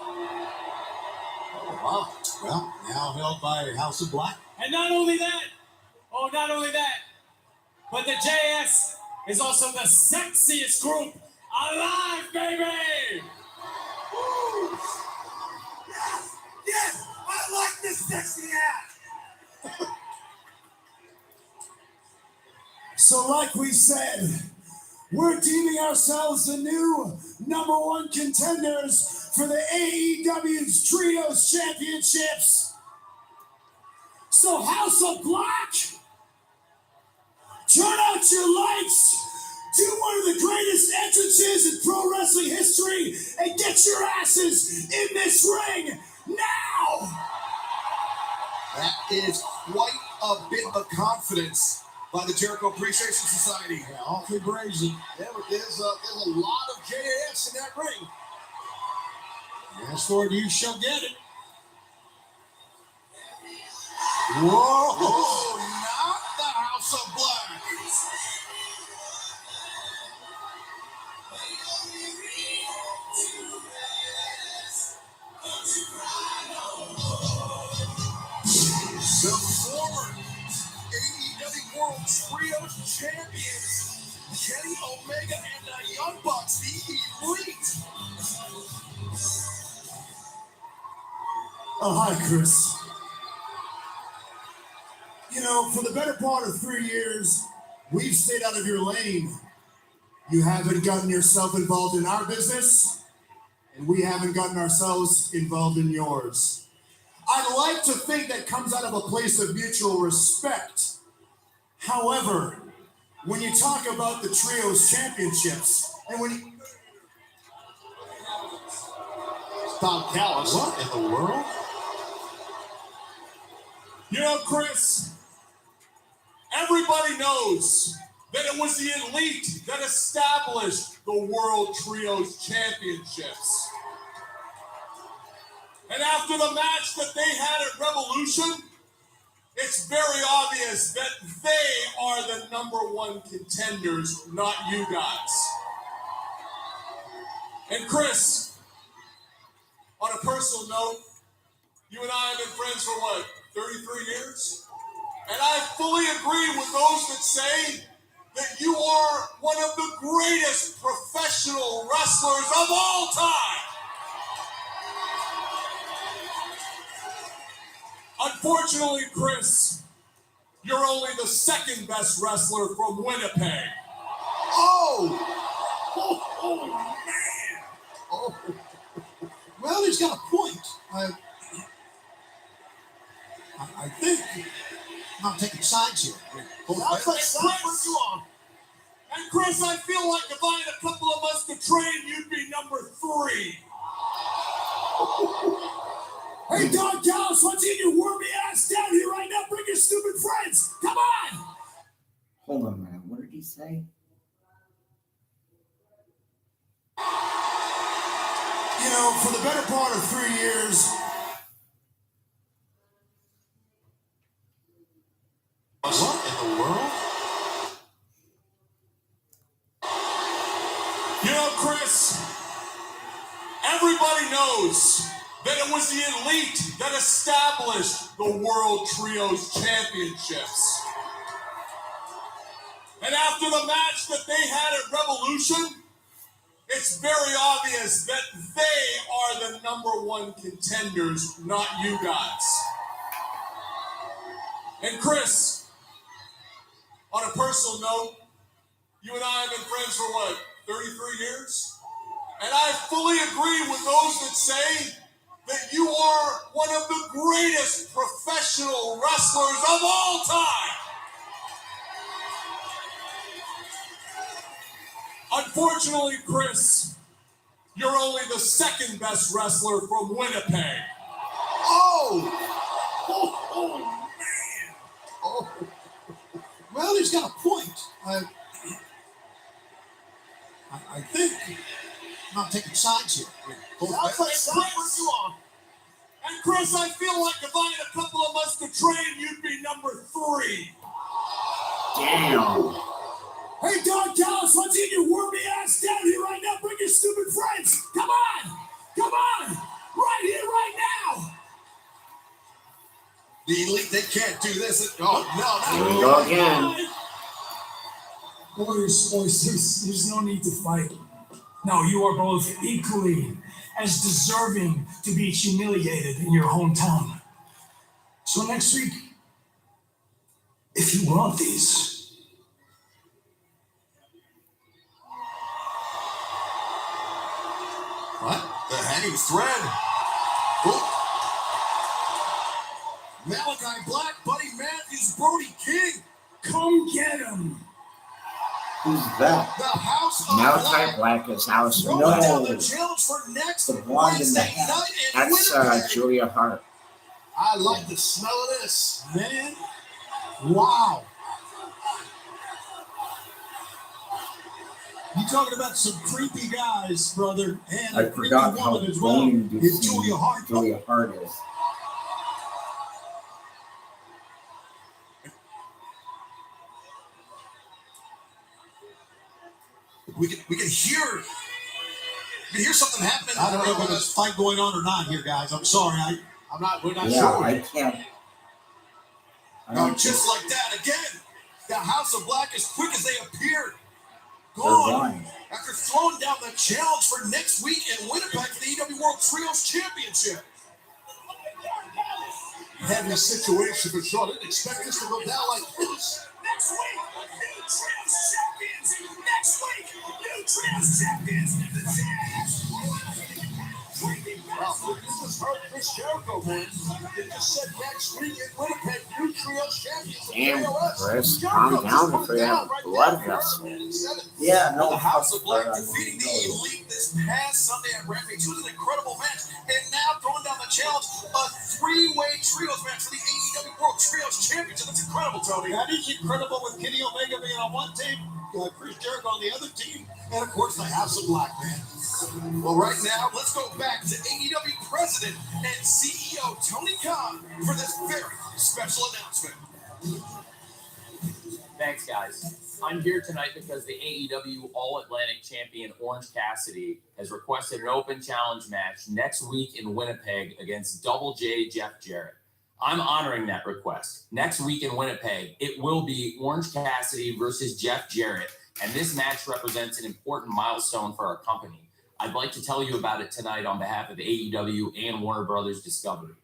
Wow. Well, now held by House of Black. And not only that, but the JS is also the sexiest group alive, baby! Woo! Yes, I like this sexy act. So like we said, we're deeming ourselves the new #1 contenders for the AEW's Trios Championships. So House of Black, turn out your lights, do one of the greatest entrances in pro wrestling history, and get your asses in this ring now! That is quite a bit of confidence by the Jericho Appreciation Society. Yeah, awfully brazen. There's a lot of JAS in that ring. Yes, Lord, you shall get it. Whoa! Not the House of Black. The former AEW World Trios Champions, Kenny Omega and the Young Bucks, the Elite. Oh, hi, Chris. You know, for the better part of 3 years, we've stayed out of your lane. You haven't gotten yourself involved in our business, and we haven't gotten ourselves involved in yours. I'd like to think that comes out of a place of mutual respect. However, when you talk about the Trios Championships, and when you... Tom Callis. What in the world? You know, Chris, everybody knows that it was the Elite that established the World Trios Championships. And after the match that they had at Revolution, it it's very obvious that they are the #1 contenders, not you guys. And Chris, on a personal note, you and I have been friends for what, 33 years? And I fully agree with those that say that you are one of the greatest professional wrestlers of all time. Unfortunately, Chris, you're only the second best wrestler from Winnipeg. Oh, man. Oh. Well, he's got a point. I think I'm not taking sides here. And Chris, I feel like if I had a couple of us to train, you'd be #3. Hey, Don Callis, what's in your wormy ass down here right now? Bring your stupid friends. Come on. Hold on a minute. What did he say? You know, for the better part of 3 years. What in the world? You know, Chris, everybody knows that it was the Elite that established the World Trios Championships. And after the match that they had at Revolution, it's very obvious that they are the #1 contenders, not you guys. And Chris, on a personal note, you and I have been friends for what, 33 years? And I fully agree with those that say that you are one of the greatest professional wrestlers of all time. Unfortunately, Chris, you're only the second best wrestler from Winnipeg. Oh, man. Oh. Well, he's got a point. I think I'm not taking sides here. And Chris, I feel like if I had a couple of us to train, you'd be #3. Damn. Hey, Don Callis, what's in your wormy ass down here right now? Bring your stupid friends. Come on. Come on. Right here, right now. The Elite, they can't do this. Oh, Here we no. go again. Boys, there's no need to fight. No, you are both equally as deserving to be humiliated in your hometown. So next week, if you want these, What? The hanging thread. Oh. Malachi Black, Buddy Matthews, Brody King. come get him. Who's that? The House of Malachi Black is House. Throwing down the challenge for next The blonde in the Wednesday hat. night in That's Winnipeg. Julia Hart. I like the smell of this, man. Wow. You talking about some creepy guys, brother, and I a creepy forgot how woman as well. bland you It's see Julia Hart. Julia Hart is. We can hear something happening. I don't know if there's a fight going on or not here, guys. I'm sorry. We're not Yeah, sure. I can't. I No, don't just like that again. The House of Black, as quick as they appeared, They're gone. gone. After throwing down the challenge for next week in Winnipeg for the EW World Trios Championship. Heavy situation for sure. Didn't expect this to go down like this. Next week, new Trios champions. Next week, new Trios champions. The champs. Well, this is hurt Chris Jericho, man. They just said next week in Winnipeg, new Trios champions. Damn, Chris, calm down if we have blood vessel. Yeah, no. The House of Black but, defeating the Elite this past Sunday at Rampage. It was an incredible match. And now throwing down the challenge, a three-way trios match for the AEW World Trios Championship. That's incredible, Tony. That is incredible with Kenny Omega being on one team Chris Jericho on the other team, and of course the House of Black, man. Well, right now, let's go back to AEW President and CEO Tony Khan for this very special announcement. Thanks, guys. I'm here tonight because the AEW All-Atlantic Champion Orange Cassidy has requested an open challenge match next week in Winnipeg against Double J Jeff Jarrett. I'm honoring that request. Next week in Winnipeg, it will be Orange Cassidy versus Jeff Jarrett, and this match represents an important milestone for our company. I'd like to tell you about it tonight on behalf of AEW and Warner Brothers Discovery.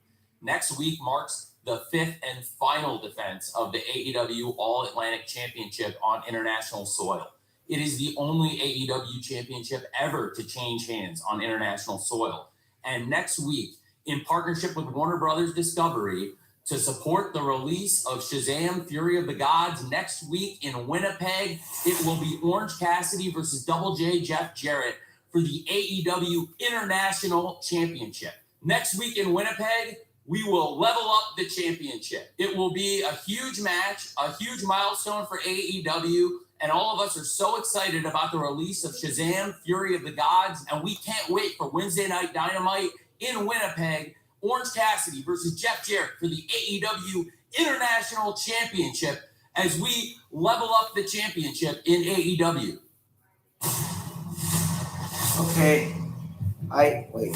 Next week marks the 5th and final defense of the AEW All-Atlantic Championship on international soil. It is the only AEW championship ever to change hands on international soil. And next week, in partnership with Warner Brothers Discovery, to support the release of Shazam! Fury of the Gods next week in Winnipeg, it will be Orange Cassidy versus Double J Jeff Jarrett for the AEW International Championship. Next week in Winnipeg, we will level up the championship. It will be a huge match, a huge milestone for AEW, and all of us are so excited about the release of Shazam! Fury of the Gods, and we can't wait for Wednesday Night Dynamite in Winnipeg, Orange Cassidy versus Jeff Jarrett for the AEW International Championship as we level up the championship in AEW. Okay, wait.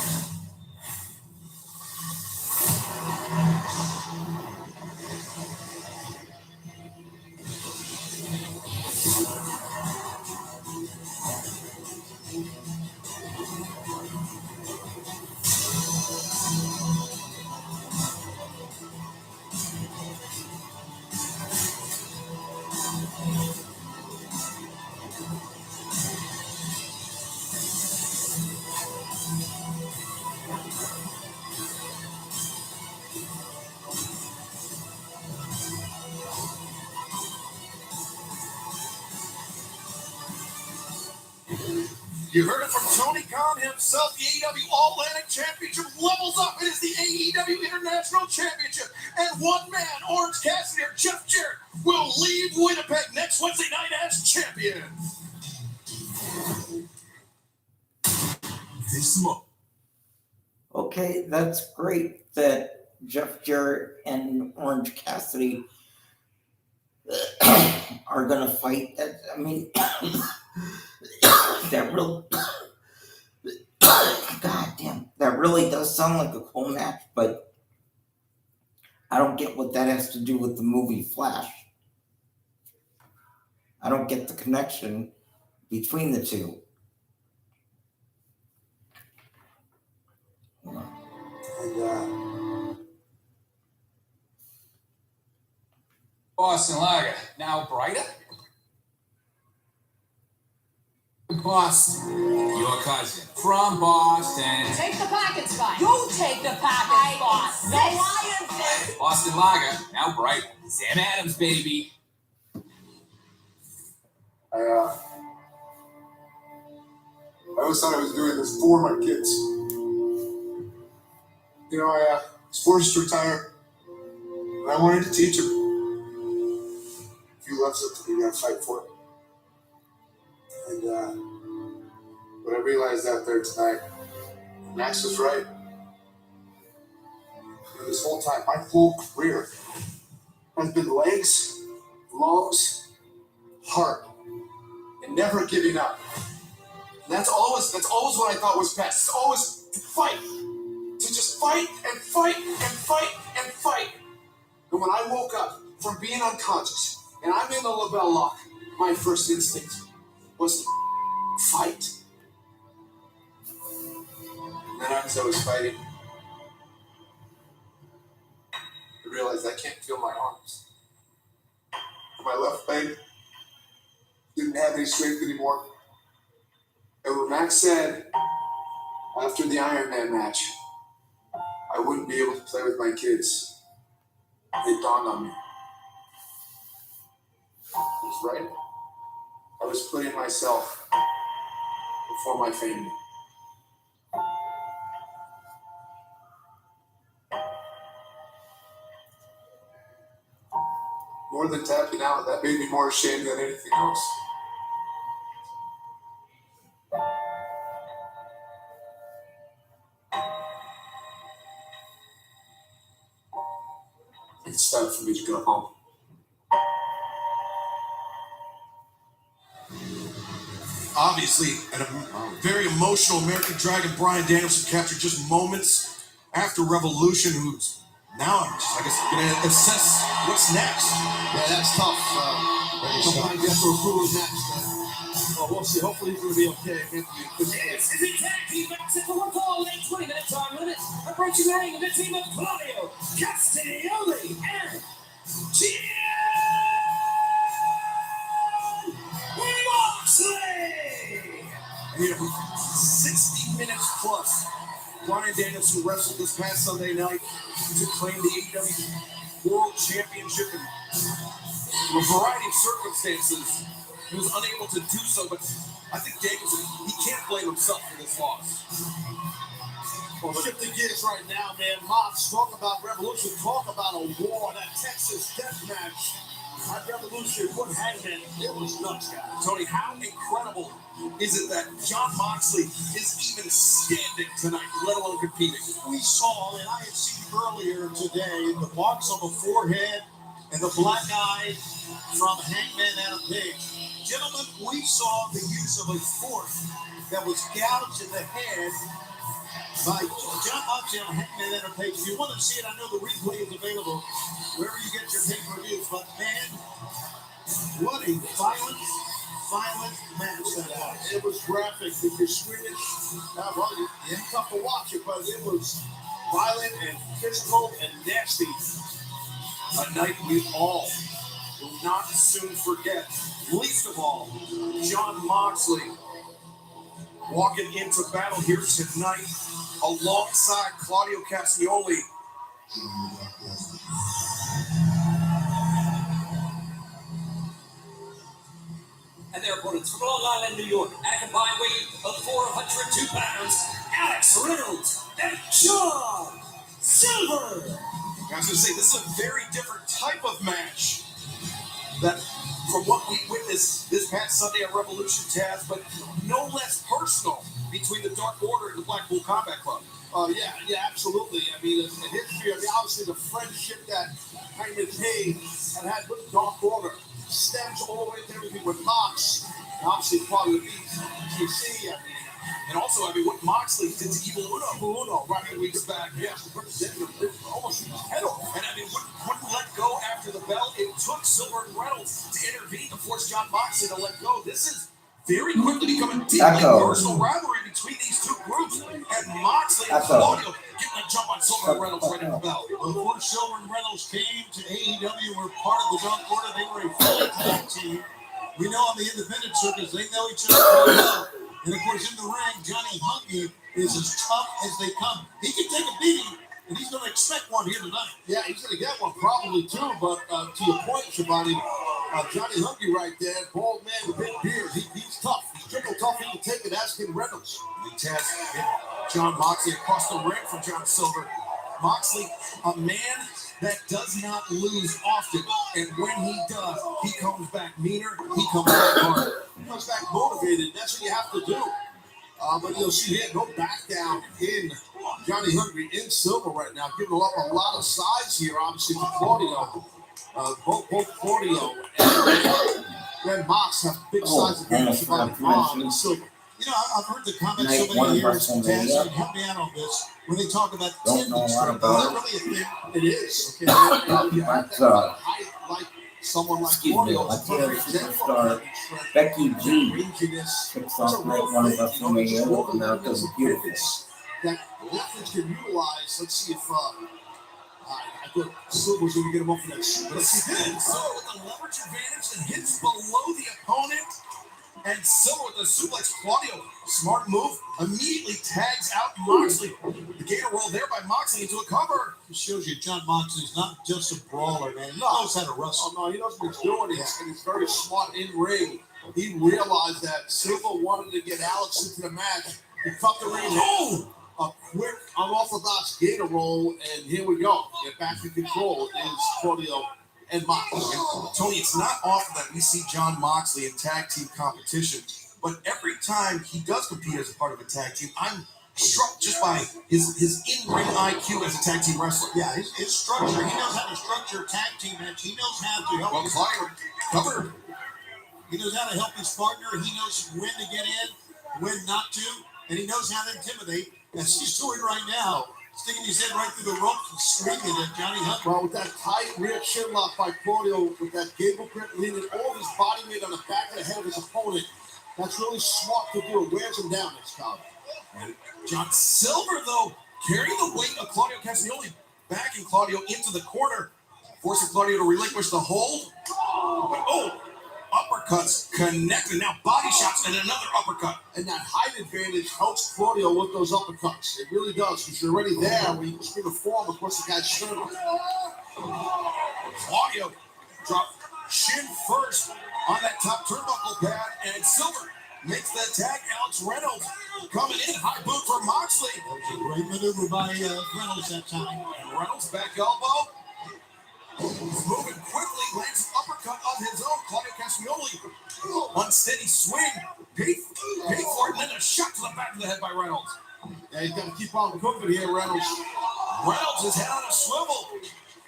You heard it from Tony Khan himself. The AEW All-Atlantic Championship levels up. It is the AEW International Championship. And one man, Orange Cassidy or Jeff Jarrett, will leave Winnipeg next Wednesday night as champion. Okay, that's great that Jeff Jarrett and Orange Cassidy are going to fight. I mean, that really, God damn, that really does sound like a cool match, but I don't get what that has to do with the movie Flash. I don't get the connection between the two. Boston Lager, now brighter? Boston, your cousin from Boston. Take the packets, guys. You take the packets, boss. The Lions. Boston Lager, now bright. Sam Adams, baby. I always thought I was doing this for my kids. You know, I was forced to retire, and I wanted to teach them. If you love something, you gotta fight for it. And what I realized out there tonight, Max was right. You know, this whole time, my whole career has been legs, lungs, heart, and never giving up. And that's always what I thought was best. It's always to fight. To just fight and fight and fight and fight. And when I woke up from being unconscious and I'm in the label lock, my first instinct was to fight. And then as I was fighting, I realized I can't feel my arms. My left leg didn't have any strength anymore. And when Max said, after the Iron Man match, I wouldn't be able to play with my kids, it dawned on me. He was right. I was putting myself before my family. More than tapping out, that made me more ashamed than anything else. circle. Obviously, a very emotional American Dragon Bryan Danielson captured just moments after Revolution, who's now, I guess, going to assess what's next. Yeah, that's tough. Sometimes you have to approve who's next. Well, we'll see. Hopefully he's going to be okay. This is a tag team match at the one fall, late 20-minute time limit. Approaching the team of Claudio Castagnoli and Jon Moxley. We have 60 minutes plus. Bryan Danielson wrestled this past Sunday night to claim the AEW World Championship in a variety of circumstances. He was unable to do so, but I think Danielson, he can't blame himself for this loss. Well, shifting gears right now, man. Mox, talk about Revolution, talk about a war, that Texas death match. At Revolution, what Hangman, it was nuts, guys. Tony, how incredible is it that Jon Moxley is even standing tonight, let alone competing? We saw, and I had seen earlier today, the marks on the forehead and the black eye from Hangman Adam Page. Gentlemen, we saw the use of a fork that was gouged in the head by Jon Moxley and Hangman Adam Page. If you want to see it, I know the replay is available wherever you get your pay-per-views, but man, what a violent match that was. It was graphic. If you're Swedish, it's tough to watch it, but it was violent and physical and nasty. A night we all will not soon forget. Least of all, Jon Moxley walking into battle here tonight alongside Claudio Castagnoli. And their opponents from Long Island, New York, at a combined weight of 402 pounds, Alex Reynolds and John Silver. I was going to say, this is a very different type of match that from what we witnessed this past Sunday at Revolution, Taz, but no less personal between the Dark Order and the Blackpool Combat Club. Yeah, absolutely. I mean, in history, obviously the friendship that Hangman Page had with Dark Order stems all the way to everything with Mox. Obviously, probably GC. And also, what Moxley did to Evil Uno right a few weeks back. Yeah, almost his head off. And wouldn't let go after the bell. It took Silver and Reynolds to intervene to force Jon Moxley to let go. This is very quickly becoming a deeply personal rivalry between these two groups. And Moxley and Claudio getting a jump on Silver and Reynolds right at the bell. Before Silver and Reynolds came to AEW, were part of the Dark Order. They were a full tag team. We know on the independent circuits, they know each other very well. And of course, in the ring, Johnny Hungy is as tough as they come. He can take a beating, and he's going to expect one here tonight. Yeah, he's going to get one probably too. But to your point, Shabani, Johnny Hungy right there, bald man with big beard. He's tough. He's triple tough. He can take it. Ask him Reynolds. The test Jon Moxley across the ring from John Silver. Moxley, a man that does not lose often, and when he does, he comes back meaner, he comes back harder. He comes back motivated. That's what you have to do. But you'll see here, no back down in Johnny Hungy in Silver right now, giving up a lot of size here, obviously, to Claudio. Both Claudio and Mox have big size advantage on Silver. You know, I've heard the comments so many years, Taz, help me out on this, when they talk about Don't know a lot about it. Really a thing? It is. Okay. I like someone like Claudio. Superstar Becky G kicks off night one of us from AEW, and now it does beautiful. That Leftwich can utilize. Let's see if I thought Silver's going to get him up for that. Let's see this. So with the leverage advantage and hits below the opponent. And Silver with the suplex, Claudio, smart move, immediately tags out Moxley. The gator roll there by Moxley into a cover. It shows you Jon Moxley's not just a brawler, man. He knows how to wrestle. Oh, no, he knows what he's doing. And he's very smart in ring. He realized that Silver wanted to get Alex into the match. He cut the ring. Oh! A quick, unorthodox gator roll, and here we go. Get back in control is Claudio and Moxley. Tony, it's not often that we see Jon Moxley in tag team competition, but every time he does compete as a part of a tag team, I'm struck just by his in-ring IQ as a tag team wrestler. Yeah, his structure. He knows how to structure a tag team match. He knows how to help. Well, Claudio covered. He knows how to help his partner. He knows when to get in, when not to, and he knows how to intimidate. As he's doing right now, sticking his head right through the ropes and screaming at Johnny Hunt. Well, with that tight rear chin lock by Claudio, with that gable grip, leaning all his body weight on the back of the head of his opponent, that's really smart to do. It wears him down next time. And John Silver, though, carrying the weight of Claudio Castagnoli, backing Claudio into the corner, forcing Claudio to relinquish the hold. But, uppercuts connected. Now body shots and another uppercut. And that height advantage helps Claudio with those uppercuts. It really does, because you're already there when you can spin a form across the guy's sternum. Claudio dropped shin first on that top turnbuckle pad, and Silver makes the tag. Alex Reynolds coming in, high boot for Moxley. That was a great maneuver by Reynolds that time. And Reynolds back elbow. Moving quickly, lands an uppercut of his own. Claudio Castagnoli, unsteady swing, paid for it, and then a shot to the back of the head by Reynolds. Yeah, he's got to keep on cooking here, Reynolds. Reynolds is head on a swivel.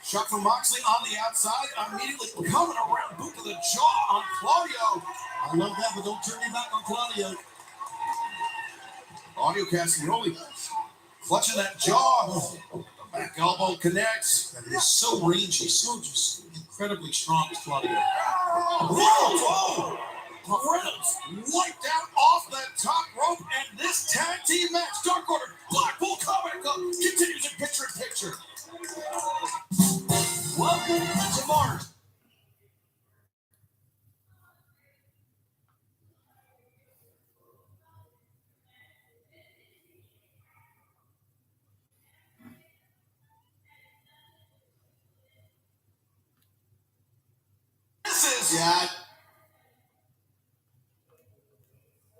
Shot from Moxley on the outside, immediately coming around, boot to the jaw on Claudio. I love that, but don't turn your back on Claudio. Claudio Castagnoli clutching that jaw. The back elbow connects. And it is so rangy, so just incredibly strong, Claudio. Whoa! Reynolds wiped out off the top rope, and this tag team match, Dark Order, Blackpool Combat Club, continues in picture-in-picture. Welcome to Mars.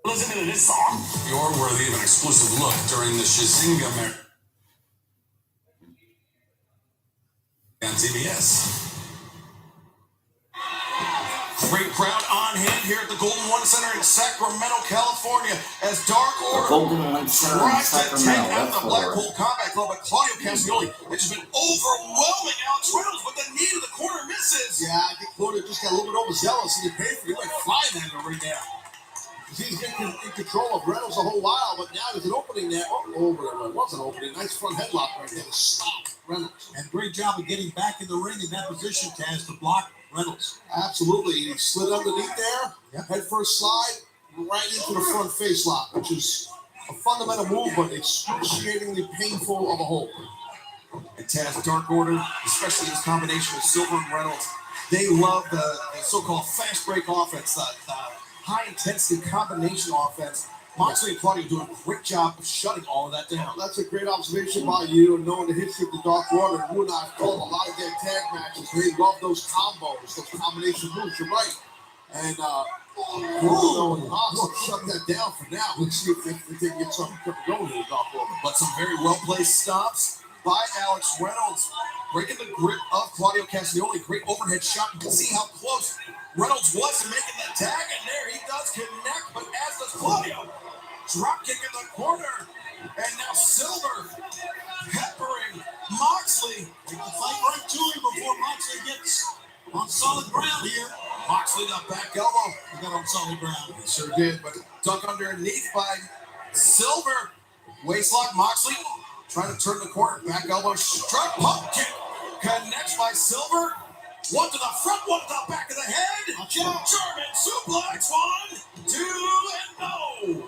Listen to this song. You're worthy of an exclusive look during the Shazinga Marathon on TBS. Great crowd on hand here at the Golden One Center in Sacramento, California, as Dark Order Golden One Center in tries to take Sacramento. out That's the Blackpool Combat Club, but Claudio Castagnoli has just been overwhelming Alex Reynolds, but the knee to the corner misses. Yeah, I think Claudio just got a little bit overzealous, and he paid for it. He went flying at him right now. He's getting in control of Reynolds a whole while, but now there's an opening there. It was an opening. Nice front headlock right there to stop Reynolds. And great job of getting back in the ring in that position, Taz, to block Reynolds. Absolutely. He slid underneath there, head first slide, right into the front face lock, which is a fundamental move, but excruciatingly painful of a hold. And Taz, Dark Order, especially his combination with Silver and Reynolds, they love the so-called fast break offense, the high-intensity combination offense. Moxley and Claudio do a great job of shutting all of that down. That's a great observation by you, and knowing the history of the Dark Order. You and I have called a lot of their tag matches. They love those combos, those combination moves. You're right. And shut that down for now. Let's see if they can get something going in the Dark Order. But some very well-placed stops by Alex Reynolds, breaking the grip of Claudio Castagnoli. Great overhead shot. You can see how close Reynolds was to making that tag, and there he does connect, but as does Claudio. Drop kick in the corner, and now Silver peppering Moxley. Take the fight right to him before Moxley gets on solid ground here. Moxley got back elbow. He got on solid ground. He sure did, but dunk underneath by Silver. Waistlock Moxley trying to turn the corner. Back elbow, strut pump kick. Connects by Silver. One to the front, one to the back of the head. German suplex. 1, 2, and no.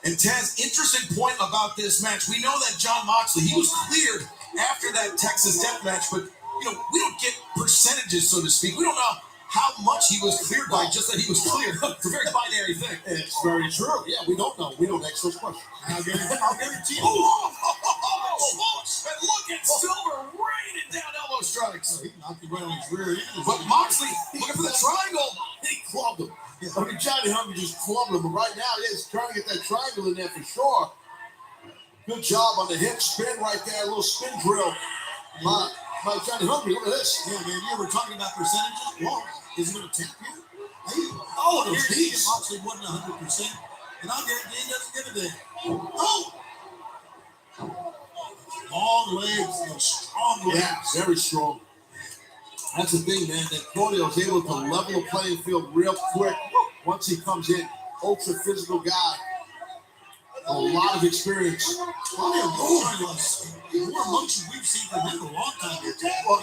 And Taz, interesting point about this match. We know that Jon Moxley, he was cleared after that Texas death match, but we don't get percentages, so to speak. We don't know how much he was cleared by, just that he was cleared. It's a very binary thing. It's very true. Yeah, we don't know. We don't ask those questions. I'll guarantee you. And look at Silver raining down elbow strikes. He knocked him right on his rear end. But Moxley looking for the triangle. He clubbed him. I mean, Johnny Hunt just clubbed him, but right now, he's trying to get that triangle in there for sure. Good job on the hip spin right there, a little spin drill. My Johnny Hunt, look at this. Yeah, man, you were talking about percentages. Well, is he going to tap you? Oh, here Moxley wasn't 100%. And I'll guarantee he doesn't give a damn. Oh! Long legs, strong legs. Yeah, very strong. That's the thing, man. That Claudio's able to level the playing field real quick once he comes in. Ultra physical guy. A lot of experience. Claudio was more emotion we've seen from him in a long time here. Well,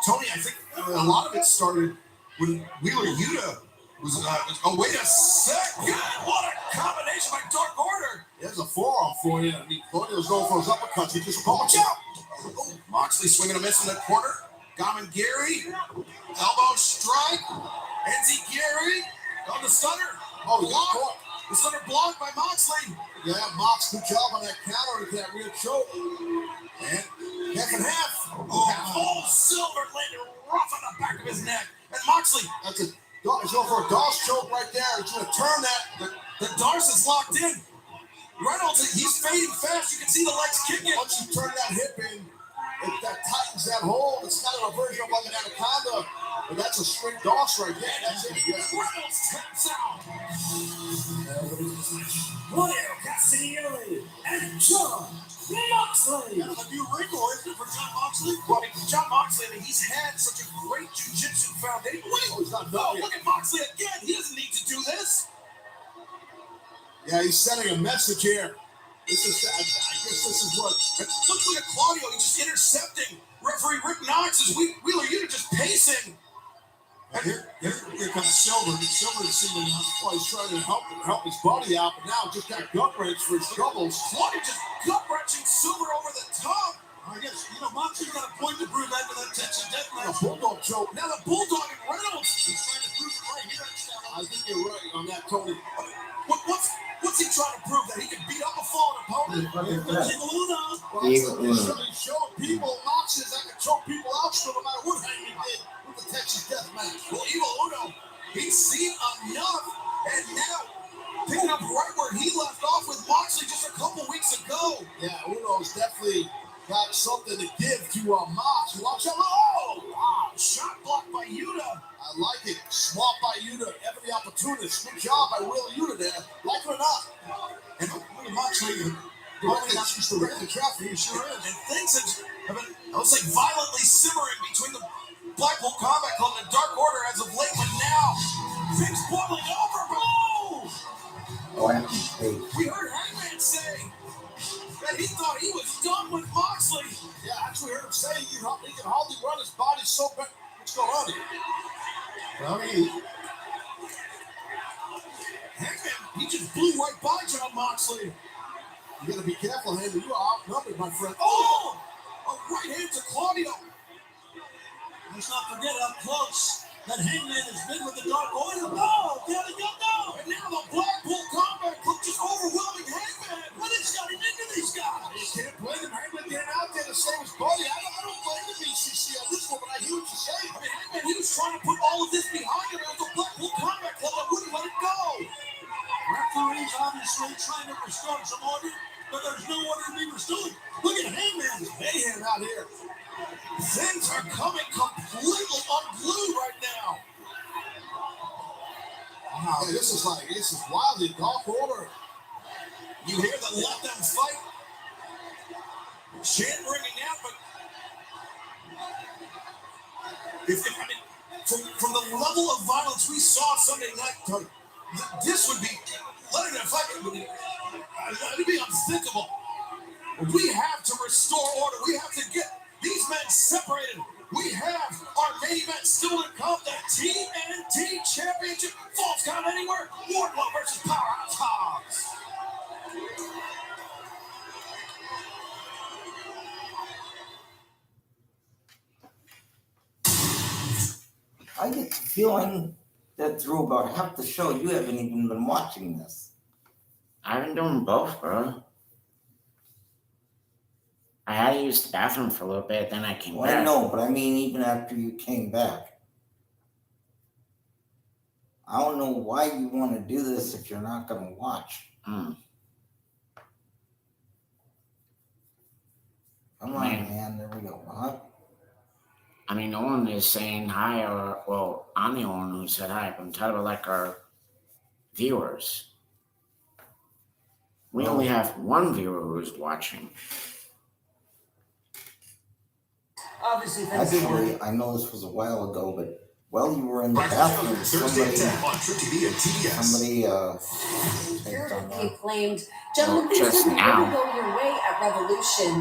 Tony, I think a lot of it started when Wheeler Yuta was. Oh, wait a second! What a combination by Dark Order. There's a forearm for you. I mean, Claudio's going for his uppercuts. He just watch out. Oh, Moxley swinging a miss in the corner. Gary, elbow strike. Gary on the stunner. Oh, he got caught. The stunner blocked by Moxley. Yeah, Mox, good job on that counter with that rear choke. And half and half. Oh, Silver landed rough on the back of his neck. And Moxley. That's he's going for a Darce choke right there. He's going to turn that. The Darce is locked in. Reynolds, he's fading fast. You can see the legs kicking. Once you turn that hip in, if that tightens that hold, it's kind of a version of like an anaconda. But that's a straight Darce right there. That's it. Yeah. Reynolds taps out. Claudio Castagnoli and John Moxley. Kind of a new wrinkle, isn't it, for John Moxley? Well, John Moxley, I mean, he's had such a great jiu-jitsu foundation. He's not done yet. Look at Moxley again. He doesn't need to do this. Yeah, he's sending a message here. I guess this is what. Look at Claudio. He's just intercepting. Referee Rick Knox is Wheeler Yuta just pacing. And here comes Silver. Silver is singling out. Well, he's trying to help his buddy out, but now just got gut wrench for his troubles. Claudio just gut wrenching Silver over the top. I guess, Moxley's got a point to prove after that Texas death A match. bulldog choke. Now the Bulldog and Reynolds. He's trying to prove it right here. I think you're right on that, Tony. What's he trying to prove? That he can beat up a fallen opponent? Well, he's showing people Moxley's that can choke people out still no matter what Hangman did with the Texas death match. Well, Evil Uno, he's seen enough, and now picking up right where he left off with Moxley just a couple weeks ago. Yeah, Uno's definitely got something to give to Mox. Watch out. Oh, wow. Shot blocked by Yuta. I like it. Swap by Yuta. Every opportunist. Good job by Will Yuta there. Like it or not. And look at Moxley. He's the ready traffic. He sure is. And things have been, I would say, violently simmering between the Blackpool Combat Club and the Dark Order as of late, but now things boiling over. We heard Hangman say that he thought he was done with Moxley. Yeah, I actually heard him say he can hardly run his body so bad. What's going on here? Well, Hangman, he just blew right by John Moxley. You gotta be careful, Hangman. You are outnumbered, my friend. Oh! A right hand to Claudio. Let's not forget how close that Hangman has been with the Dark Order. No! There we go, no! And now the Blackpool Combat Club just overwhelming Hangman. What has gotten into these guys? You can't blame him. Hangman getting out there to save his body. I don't blame the BCC on this one, but I hear what you're saying. I mean, Hangman, he was trying to put all of this behind him. It was the Blackpool Combat Club that wouldn't let it go. Referees obviously trying to restore some order, but there's no order to be restored. Look at Hangman's mayhem out here. Things are coming completely unglued right now. Wow, this is wildly Dark Order. You hear the let them fight chant ringing out, but from the level of violence we saw Sunday night, this would be letting them fight. It'd be unthinkable. We have to restore order. We have to get these men separated. We have our main event still to come. The TNT Championship. Falls Count Anywhere. Wardlow versus Powerhouse Hobbs. I get the feeling that through about half the show, you haven't even been watching this. I've been doing both, bro. I had to use the bathroom for a little bit, then I came Well, back. I know, but I mean, even after you came back. I don't know why you want to do this if you're not going to watch. Mm. Come on, man. There we go. Huh? I mean, no one is saying hi, or, well, I'm the only one who said hi, but I'm talking about like our viewers. We only have one viewer who's watching. Obviously, things didn't work. Actually, I know this was a while ago, but while you were in the Thursday bathroom, at 10 on True TV and TBS. somebody You're typed on the that. acclaimed. Gentlemen, Well, things just didn't now. really go your way at Revolution.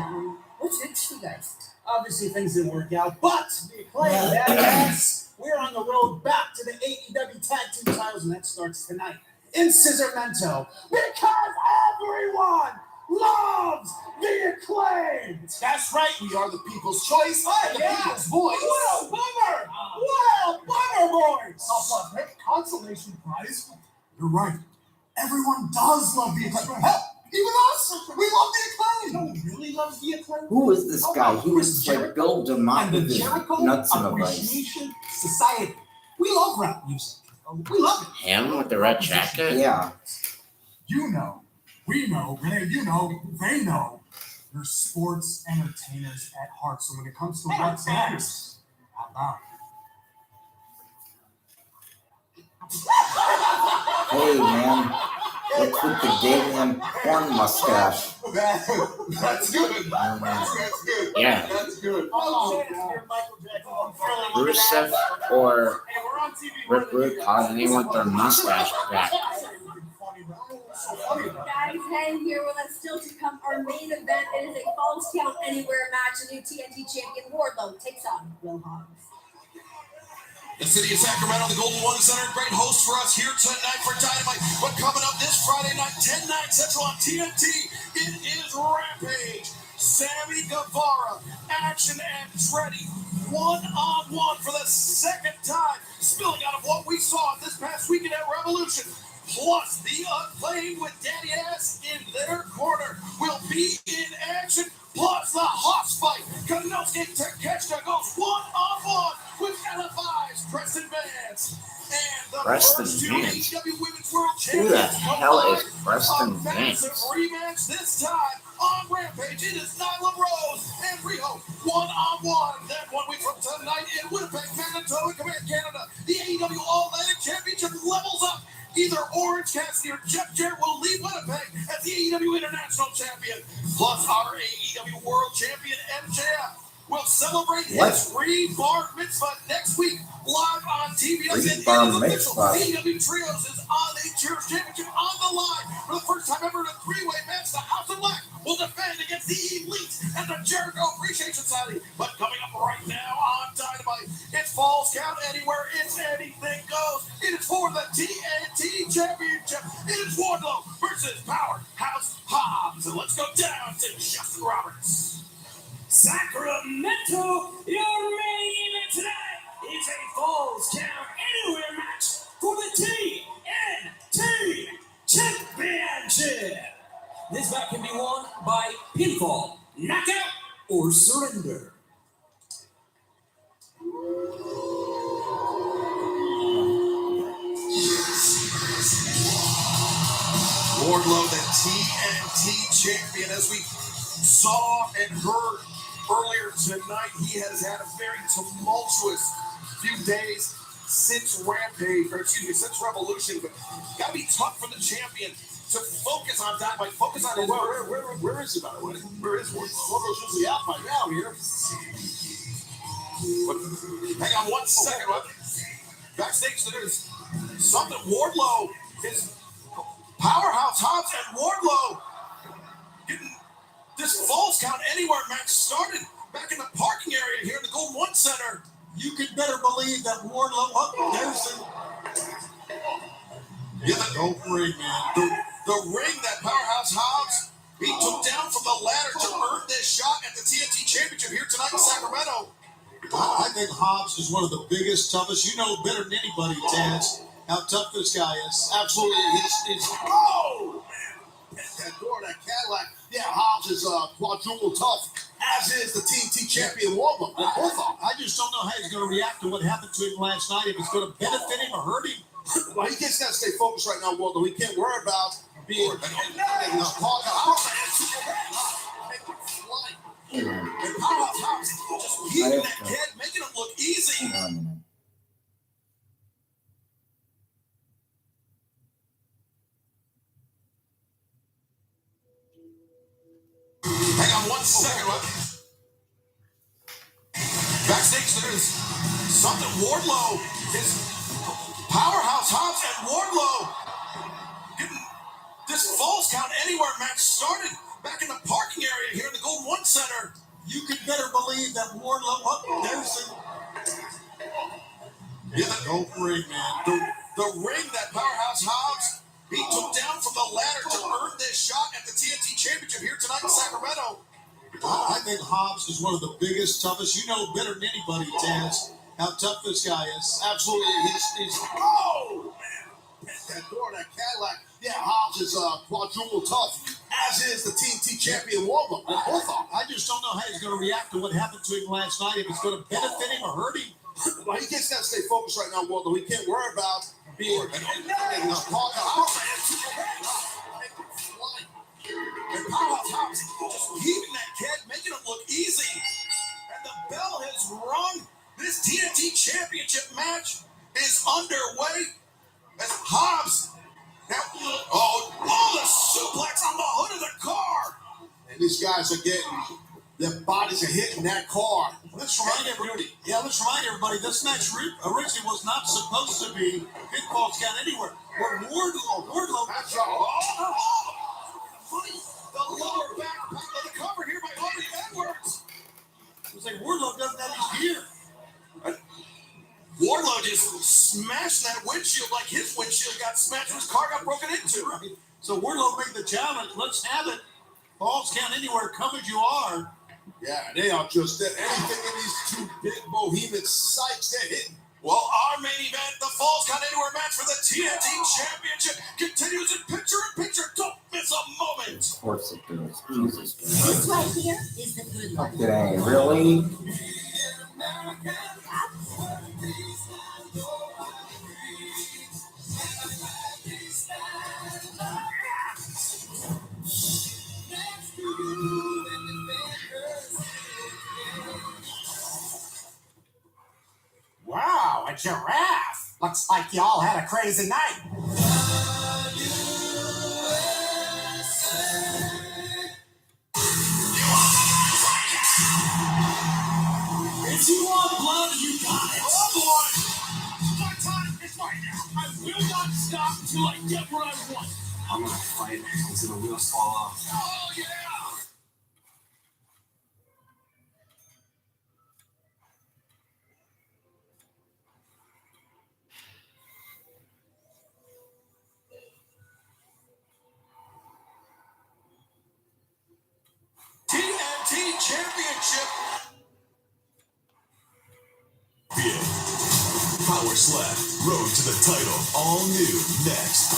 What's next for you guys? Obviously, things didn't work out, but the Acclaimed Badass, we're on the road back to the AEW Tag Team titles, and that starts tonight in Scissormento because everyone loves the Acclaimed. That's right, we are the people's choice and the people's voice. Well, bummer! Well, bummer, boys! A big consolation prize. You're right. Everyone does love the Acclaimed. Hell, even us, we love the Acclaimed. No one really loves the Acclaimed. Who is this guy? He was like Bill DeMott And the with his Jericho nuts in a vice. Appreciation Society. We love rap music. We love it. Him with the red jacket? Yeah. You know, we know, Renee, you know, they know. You're sports entertainers at heart. So when it comes to what's next, how about Hey, man. What's with the damn porn mustache? That's good. That's good. Yeah. That's good. Rusev or Rick Rude anyone with their mustache back. Guys, hang here with us. Still to come, our main event. It is a Falls Count Anywhere match. The new TNT champion Wardlow takes on Will Hobbs. The city of Sacramento, the Golden One Center, great host for us here tonight for Dynamite. But coming up this Friday night, 10, 9 Central on TNT, it is Rampage. Sammy Guevara, Action Andretti, one-on-one for the second time, spilling out of what we saw this past weekend at Revolution. Plus, the Acclaimed with Daddy Ass in their corner will be in action. Plus, the Hoss fight. Kanosuke Takeshita goes one-on-one with LFI's Preston Vance. And the Preston first two Vance? AEW Women's World Who the Champions hell is combined. Preston A massive Vance? rematch this time on Rampage. It is Nyla Rose and Riho one-on-one. Then 1 week from tonight in Winnipeg, Manitoba, Command Canada, the AEW All-Atlantic Championship levels up. Either Orange Cassidy or Jeff Jarrett will leave Winnipeg as the AEW International Champion. Plus, our AEW World Champion MJF will celebrate his Rebar Mitzvah next week live on TBS. And Rebar it is official. Mitzvah. AEW Trios is on the Cheers Championship on the line. For the first time ever in a three-way match, the House of Black will defend against the Elite and the Jericho Appreciation Society. But coming up right now on Dynamite, it's Falls Count Anywhere. It's anything goes. It is for the TNT Championship. It is Wardlow versus Powerhouse Hobbs. And let's go down to Justin Roberts. Sacramento, your main event tonight is a Falls Count Anywhere match for the TNT Championship. This bout can be won by pinfall, knockout, or surrender. Wardlow, the TNT champion, as we saw and heard earlier tonight, he has had a very tumultuous few days since Rampage, or excuse me, since Revolution. But gotta be tough for the champion to focus on Dynamite, focus on his where is he, by the way? Where is Wardlow? Wardlow's usually out by now here. Hang on 1 second. Backstage, there's something. Wardlow is Powerhouse Hobbs and Wardlow getting this Falls Count Anywhere match started back in the parking area here in the Golden One Center. You could better believe that Wardlow, there's Don't ring, man. The ring that Powerhouse Hobbs he took down from the ladder to earn this shot at the TNT Championship here tonight in Sacramento. I think Hobbs is one of the biggest, toughest. You know better than anybody, Taz, how tough this guy is. Absolutely. He's oh, man. That door, that Cadillac. Yeah, Hobbs is quadruple tough, as is the TNT champion Wardlow. I just don't know how he's going to react to what happened to him last night, if it's going to benefit him or hurt him. Well, he just got to stay focused right now, Wardlow. He can't worry about being caught and Powerhouse Hobbs just keeping that kid, making him look easy. second one. Backstage, there's something. Wardlow is Powerhouse Hobbs and Wardlow getting this Falls Count Anywhere match started back in the parking area here in the Golden One Center. You could better believe that Wardlow. Oh, there's the. Yeah, the ring, man. The ring that Powerhouse Hobbs he took down from the ladder to earn this shot at the TNT Championship here tonight in Sacramento. I think Hobbs is one of the biggest, toughest. You know better than anybody, Taz, how tough this guy is. Absolutely. He's oh, man. That door, that Cadillac. Yeah, Hobbs is quadruple tough, as is the TNT champion Wardlow. Both of them. I just don't know how he's going to react to what happened to him last night, if it's going to benefit him or hurt him. Well, he just got to stay focused right now, Wardlow. He can't worry about being and Powerhouse Hobbs just heaving that kid, making it look easy. And the bell has rung. This TNT Championship match is underway as Hobbs now, the suplex on the hood of the car. And these guys are getting, their bodies are hitting that car. Let's remind everybody, this match originally was not supposed to be Pinfall Count Anywhere. But Wardlow. That's right. The lower back of the cover here by Aubrey Edwards. It was like Wardlow doesn't have his gear. Wardlow just smashed that windshield like his windshield got smashed, his car got broken into. Right. So Wardlow made the challenge. Let's have it. Falls Count Anywhere, come as you are. Yeah, they are just anything in these two big behemoth sites they're hitting. Well, our main event, the Falls Count Anywhere match for the TNT Championship, continues in picture-in-picture. Don't miss a moment. Of course it does. Jesus Christ. This right here is the good one. Dang, really? Wow, a giraffe. Looks like y'all had a crazy night. If you want blood, you got it. Oh boy! My time is right now. I will not stop till I get what I want. I'm gonna fight until the wheels fall off. Oh yeah! TNT Championship. Power Slap, Road to the Title, all new next.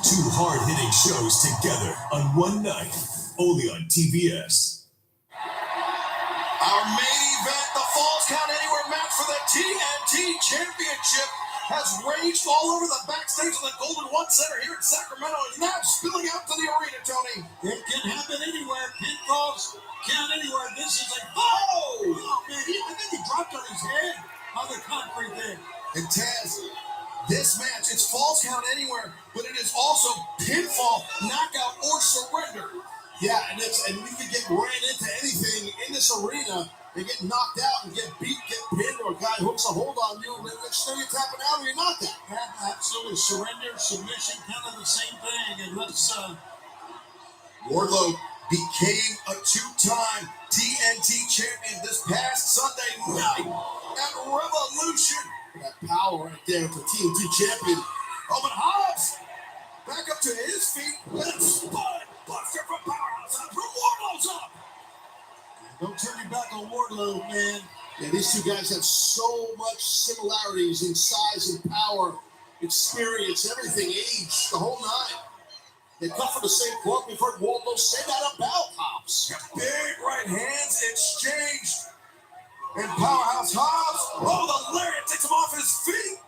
2 hard-hitting shows together on one night, only on TBS. Our main event, the Falls Count Anywhere match for the TNT Championship, has raged all over the backstage of the Golden One Center here in Sacramento and is now spilling out to the arena, Tony. It can happen anywhere. Pinfalls Count Anywhere. This is a Oh, man! I think he dropped on his head on the concrete there. And Taz, this match, it's Falls Count Anywhere, but it is also pinfall, knockout, or surrender. Yeah, and you can get ran into anything in this arena and get knocked out and get beat, get pinned, or a guy hooks a hold on you, and then next thing you're tapping out or you're knocked out. Yeah, absolutely. Surrender, submission, kind of the same thing. And let's Wardlow became a 2-time TNT champion this past Sunday night at Revolution. That power right there for TNT champion. Oh, but Hobbs back up to his feet. And spud buster from Powerhouse. From Wardlow's up. don't turn your back on Wardlow, man. Yeah, these two guys have so much similarities in size and power, experience, everything, age, the whole nine. They come from the same club. We've heard Wardlow say that about Hobbs. Big right hands exchanged. And Powerhouse Hobbs, the lariat takes him off his feet.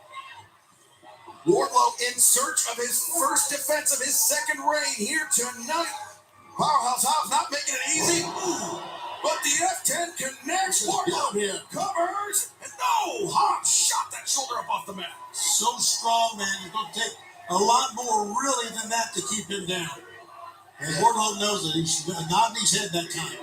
Wardlow in search of his first defense of his second reign here tonight. Powerhouse Hobbs not making it easy. But the F10 connects. Wardlow covers. And no, Hobbs shot that shoulder up off the mat. So strong, man. It's going to take a lot more really than that to keep him down. And Wardlow knows it. He's nodding his head that time.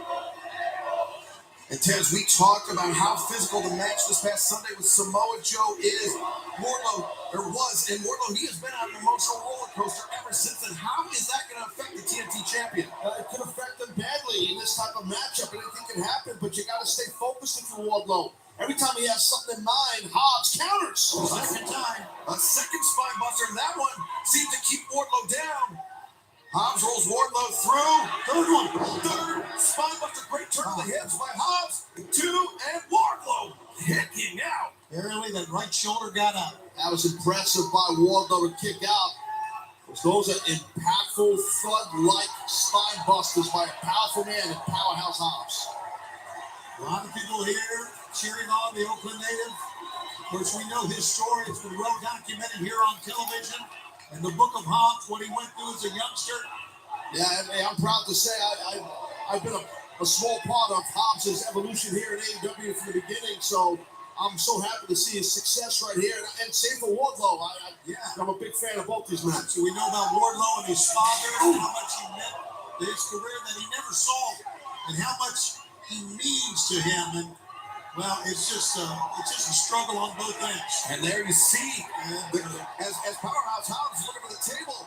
And Taz, we talked about how physical the match this past Sunday with Samoa Joe is. And Wardlow, he has been on an emotional roller coaster ever since then. How is that going to affect the TNT champion? It could affect them badly in this type of matchup. Anything can happen, but you got to stay focused if you're Wardlow. Every time he has something in mind, Hobbs counters. Second time. A second spine buster, and that one seemed to keep Wardlow down. Hobbs rolls Wardlow through. Third spine buster. Great turn of the hips by Hobbs. 2, and Wardlow kicking out. Barely, that right shoulder got up. That was impressive by Wardlow to kick out. Those are impactful, thud-like spine busters by a powerful man in Powerhouse Hobbs. A lot of people here cheering on the Oakland native. Of course, we know his story. It's been well documented here on television. And the Book of Hobbs, what he went through as a youngster. Yeah, I'm proud to say I've been a small part of Hobbs' evolution here at AEW from the beginning. So I'm so happy to see his success right here. And same for Wardlow. I'm a big fan of both these men. So we know about Wardlow and his father and how much he meant to his career that he never saw, and how much he means to him. And well, it's just a struggle on both ends. And there you see, as Powerhouse Hobbs is looking for the table,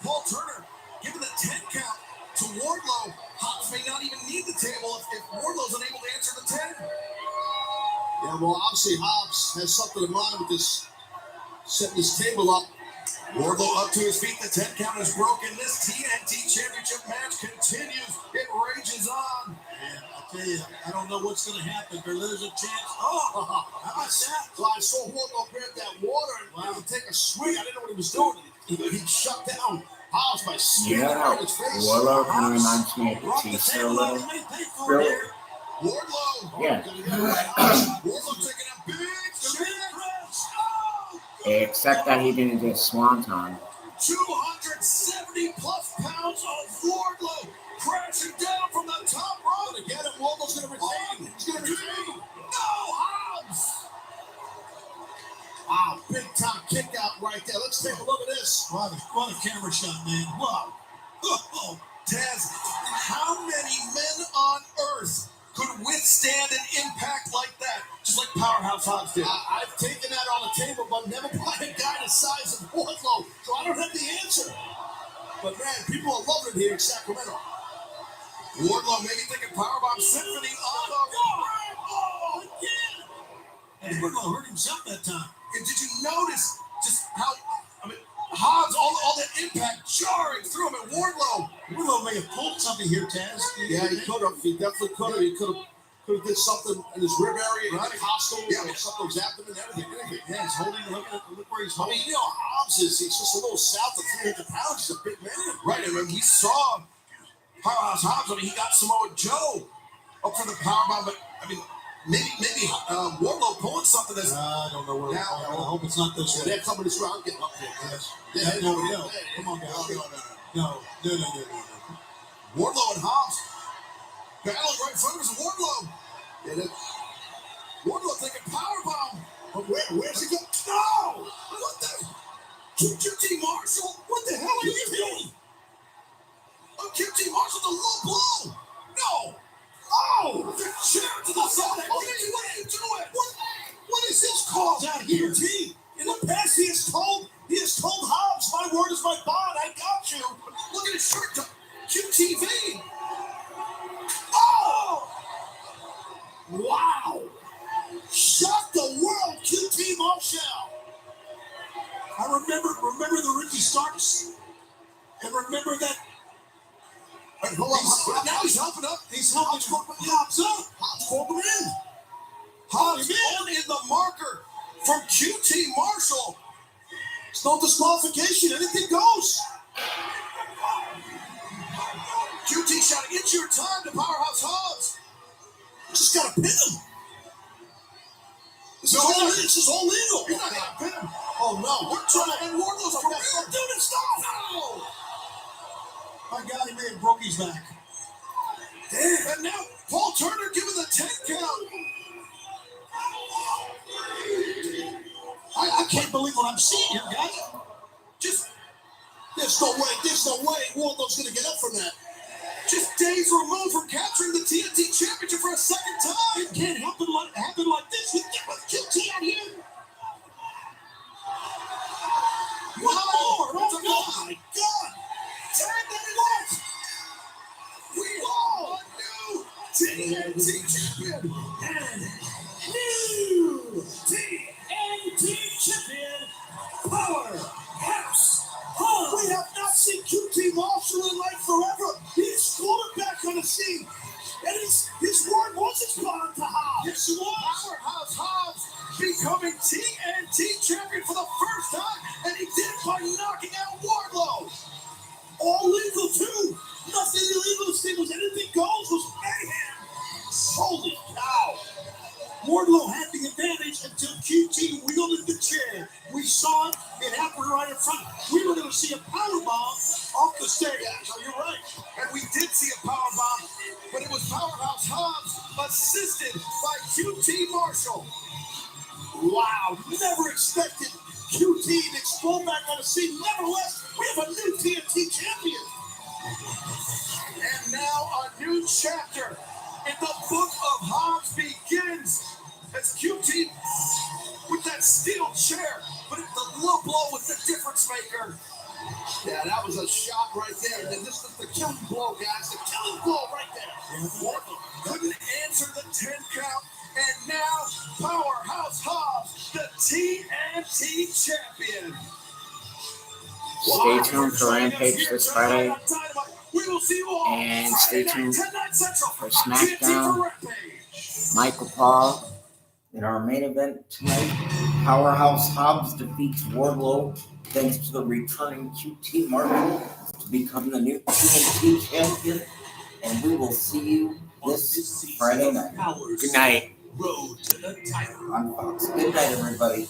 Paul Turner giving the 10 count to Wardlow. Hobbs may not even need the table if Wardlow's unable to answer the 10. Yeah, well, obviously Hobbs has something in mind with this, setting this table up. Wardlow up to his feet. The 10 count is broken. This TNT Championship match continues. It rages on. And I'll tell you, I don't know what's going to happen. There's a chance. Oh, how about that? So I saw Wardlow grab that water and take a swing. I didn't know what he was doing. He shut down Hobbs by slamming on his face. Wardlow kind of reminds me of Batista a little. Wardlow. Yeah. Wardlow taking a big swing. Except that he didn't do a swanton. 270 plus pounds of Wardlow crashing down from the top rope. Again, Wardlow's going to retain. He's going to retain. No, Hobbs. Wow, big time kick out right there. Let's take a look at this. What a camera shot, man. Wow. Oh, Taz, how many men on earth could withstand an impact like that, just like Powerhouse Hobbs did? I've taken that on the table, but never by a guy the size of Wardlow, so I don't have the answer. But man, people are loving it here in Sacramento. Wardlow maybe thinking Powerbomb Symphony on the Oh, again! And Wardlow hurt himself that time. And did you notice just how, Hobbs, all that impact jarring through him, and Wardlow may have pulled something here, Taz. Yeah, he could have. He definitely could have. He could have did something in his rib area, right? Hostile, something was abdomen, everything. Yeah, he's holding. Look where he's holding. I mean, Hobbs he's just a little south of 300 pounds. He's a big man. Right, and when we saw Powerhouse Hobbs, he got Samoa Joe up for the powerbomb, but maybe Wardlow pulling something that's. I don't know where. I hope it's not this way. They're coming this round, getting up there. Yes. No. Come on, guys. No. Wardlow and Hobbs battling right in front of us. Wardlow thinking powerbomb. But where's he going? No! What the? QT Marshall? What the hell are you doing? Oh, QT Marshall, the low blow. No. Oh, the chair to the side. What are you doing? What is this called out here? QT. In the past, he has told Hobbs, my word is my bond. I got you. Look at his shirt. QTV. Oh! Wow. Shock the world, QT Marshall. I remember the Ricky Starks. And remember that. Now he's helping up. He's helping Hobbs up. Hobbs pulled him in. Hobbs on in the marker from QT Marshall. It's no disqualification. Anything goes. QT shouting, it's your time to Powerhouse Hobbs. Just got to pin him. This is all legal. You're not going to pin him. Oh, no. We're trying to end Wardlow's career. Dude, stop. No. My God, he may have broke his back. Damn. And now Paul Turner giving the 10 count. I can't believe what I'm seeing here, guys. There's no way Wardlow's going to get up from that. Just days removed from capturing the TNT Championship for a second time. It can't happen like this. You get with QT out here. One more. Oh my God. We are a new TNT champion. And new TNT champion, Powerhouse Hobbs. We have not seen QT Marshall in like forever. He's quarterback on the scene. And his word was inspired to Hobbs. Yes, it was. Powerhouse Hobbs becoming TNT champion for the first time, and he did it by knocking out Wardlow. All legal too. Nothing illegal. This thing was anything goes. Was mayhem. Holy cow. Wardlow had the advantage until QT wielded the chair. We saw it. It happened right in front. We were going to see a powerbomb off the stage. So you're right. And we did see a powerbomb, but it was Powerhouse Hobbs assisted by QT Marshall. Wow. Never expected QT to explode back on the scene. Nevertheless, we have a new TNT champion. And now a new chapter in the book of Hobbs begins as QT with that steel chair, but the low blow was the difference maker. Yeah, that was a shot right there. And this is the killing blow, guys. The killing blow right there. Wardlow couldn't answer the 10 count, and now Powerhouse Hobbs, the TNT champion. Stay tuned for Rampage this Friday. We will see you all And stay tuned Central for SmackDown. Michael Paul. In our main event tonight, Powerhouse Hobbs defeats Wardlow thanks to the returning QT Marshall to become the new TNT champion. And we will see you this Friday night. Good night. Road to the title. On Fox. Good night, everybody.